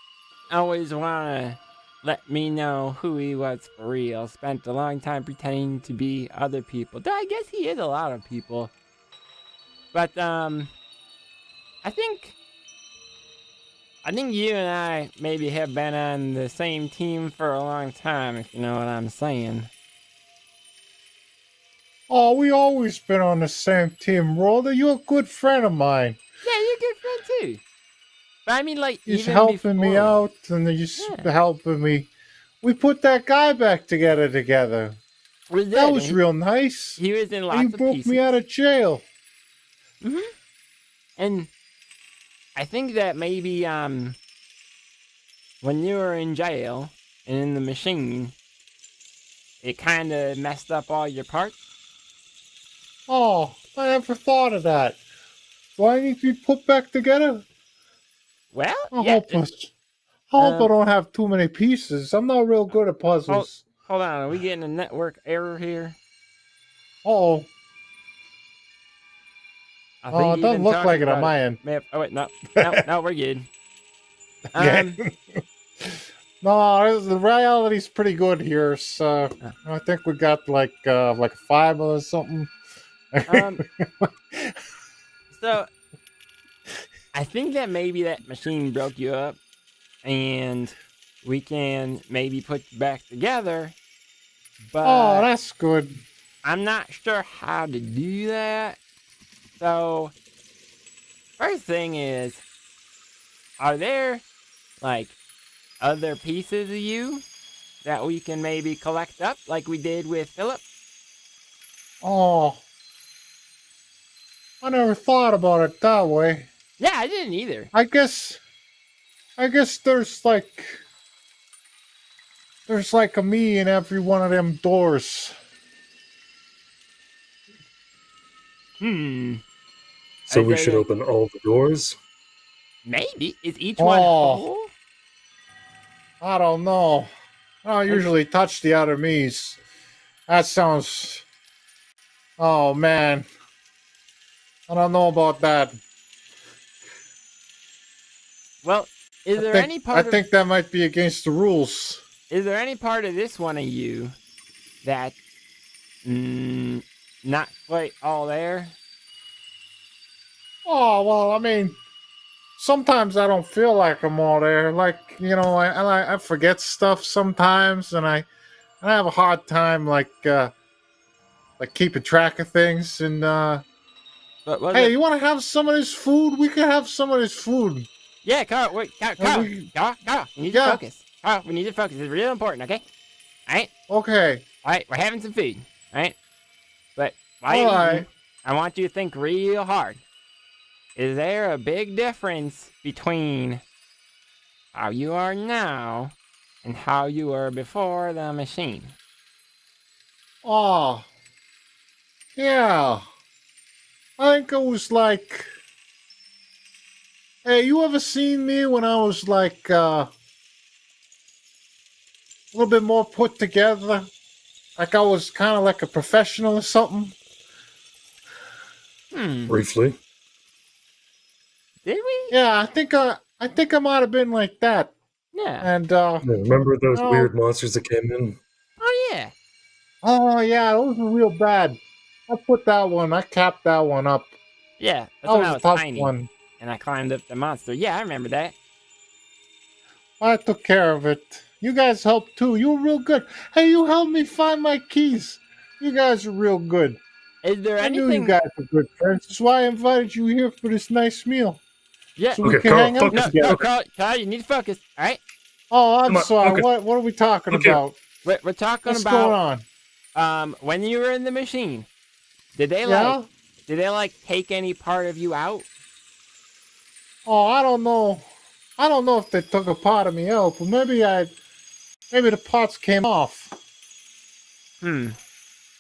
always wanna let me know who he was for real. Spent a long time pretending to be other people. Though I guess he is a lot of people. But I think you and I maybe have been on the same team for a long time, if you know what I'm saying. Oh, we always been on the same team, Rolda. You're a good friend of mine. Yeah, you're a good friend too. But I mean, like, He's even helping me before- out, and he's helping me. We put that guy back together. We did, That was and real nice. He was in He lots of broke pieces. me out of jail. And I think that maybe when you were in jail and in the machine, it kind of messed up all your parts. Oh, I never thought of that. Do I need to be put back together? Well, I yeah. hope I don't have too many pieces. I'm not real good at puzzles. Hold on, are we getting a network error here? Oh, I it you've doesn't been look talking like it on about my end. Oh wait, no, we're good. No, the reality's pretty good here. So I think we got like a 5 or something. So I think that maybe that machine broke you up, and we can maybe put you back together. But Oh, that's good. I'm not sure how to do that. So first thing is, are there like other pieces of you that we can maybe collect up like we did with Philip? Oh, I never thought about it that way. Yeah, I didn't either. I guess there's like a me in every one of them doors. So Is we there should a- open all the doors? Maybe. Is each one Oh. whole? I don't know. I don't usually touch the other me's. That sounds. Oh man, I don't know about that. Well, Is there I any think, part I think that might be against the rules. Is there any part of this one of you that not quite all there? Oh, well, I mean, sometimes I don't feel like I'm all there. Like, you know, I forget stuff sometimes, and I have a hard time like keeping track of things. And But was hey, it? you want to have some of this food? We can have some of this food. Yeah, Carl. Wait, Carl. Carl, we need to focus. Carl, we need to focus. It's really important. Okay. All right. Okay. All right. We're having some food. All right. But while you're All right. eating, I want you to think real hard. Is there a big difference between how you are now and how you were before the machine? Oh, yeah. I think it was like. Hey, you ever seen me when I was like a little bit more put together? Like I was kind of like a professional or something? Briefly. Did we? Yeah, I think I might have been like that. Yeah. And Yeah, remember those Oh. weird monsters that came in? Oh yeah. oh yeah, those were real bad. I capped that one up. Yeah. That's That when was I a was tough tiny one. and I climbed up the monster. Yeah, I remember that. I took care of it. You guys helped too. You were real good. Hey, you helped me find my keys. You guys are real good. Is there I knew anything? you guys were good friends. That's why I invited you here for this nice meal. Yeah. So we Okay, can Carl, hang out focus. together. No, Carl, you need to focus. All right. Oh, I'm Come on, sorry. focus. What are we talking Okay. about? We're talking What's going about on? when you were in the machine. Did they Yeah? take any part of you out? Oh, I don't know. I don't know if they took a part of me out, but maybe the parts came off.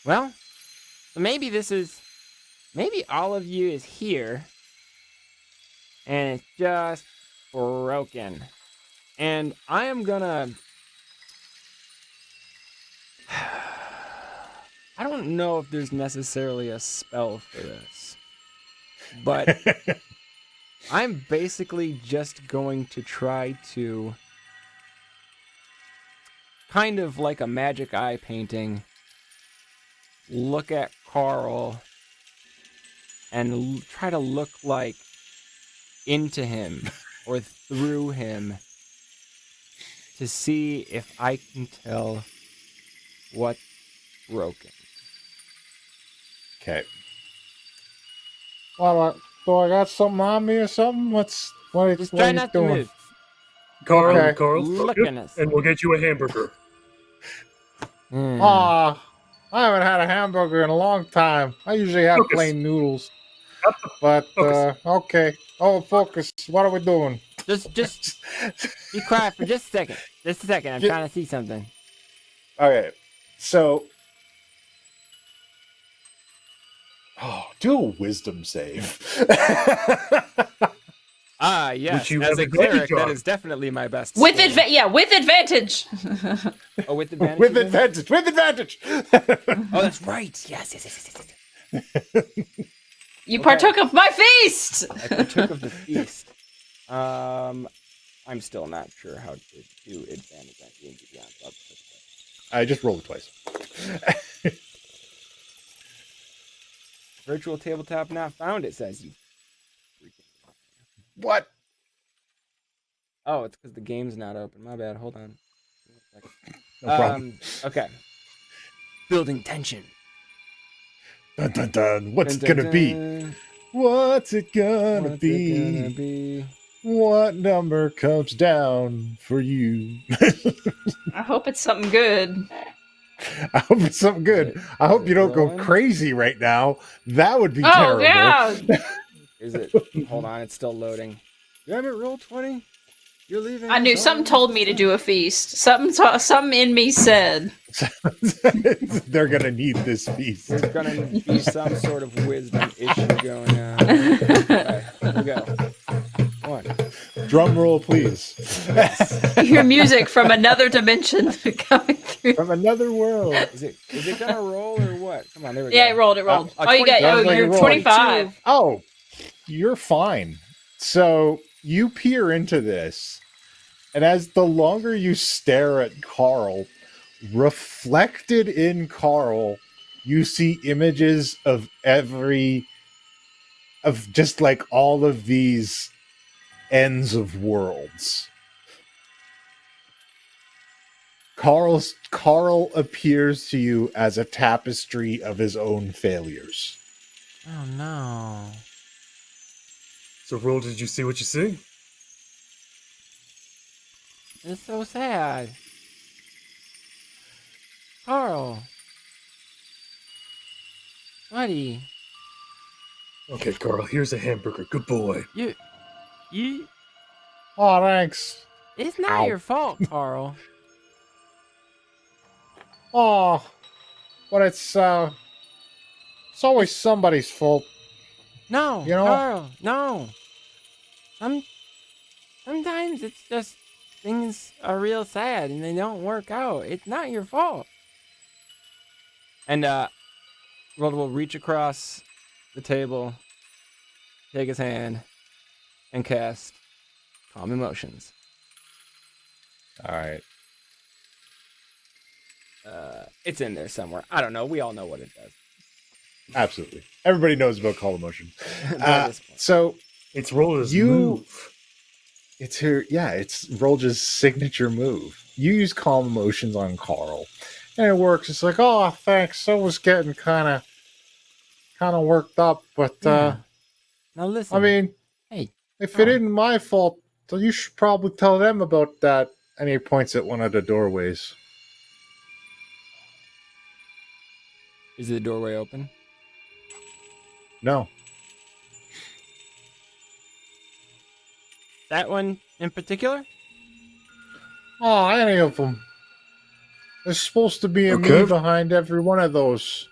Well, maybe all of you is here, and it's just broken. And I am gonna. I don't know if there's necessarily a spell for this, but I'm basically just going to try to, kind of like a magic eye painting, look at Carl and try to look like into him or through him to see if I can tell what's broken. Okay. Well, so I got something on me or something? Just what try are you not to doing? move. Carl, Okay. Carl, Look focus, at us. and we'll get you a hamburger. I haven't had a hamburger in a long time. I usually have Focus. plain noodles. But, Focus. okay. Oh, focus. What are we doing? Just be quiet for just a second. Just a second. I'm Yeah. trying to see something. Okay. So. Oh, do a wisdom save. Ah, yes. Which you As have a advantage cleric, that on. is definitely my best. With skill. with advantage. Oh, with advantage. With you mean? advantage. With advantage. Oh, that's right. Yes. You Okay. partook of my feast. I partook of the feast. I'm still not sure how to do advantage on D&D Beyond. I just rolled twice. Virtual tabletop not found. It says you. What? Oh, it's because the game's not open. My bad. Hold on. No problem. Okay. Building tension. Dun dun dun. What's Dun, it dun, gonna be? dun. What's it gonna What's be? it gonna be? What number comes down for you? I hope it's something good. I hope it's something good. I hope you don't go Rolling? crazy right now. That would be Oh terrible. yeah. Is it? Hold on, it's still loading. Damn it, roll 20. You're leaving. I knew us something all? told me to do a feast. Something in me said. They're gonna need this feast. There's gonna be some sort of wisdom issue going on. Okay, here we go. 1. Drum roll, please. You hear music from another dimension coming through. From another world. Is it gonna roll or what? Come on, there we go. Yeah, it rolled. It rolled. A Oh, you got. 25. Oh, Sounds like you're it rolled. 25. Oh, you're fine. So you peer into this, And as the longer you stare at Carl, reflected in Carl, you see images of just like all of these ends of worlds. Carl appears to you as a tapestry of his own failures. Oh no. So, Roll, did you see what you see? It's so sad. Carl. Buddy. Okay, Carl, here's a hamburger. Good boy. You. Oh, thanks. It's not Ow. your fault, Carl. Oh, but it's always somebody's fault. No, You know? Carl, no. Sometimes it's just things are real sad and they don't work out. It's not your fault. And Rold will reach across the table, take his hand, and cast Calm Emotions. All right. It's in there somewhere. I don't know. We all know what it does. Absolutely. Everybody knows about Call Emotion. By this point. So It's Roller's You- move. it's Rolja's signature move. You use Calm Emotions on Carl, and it works. It's like, oh, thanks. I was getting kind of worked up, but Yeah. Now listen. I mean, hey, if it Carl. isn't my fault, then you should probably tell them about that. And he points at one of the doorways. Is the doorway open? No. that one in particular? Oh, any of them. There's supposed to be a Okay. me behind every one of those.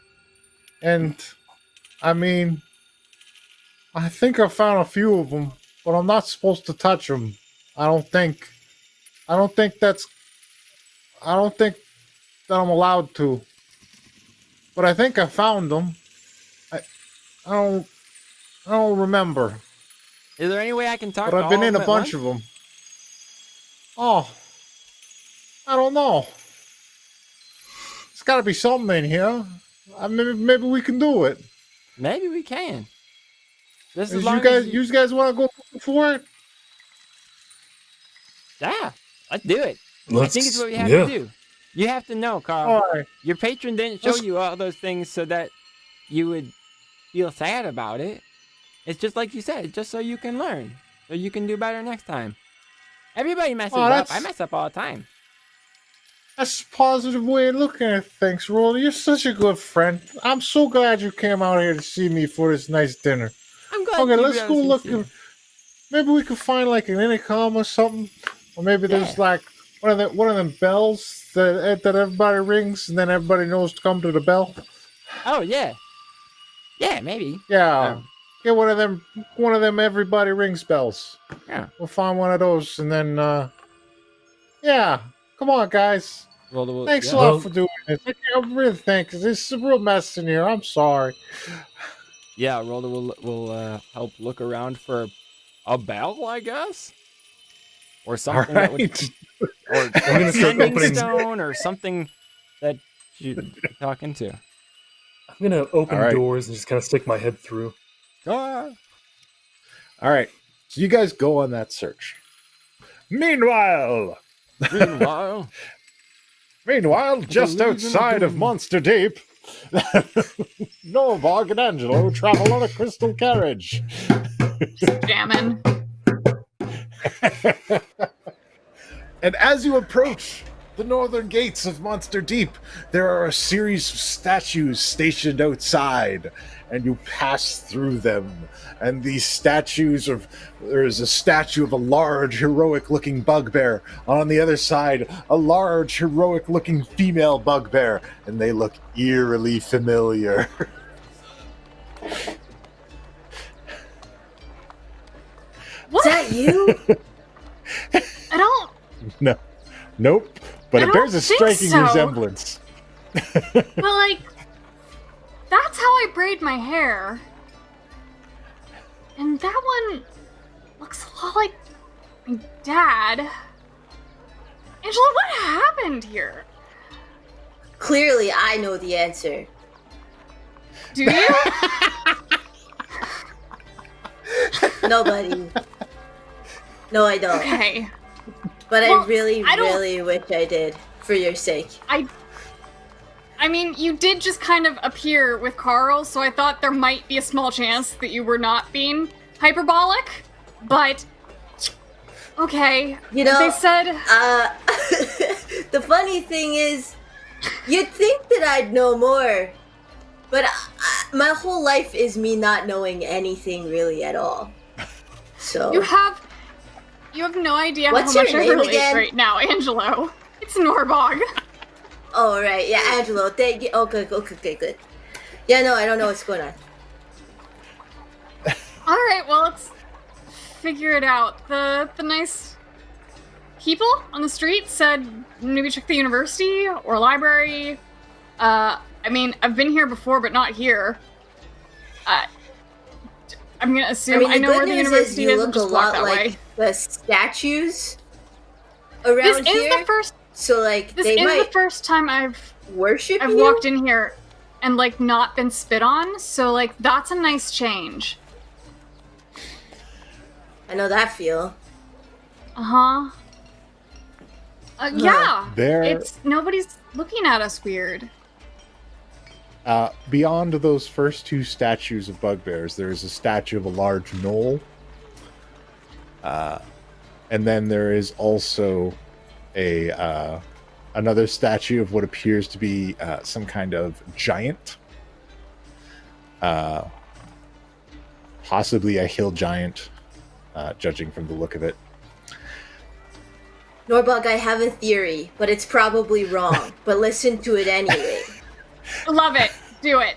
And, I mean, I think I found a few of them, but I'm not supposed to touch them. I don't think that I'm allowed to. But I think I found them. I don't remember. Is there any way I can talk But to I've been all in a them at bunch once? of them. Oh, I don't know. There's got to be something in here. Maybe we can do it. Maybe we can. Just as You long guys, as you guys want to go for it? Yeah, let's do it. I Let's, think it's what we have yeah. to do. You have to know, Carl. All right. Your patron didn't show Let's- you all those things so that you would feel sad about it. It's just like you said, just so you can learn, so you can do better next time. Everybody messes Oh, up. that's- I mess up all the time. That's a positive way of looking at things, Roll. You're such a good friend. I'm so glad you came out here to see me for this nice dinner. I'm glad. Okay, you let's go realize look. it's Maybe we could find like an intercom or something, or maybe there's Yeah. like one of them bells that everybody rings, and then everybody knows to come to the bell. Oh yeah, yeah, maybe. Yeah, get one of them everybody rings bells. Yeah. We'll find one of those, and then yeah, come on, guys. Roll the Thanks yeah. a lot Well- for doing this. I really thank you. This is a real mess in here. I'm sorry. Yeah, Rolda will help look around for a bell, I guess, or All something that would, right. or I'm gonna a start sending opening- stone, or something that you talk into. I'm gonna open All right. doors and just kind of stick my head through. Ah. All right. So you guys go on that search. Meanwhile, Meanwhile, just believe in outside the of doom. Monster Deep, Novog and Angelo travel on a crystal carriage. Jamming. And as you approach the northern gates of Monster Deep, there are a series of statues stationed outside, and you pass through them. And these statues there is a statue of a large, heroic-looking bugbear. On the other side, a large, heroic-looking female bugbear, and they look eerily familiar. Is that you? I don't. No, nope. But I it don't bears a think striking so. resemblance. But like, that's how I braid my hair. And that one looks a lot like my dad. Angela, what happened here? Clearly, I know the answer. Do you? Nobody. No, I don't. Okay. But Well, I really, I don't- really wish I did, for your sake. I mean, you did just kind of appear with Carl, so I thought there might be a small chance that you were not being hyperbolic. But okay, You know, they said the funny thing is, you'd think that I'd know more, but my whole life is me not knowing anything really at all. So you have no idea What's how your much I name relate again? right now, Angelo. It's Norbog. Oh, right, yeah, Angelo. Thank you. Okay, good. Yeah, no, I don't know what's going on. All right, well, let's figure it out. The nice people on the street said maybe check the university or library. I mean, I've been here before, but not here. I'm gonna assume I, the know good where the news university you is look and a just walk lot that like way. the statues around This here. is the first. So, like, This they is might the first time I've worship you? walked in here and like not been spit on. So like that's a nice change. I know that feel. Uh-huh. Yeah. There- It's nobody's looking at us weird. Beyond those first two statues of bugbears, there is a statue of a large gnoll. And then there is also another statue of what appears to be some kind of giant. Possibly a hill giant, judging from the look of it. Norbug, I have a theory, but it's probably wrong. But listen to it anyway. Love it. Do it.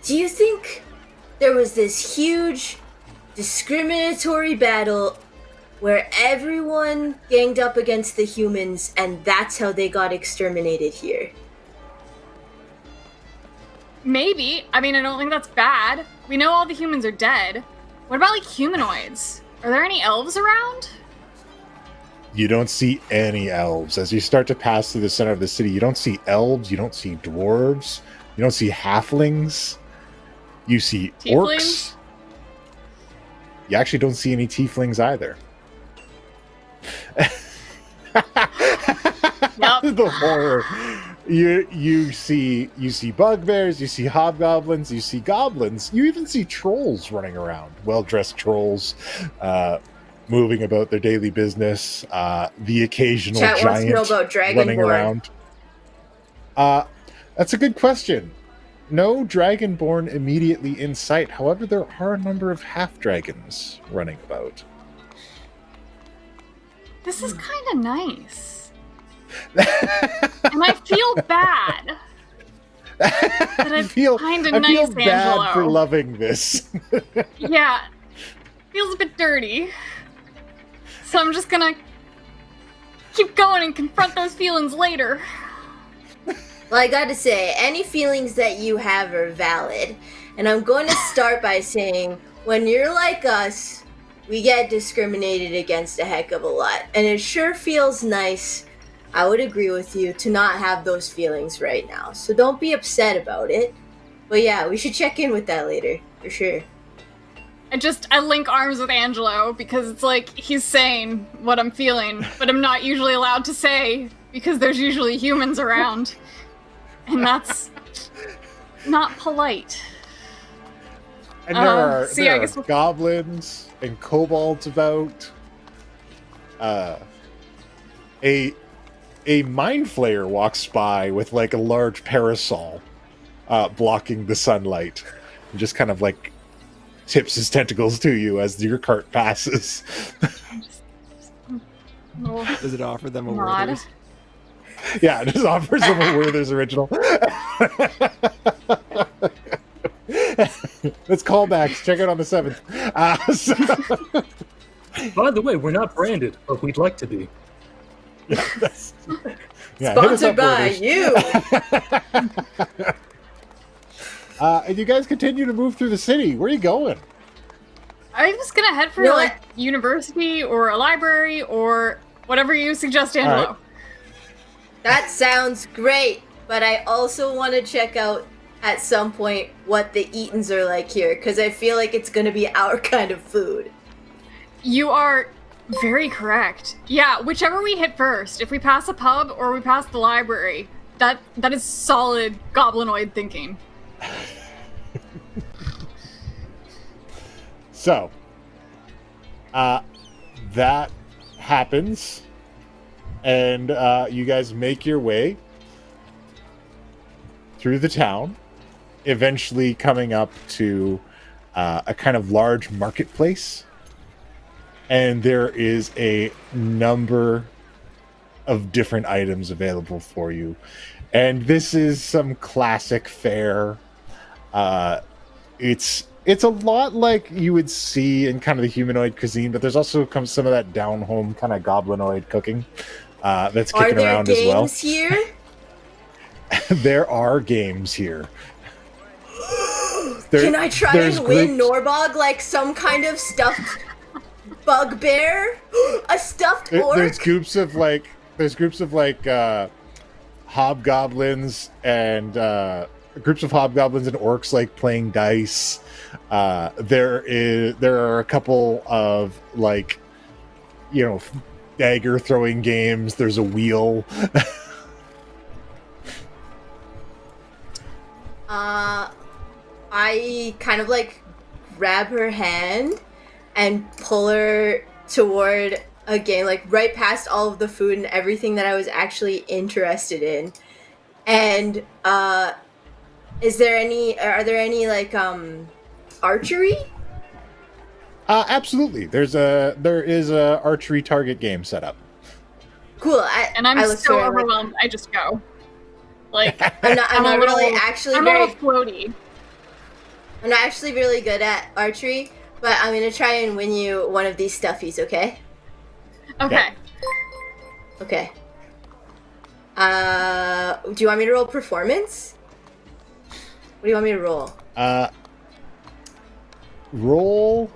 Do you think there was this huge discriminatory battle where everyone ganged up against the humans and that's how they got exterminated here? Maybe. I mean, I don't think that's bad. We know all the humans are dead. What about like humanoids? Are there any elves around? You don't see any elves. As you start to pass through the center of the city, you don't see elves, you don't see dwarves, you don't see halflings, you see Tieflings? orcs. You actually don't see any tieflings either. Yep. The horror. You see bugbears, you see hobgoblins, you see goblins, you even see trolls running around, well-dressed trolls, moving about their daily business. The occasional Chat wants to giant know about running Dragonborn. around. That's a good question. No Dragonborn immediately in sight. However, there are a number of half-dragons running about. This is kind of nice. And I feel bad. But it's kind of I nice, feel bad Angelo. for loving this. Yeah. Feels a bit dirty. So I'm just gonna keep going and confront those feelings later. Well, I gotta say, any feelings that you have are valid. And I'm going to start by saying, when you're like us, we get discriminated against a heck of a lot. And it sure feels nice, I would agree with you, to not have those feelings right now. So don't be upset about it. But yeah, we should check in with that later, for sure. I link arms with Angelo because it's like he's saying what I'm feeling, but I'm not usually allowed to say because there's usually humans around. And that's not polite. And there are, see, there I are guess we'll- goblins and kobolds about. A mind flayer walks by with like a large parasol blocking the sunlight, and just kind of like tips his tentacles to you as your cart passes. Little Does it offer them a nod. Werther's? Yeah, it just offers them a Werther's original. Let's call backs. Check out on the 7th. By the way, we're not branded, but we'd like to be. Yeah, hit us Sponsored up, by Werther's. you! And you guys continue to move through the city. Where are you going? I was gonna head for You know like university or a library or Whatever you suggest, All Angelo. right. That sounds great, but I also want to check out at some point what the Eatons are like here, because I feel like it's going to be our kind of food. You are very correct. Yeah, whichever we hit first. If we pass a pub or we pass the library, that is solid goblinoid thinking. So, that happens, and you guys make your way through the town, eventually coming up to a kind of large marketplace, and there is a number of different items available for you. And this is some classic fare. It's a lot like you would see in kind of the humanoid cuisine, but there's also some of that down-home kind of goblinoid cooking that's kicking around as well. Are there games here? There are games here. Can I try and win Norbog like some kind of stuffed bugbear? A stuffed orc? There's groups of hobgoblins and orcs like playing dice. There are a couple of dagger throwing games. There's a wheel. I kind of grab her hand and pull her toward a game, right past all of the food and everything that I was actually interested in. And are there any archery? Absolutely. There is a archery target game set up. Cool. I'm so overwhelmed. I just go. I'm not really actually I'm very a little floaty. I'm not actually really good at archery, but I'm gonna try and win you one of these stuffies, okay? Okay. Okay. Do you want me to roll performance? What do you want me to roll? Roll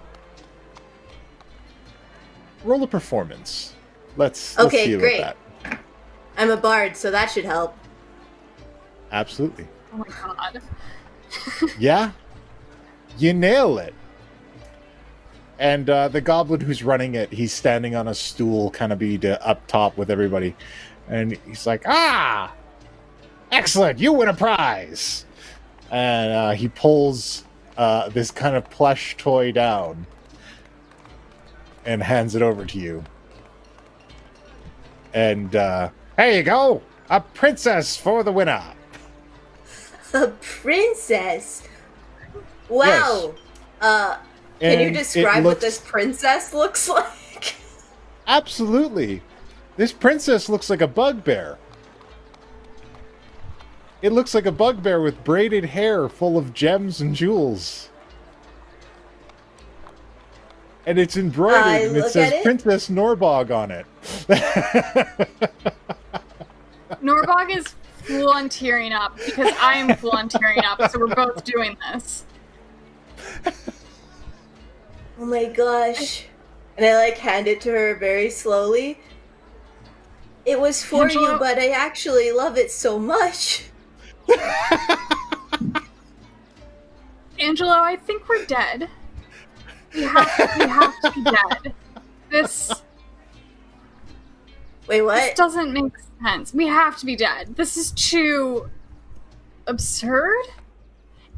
a performance. Let's see about great. that. I'm a bard, so that should help. Absolutely. Oh my god. Yeah. You nail it. And the goblin who's running it, he's standing on a stool, kind of up top with everybody. And he's like, excellent, you win a prize. And he pulls this kind of plush toy down and hands it over to you. And here you go, a princess for the winner. A princess? Wow. Yes. Can you And describe what this princess looks like? Absolutely. This princess looks like a bugbear. It looks like a bugbear with braided hair full of gems and jewels. And it's embroidered, and it says Princess Norbog on it. Norbog is full on tearing up because I am full on tearing up, so we're both doing this. Oh my gosh. And I hand it to her very slowly. It was for Angelo? you, but I actually love it so much. Angelo, I think we're dead. We have to be dead. Wait, what? This doesn't make sense. We have to be dead. This is too absurd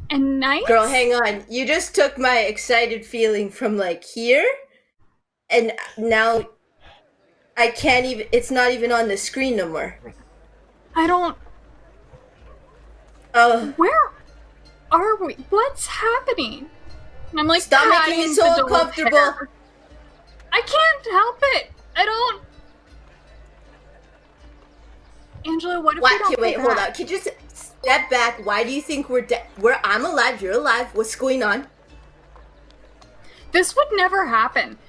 and nice. Girl, hang on. You just took my excited feeling from here, and now I can't even. It's not even on the screen no more. I don't. Where are we? What's happening? And I'm Stop making me so uncomfortable. I can't help it. I don't. Angela, what if we don't Wait, go hold back? on. Can you just step back? Why do you think we're dead? I'm alive. You're alive. What's going on? This would never happen.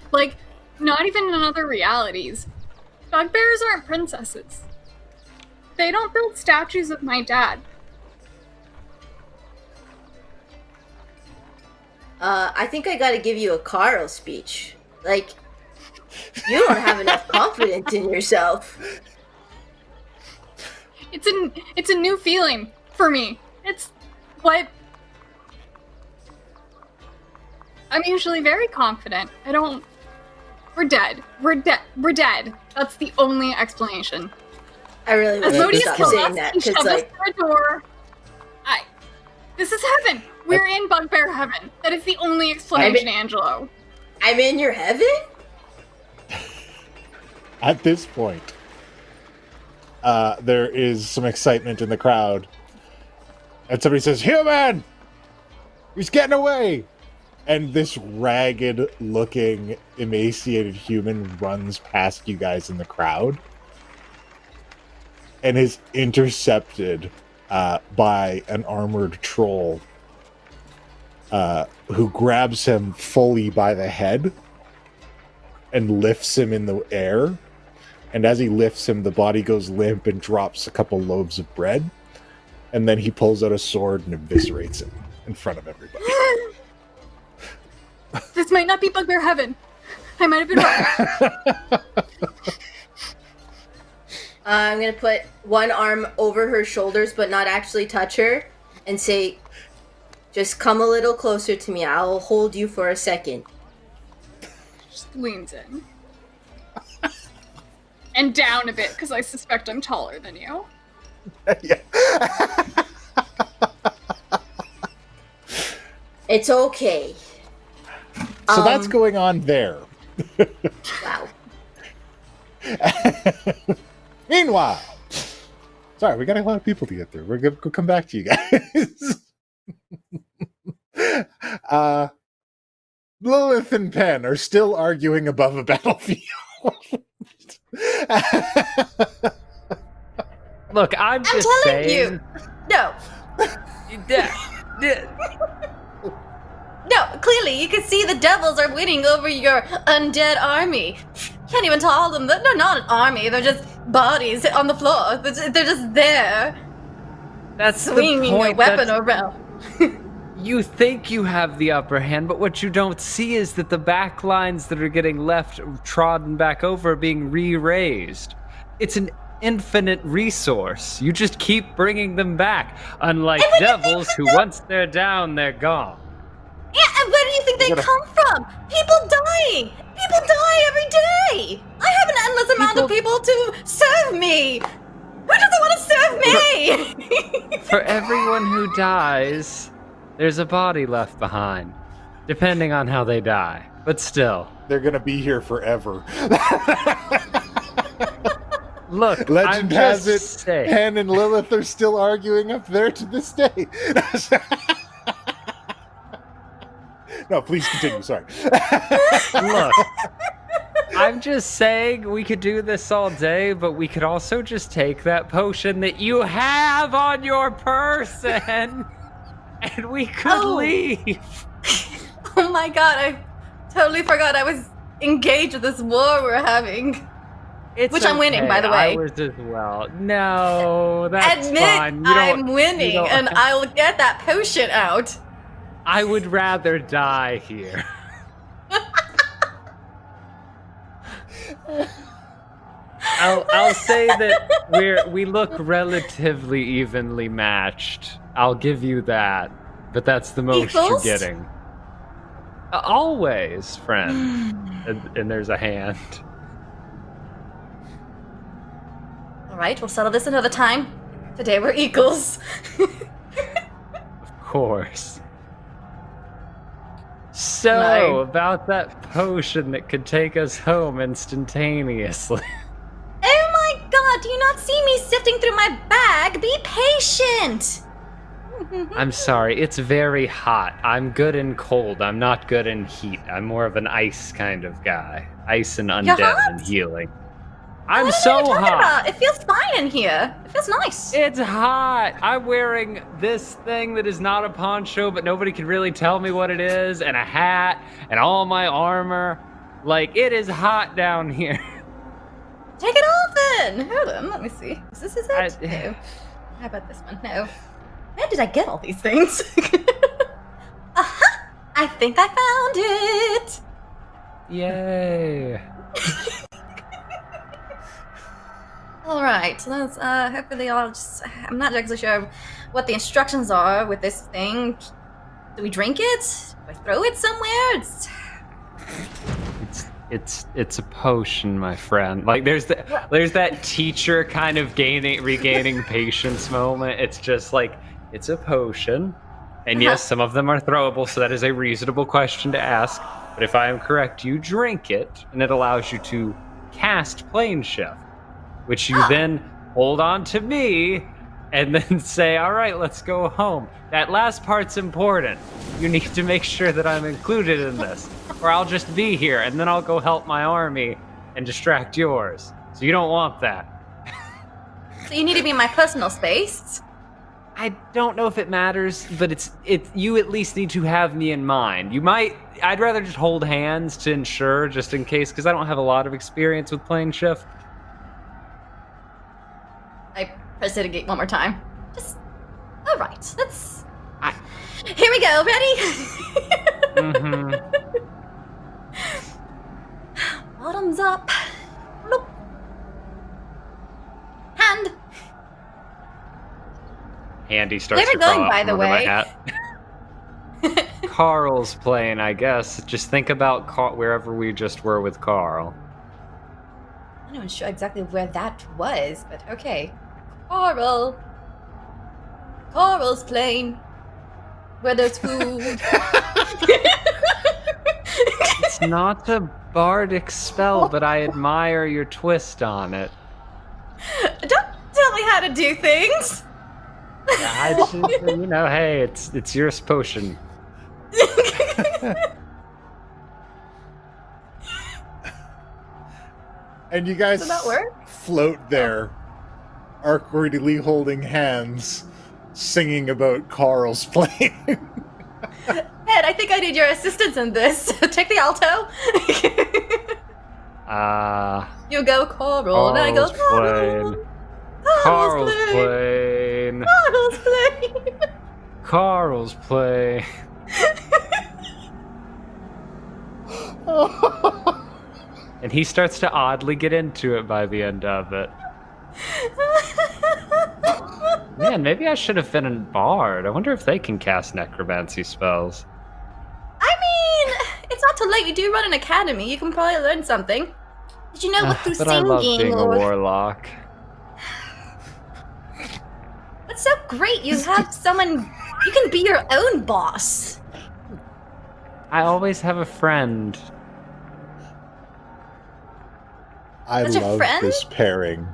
Not even in other realities. Bugbears aren't princesses. They don't build statues of my dad. I think I gotta give you a Carl speech. You don't have enough confidence in yourself. It's a new feeling for me. It's what I'm usually very confident. We're dead. We're dead. That's the only explanation. I really wish you Asmodeus stop killed saying us. that, He because shoved us like, through a door. This is heaven. We're in bugbear heaven. That is the only explanation, Angelo. I'm in your heaven? At this point, there is some excitement in the crowd. And somebody says, "Human! He's getting away!" And this ragged-looking, emaciated human runs past you guys in the crowd and is intercepted by an armored troll who grabs him fully by the head and lifts him in the air. And as he lifts him, the body goes limp and drops a couple loaves of bread. And then he pulls out a sword and eviscerates him in front of everybody. This might not be bugbear heaven. I might have been wrong. I'm gonna put one arm over her shoulders but not actually touch her and say, "Just come a little closer to me. I'll hold you for a second." Just leans in. And down a bit, because I suspect I'm taller than you. Yeah. It's okay. So that's going on there. Wow. Meanwhile, sorry, we got a lot of people to get through. We're gonna come back to you guys. Lilith and Penn are still arguing above a battlefield. Look, I'm just telling saying. you. No. No, clearly you can see the devils are winning over your undead army. Can't even call them. They're not an army. They're just bodies on the floor. They're just there, That's swinging the a point. weapon around. You think you have the upper hand, but what you don't see is that the back lines that are getting left trodden back over are being re-raised. It's an infinite resource. You just keep bringing them back. Unlike devils who once they're down, they're gone. Yeah, and where do you think they come from? People dying! People die every day! I have an endless amount of people to serve me! Who doesn't want to serve me? For everyone who dies, there's a body left behind. Depending on how they die. But still. They're gonna be here forever. Look, Legend I'm has it, just saying. Penn and Lilith are still arguing up there to this day. No, please continue. Sorry. Look, I'm just saying we could do this all day, but we could also just take that potion that you have on your person, and we could leave. Oh my god, I totally forgot I was engaged with this war we're having. It's Which I'm winning, by the way. I was as well. No, that's Admit fine. I'm winning, and I'll get that potion out. I would rather die here. I'll say that we look relatively evenly matched. I'll give you that, but that's the most Equals? you're getting. Always, friend. and there's a hand. Alright, we'll settle this another time. Today we're equals. Of course. So, No. about that potion that could take us home instantaneously. Oh my god, do you not see me sifting through my bag? Be patient! I'm sorry, it's very hot. I'm good in cold. I'm not good in heat. I'm more of an ice kind of guy. Ice and You're undead hot? and healing. I'm What are so you talking hot. about? It feels fine in here. It feels nice. It's hot. I'm wearing this thing that is not a poncho, but nobody can really tell me what it is, and a hat, and all my armor. Like, it is hot down here. Take it off then. Hold on, let me see. Is this it? I- No. How about this one? No. Where did I get all these things? Aha! I think I found it. Yay. All right, let's hopefully I'll just. I'm not exactly sure what the instructions are with this thing. Do we drink it? Do I throw it somewhere? It's a potion, my friend. Like there's that teacher kind of regaining patience moment. It's just like it's a potion. And yes, some of them are throwable, so that is a reasonable question to ask. But if I am correct, you drink it, and it allows you to cast Plane Shift, which you then hold on to me, and then say, all right, let's go home. That last part's important. You need to make sure that I'm included in this, or I'll just be here, and then I'll go help my army and distract yours. So you don't want that. So you need to be in my personal space. I don't know if it matters, but you at least need to have me in mind. I'd rather just hold hands to ensure, just in case, because I don't have a lot of experience with Plane Shift. I press it again one more time. All right, let's. Here we go. Ready? Mm-hmm. Bottoms up. Nope. Hand. Handy starts Where to we're going, crawl out by from the under my way? hat. Carl's playing, I guess. Just think about wherever we just were with Carl. I'm not even sure exactly where that was, but okay. Carl. Carl's plane. Where there's food. It's not a bardic spell, but I admire your twist on it. Don't tell me how to do things. I just, hey, it's your potion. And you guys Does that work? float there, awkwardly holding hands, singing about Carl's plane. Ed, I think I need your assistance in this. Take the alto. You go Carl, and I go Carl. Carl's plane. Carl's plane. Carl's plane. And he starts to oddly get into it by the end of it. Man, maybe I should have been a bard. I wonder if they can cast necromancy spells. I mean, it's not too late. We do run an academy. You can probably learn something. Did you know what through But singing I love being a or... warlock. That's so great. You have someone... You can be your own boss. I always have a friend. I Such a love friend? this pairing.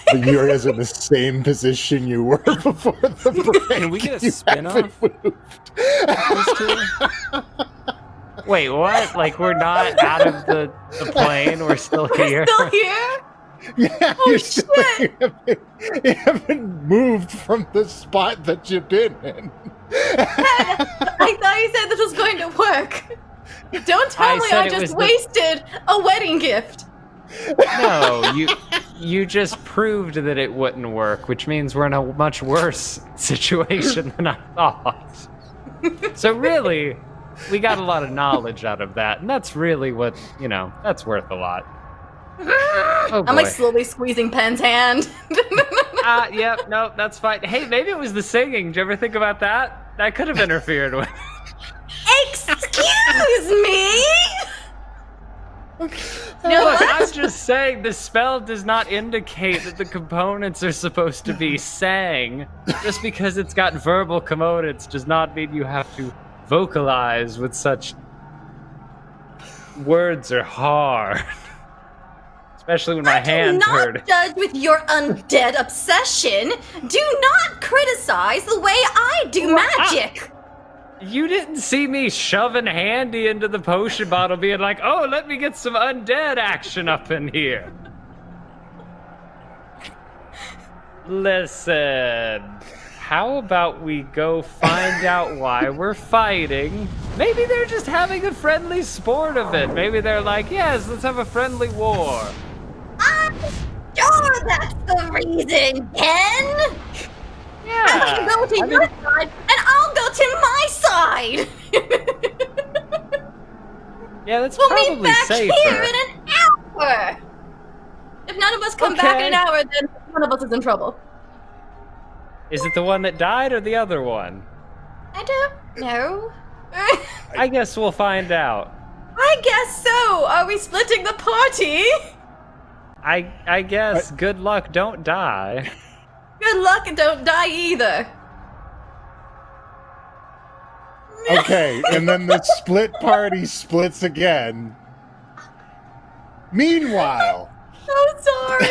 But you guys in the same position you were before the break. Can we get a You spin-off? haven't moved. Wait, what? Like, we're not out of the plane? We're still here? Still here? Yeah, Oh, you're still, shit. you haven't moved from the spot that you've been in. I thought you said this was going to work. Don't tell I me said I it was just the- wasted a wedding gift. No, you just proved that it wouldn't work, which means we're in a much worse situation than I thought. So really, we got a lot of knowledge out of that, and that's really what, that's worth a lot. Oh, I'm like boy. slowly squeezing Pen's hand. Yep, nope, that's fine. Hey, maybe it was the singing. Did you ever think about that? That could have interfered with. Excuse me? No, look, I'm just saying the spell does not indicate that the components are supposed to be sang. Just because it's got verbal components does not mean you have to vocalize with such words are hard. Especially when my hand Do not hurt. judge with your undead obsession. Do not criticize the way I do magic. You didn't see me shoving Handy into the potion bottle being like, oh, let me get some undead action up in here. Listen, how about we go find out why we're fighting? Maybe they're just having a friendly sport of it. Maybe they're like, yes, let's have a friendly war. I'm sure that's the reason, Ken. Yeah. I'm gonna go to your side, and I'll go to my side. Yeah, that's We'll meet probably back safer. here in an Sure. If none of us come back in an hour, then one of us is in trouble. Is it the one that died or the other one? I don't know. I guess we'll find out. I guess so. Are we splitting the party? I guess. Good luck, don't die. Good luck and don't die either. Okay, and then the split party splits again. Meanwhile, So sorry.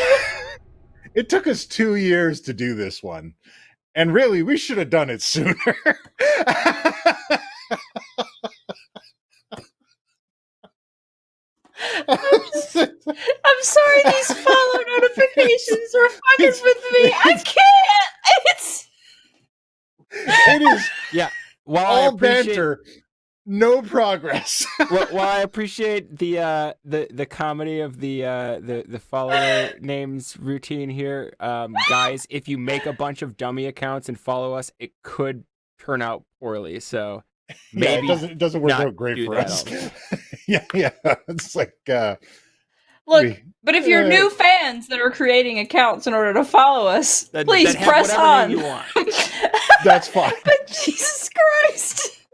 it took us 2 years to do this one. And really, we should have done it sooner. I'm sorry, these follow notifications are fucking with me. I can't. It is Yeah. While I all appreciate, banter, no progress. while I appreciate the comedy of the follower names routine here, guys, if you make a bunch of dummy accounts and follow us, it could turn out poorly. So maybe it doesn't work not out great do for that us. also. Yeah. It's like Look, but if you're new fans that are creating accounts in order to follow us, please then have press whatever on. name you want. that's fine. But Jesus Christ.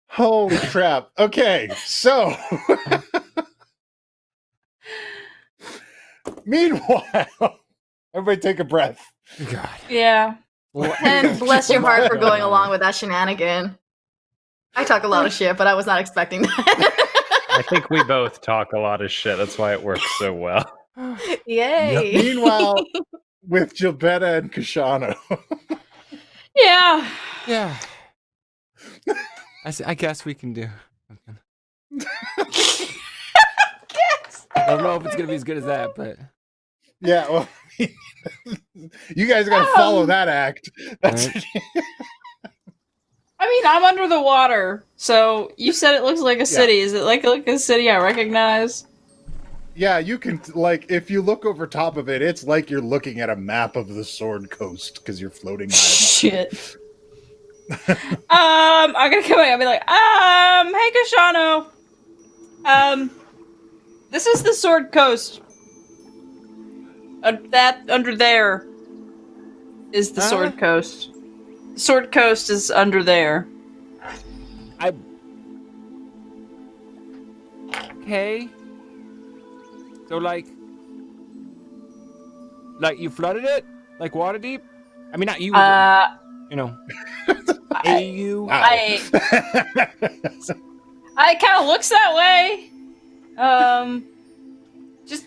Holy crap. Okay, so meanwhile, everybody take a breath. God. Yeah. And bless your heart for going along with that shenanigan. I talk a lot of shit, but I was not expecting that. I think we both talk a lot of shit. That's why it works so well. Yay. Meanwhile, with Gilbetta and Kashano. Yeah. Yeah. I guess we can do something. I don't know if it's gonna be as good as that, but Yeah, well, you guys got to follow that act. That's Right. I mean, I'm under the water, so you said it looks like a city. Is it like a city I recognize? Yeah, you can, like, if you look over top of it, it's like you're looking at a map of the Sword Coast because you're floating high. Shit. I'm gonna come back and be like, hey Kashano. This is the Sword Coast. That under there is the Sword Coast. Sword Coast is under there. okay. So like you flooded it, like water deep. I mean, not you. You know, AU. Wow. I kind of looks that way. Just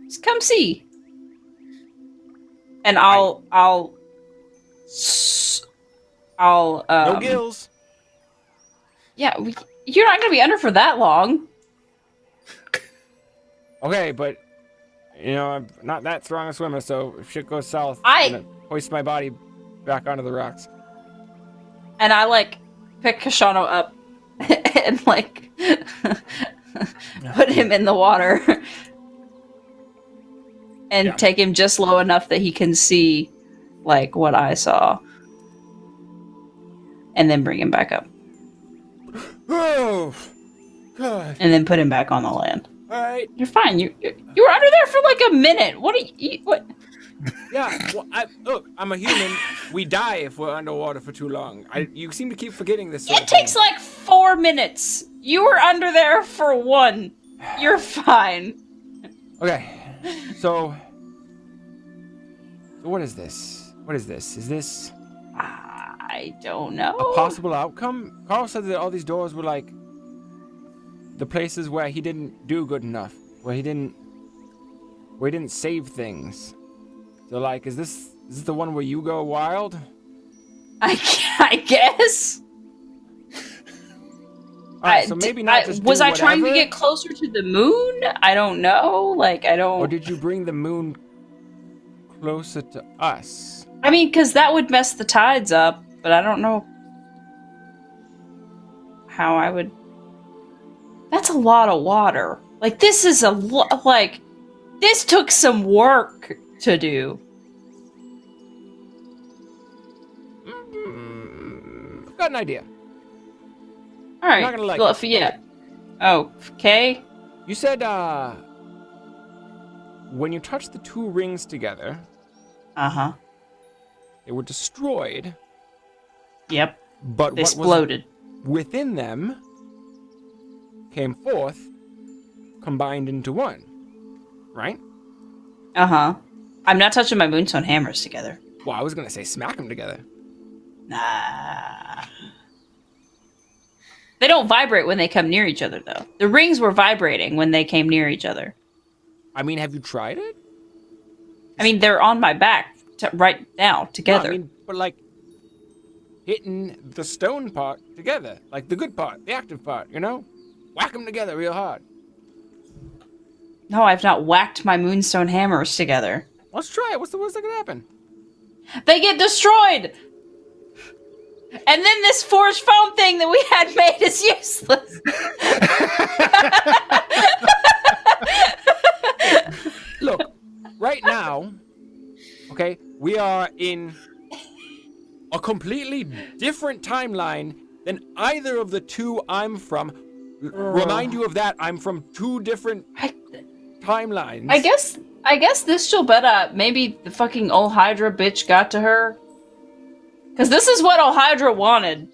just come see. And I'll no gills. Yeah, you're not gonna be under for that long. Okay, but you know, I'm not that strong a swimmer, so if shit goes south, I'm gonna hoist my body back onto the rocks. And I like pick Kashano up and like put him in the water and take him just low enough that he can see like what I saw, and then bring him back up. Oh, God. And then put him back on the land. All right. You're fine. You were under there for like a minute. What are you? What? Yeah. Well, look, I'm a human. We die if we're underwater for too long. You seem to keep forgetting this. It takes like 4 minutes. You were under there for 1. You're fine. Okay. So what is this? What is this? Is this I don't know. a possible outcome? Carl said that all these doors were like the places where he didn't do good enough, where he didn't save things. So like, is this the one where you go wild? I guess. Alright, so maybe not just was do I trying to whatever? get closer to the moon? I don't know. Like I don't. Or did you bring the moon closer to us? I mean, because that would mess the tides up, but I don't know how I would. That's a lot of water. Like this is like this took some work to do. I've got an idea. All right. not gonna like well, it. yeah. Oh, okay. You said, when you touched the two rings together, Uh-huh. they were destroyed, Yep. but They what exploded. was within them came forth, combined into one, right? Uh-huh. I'm not touching my moonstone hammers together. Well, I was gonna say smack them together. Nah. They don't vibrate when they come near each other, though. The rings were vibrating when they came near each other. I mean, have you tried it? I mean, they're on my back right now, together. No, I mean, but like hitting the stone part together, like the good part, the active part, you know? Whack them together real hard. No, I've not whacked my moonstone hammers together. Let's try it. What's the worst that could happen? They get destroyed! And then this forged foam thing that we had made is useless. Look, right now, okay, we are in a completely different timeline than either of the two I'm from. Remind you of that. I'm from two different timelines. I guess this Gilbetta, maybe the fucking old Hydra bitch got to her. Because this is what Hydra wanted.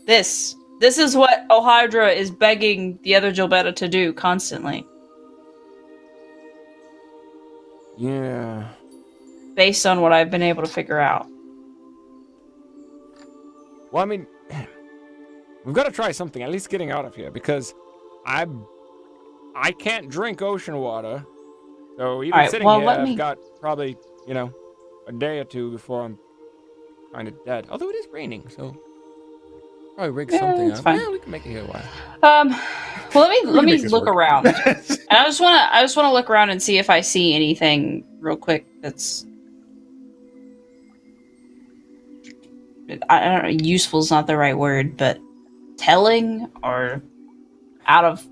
This is what Hydra is begging the other Gilbetta to do constantly. Yeah. Based on what I've been able to figure out. Well, I mean, we've got to try something, at least getting out of here, because I can't drink ocean water. So even Alright, sitting well, here, let I've me- got probably, a day or two before I'm kind of dead. Although it is raining, so probably rig something it's up. fine. Yeah, we can make it here a while. Well, let me make this look work. around. And I just wanna look around and see if I see anything real quick that's I don't know, useful is not the right word, but telling or out of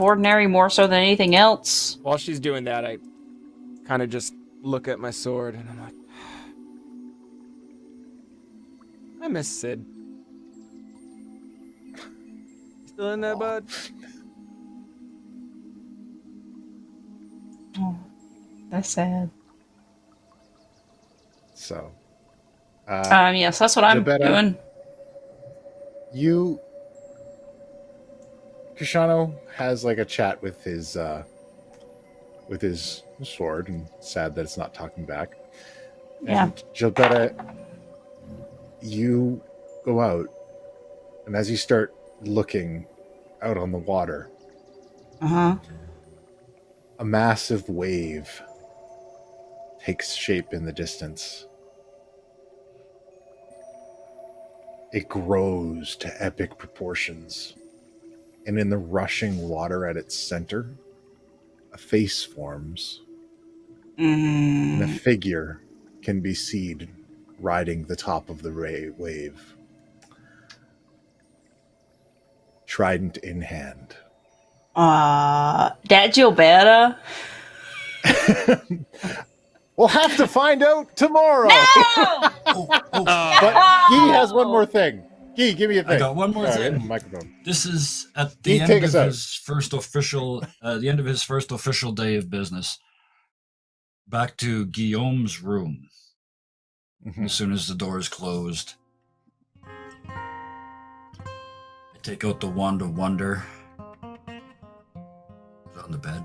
ordinary more so than anything else. While she's doing that, I kind of just look at my sword and I'm like, I miss Sid. Still in there, bud? Oh, that's sad. So, Yes, that's what I'm Gilbetta, doing. Kishano has like a chat with his sword, and sad that it's not talking back. Yeah. And Gilbetta, you go out, and as you start looking out on the water, Uh-huh. a massive wave takes shape in the distance. It grows to epic proportions, and in the rushing water at its center, a face forms, and a figure can be seen riding the top of the wave, trident in hand. That Gilbetta? We'll have to find out tomorrow. No! But Guy has one more thing. Guy, give me a thing. I got one more Sorry, thing. Microphone. This is at He the end take of us out. his first official, the end of his first official day of business. Back to Guillaume's room. Mhm. As soon as the door is closed, I take out the wand of wonder. Put it on the bed.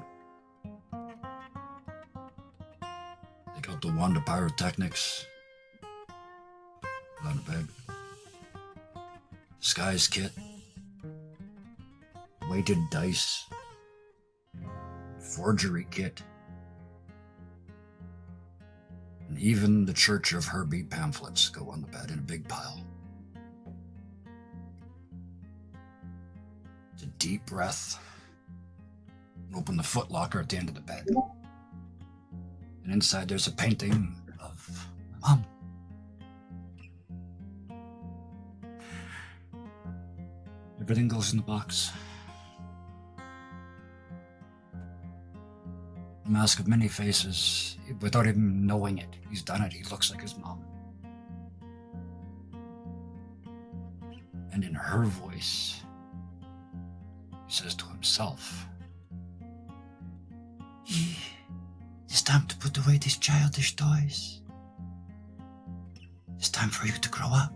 Take out the wand of pyrotechnics. Put it on the bed. Disguise kit. Weighted dice. Forgery kit. And even the Church of Herbie pamphlets go on the bed in a big pile. It's a deep breath. Open the footlocker at the end of the bed. And inside there's a painting of my mom. Everything goes in the box. A mask of many faces, without even knowing it. He's done it. He looks like his mom. And in her voice, He says to himself, "It's time to put away these childish toys. It's time for you to grow up."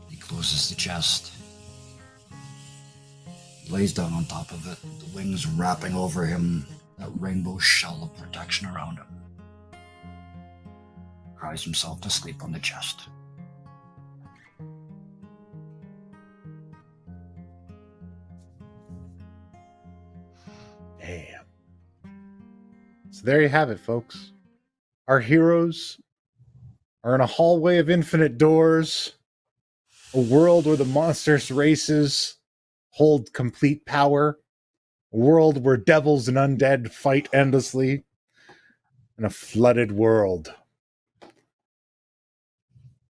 He closes the chest, lays down on top of it, the wings wrapping over him, that rainbow shell of protection around him. Cries himself to sleep on the chest. Damn. So there you have it, folks. Our heroes are in a hallway of infinite doors, a world where the monstrous races hold complete power, a world where devils and undead fight endlessly, in a flooded world.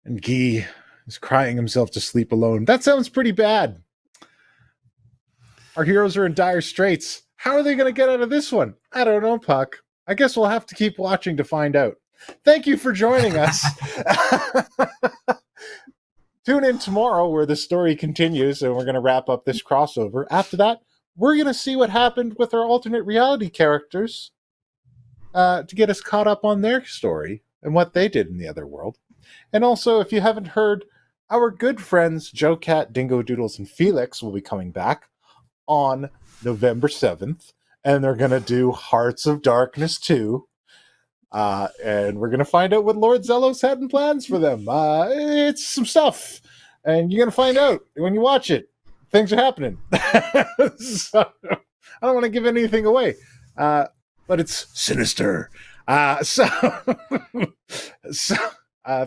And Guy is crying himself to sleep alone. That sounds pretty bad. Our heroes are in dire straits. How are they going to get out of this one? I don't know, Puck. I guess we'll have to keep watching to find out. Thank you for joining us. Tune in tomorrow where the story continues and we're going to wrap up this crossover. After that, we're going to see what happened with our alternate reality characters to get us caught up on their story and what they did in the other world. And also, if you haven't heard, our good friends Joe Cat, Dingo Doodles, and Felix will be coming back on November 7th. And they're going to do Hearts of Darkness 2. And we're going to find out what Lord Zelos had in plans for them. It's some stuff. And you're going to find out when you watch it. Things are happening. So, I don't want to give anything away. But it's sinister.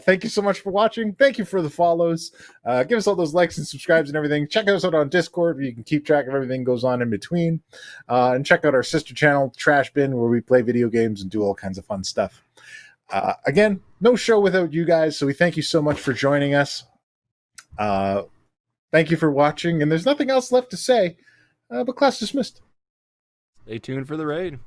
Thank you so much for watching. Thank you for the follows. Give us all those likes and subscribes and everything. Check us out on Discord where you can keep track of everything goes on in between. And check out our sister channel, Trash Bin, where we play video games and do all kinds of fun stuff. Again, no show without you guys, so we thank you so much for joining us. Thank you for watching, and there's nothing else left to say, but class dismissed. Stay tuned for the raid.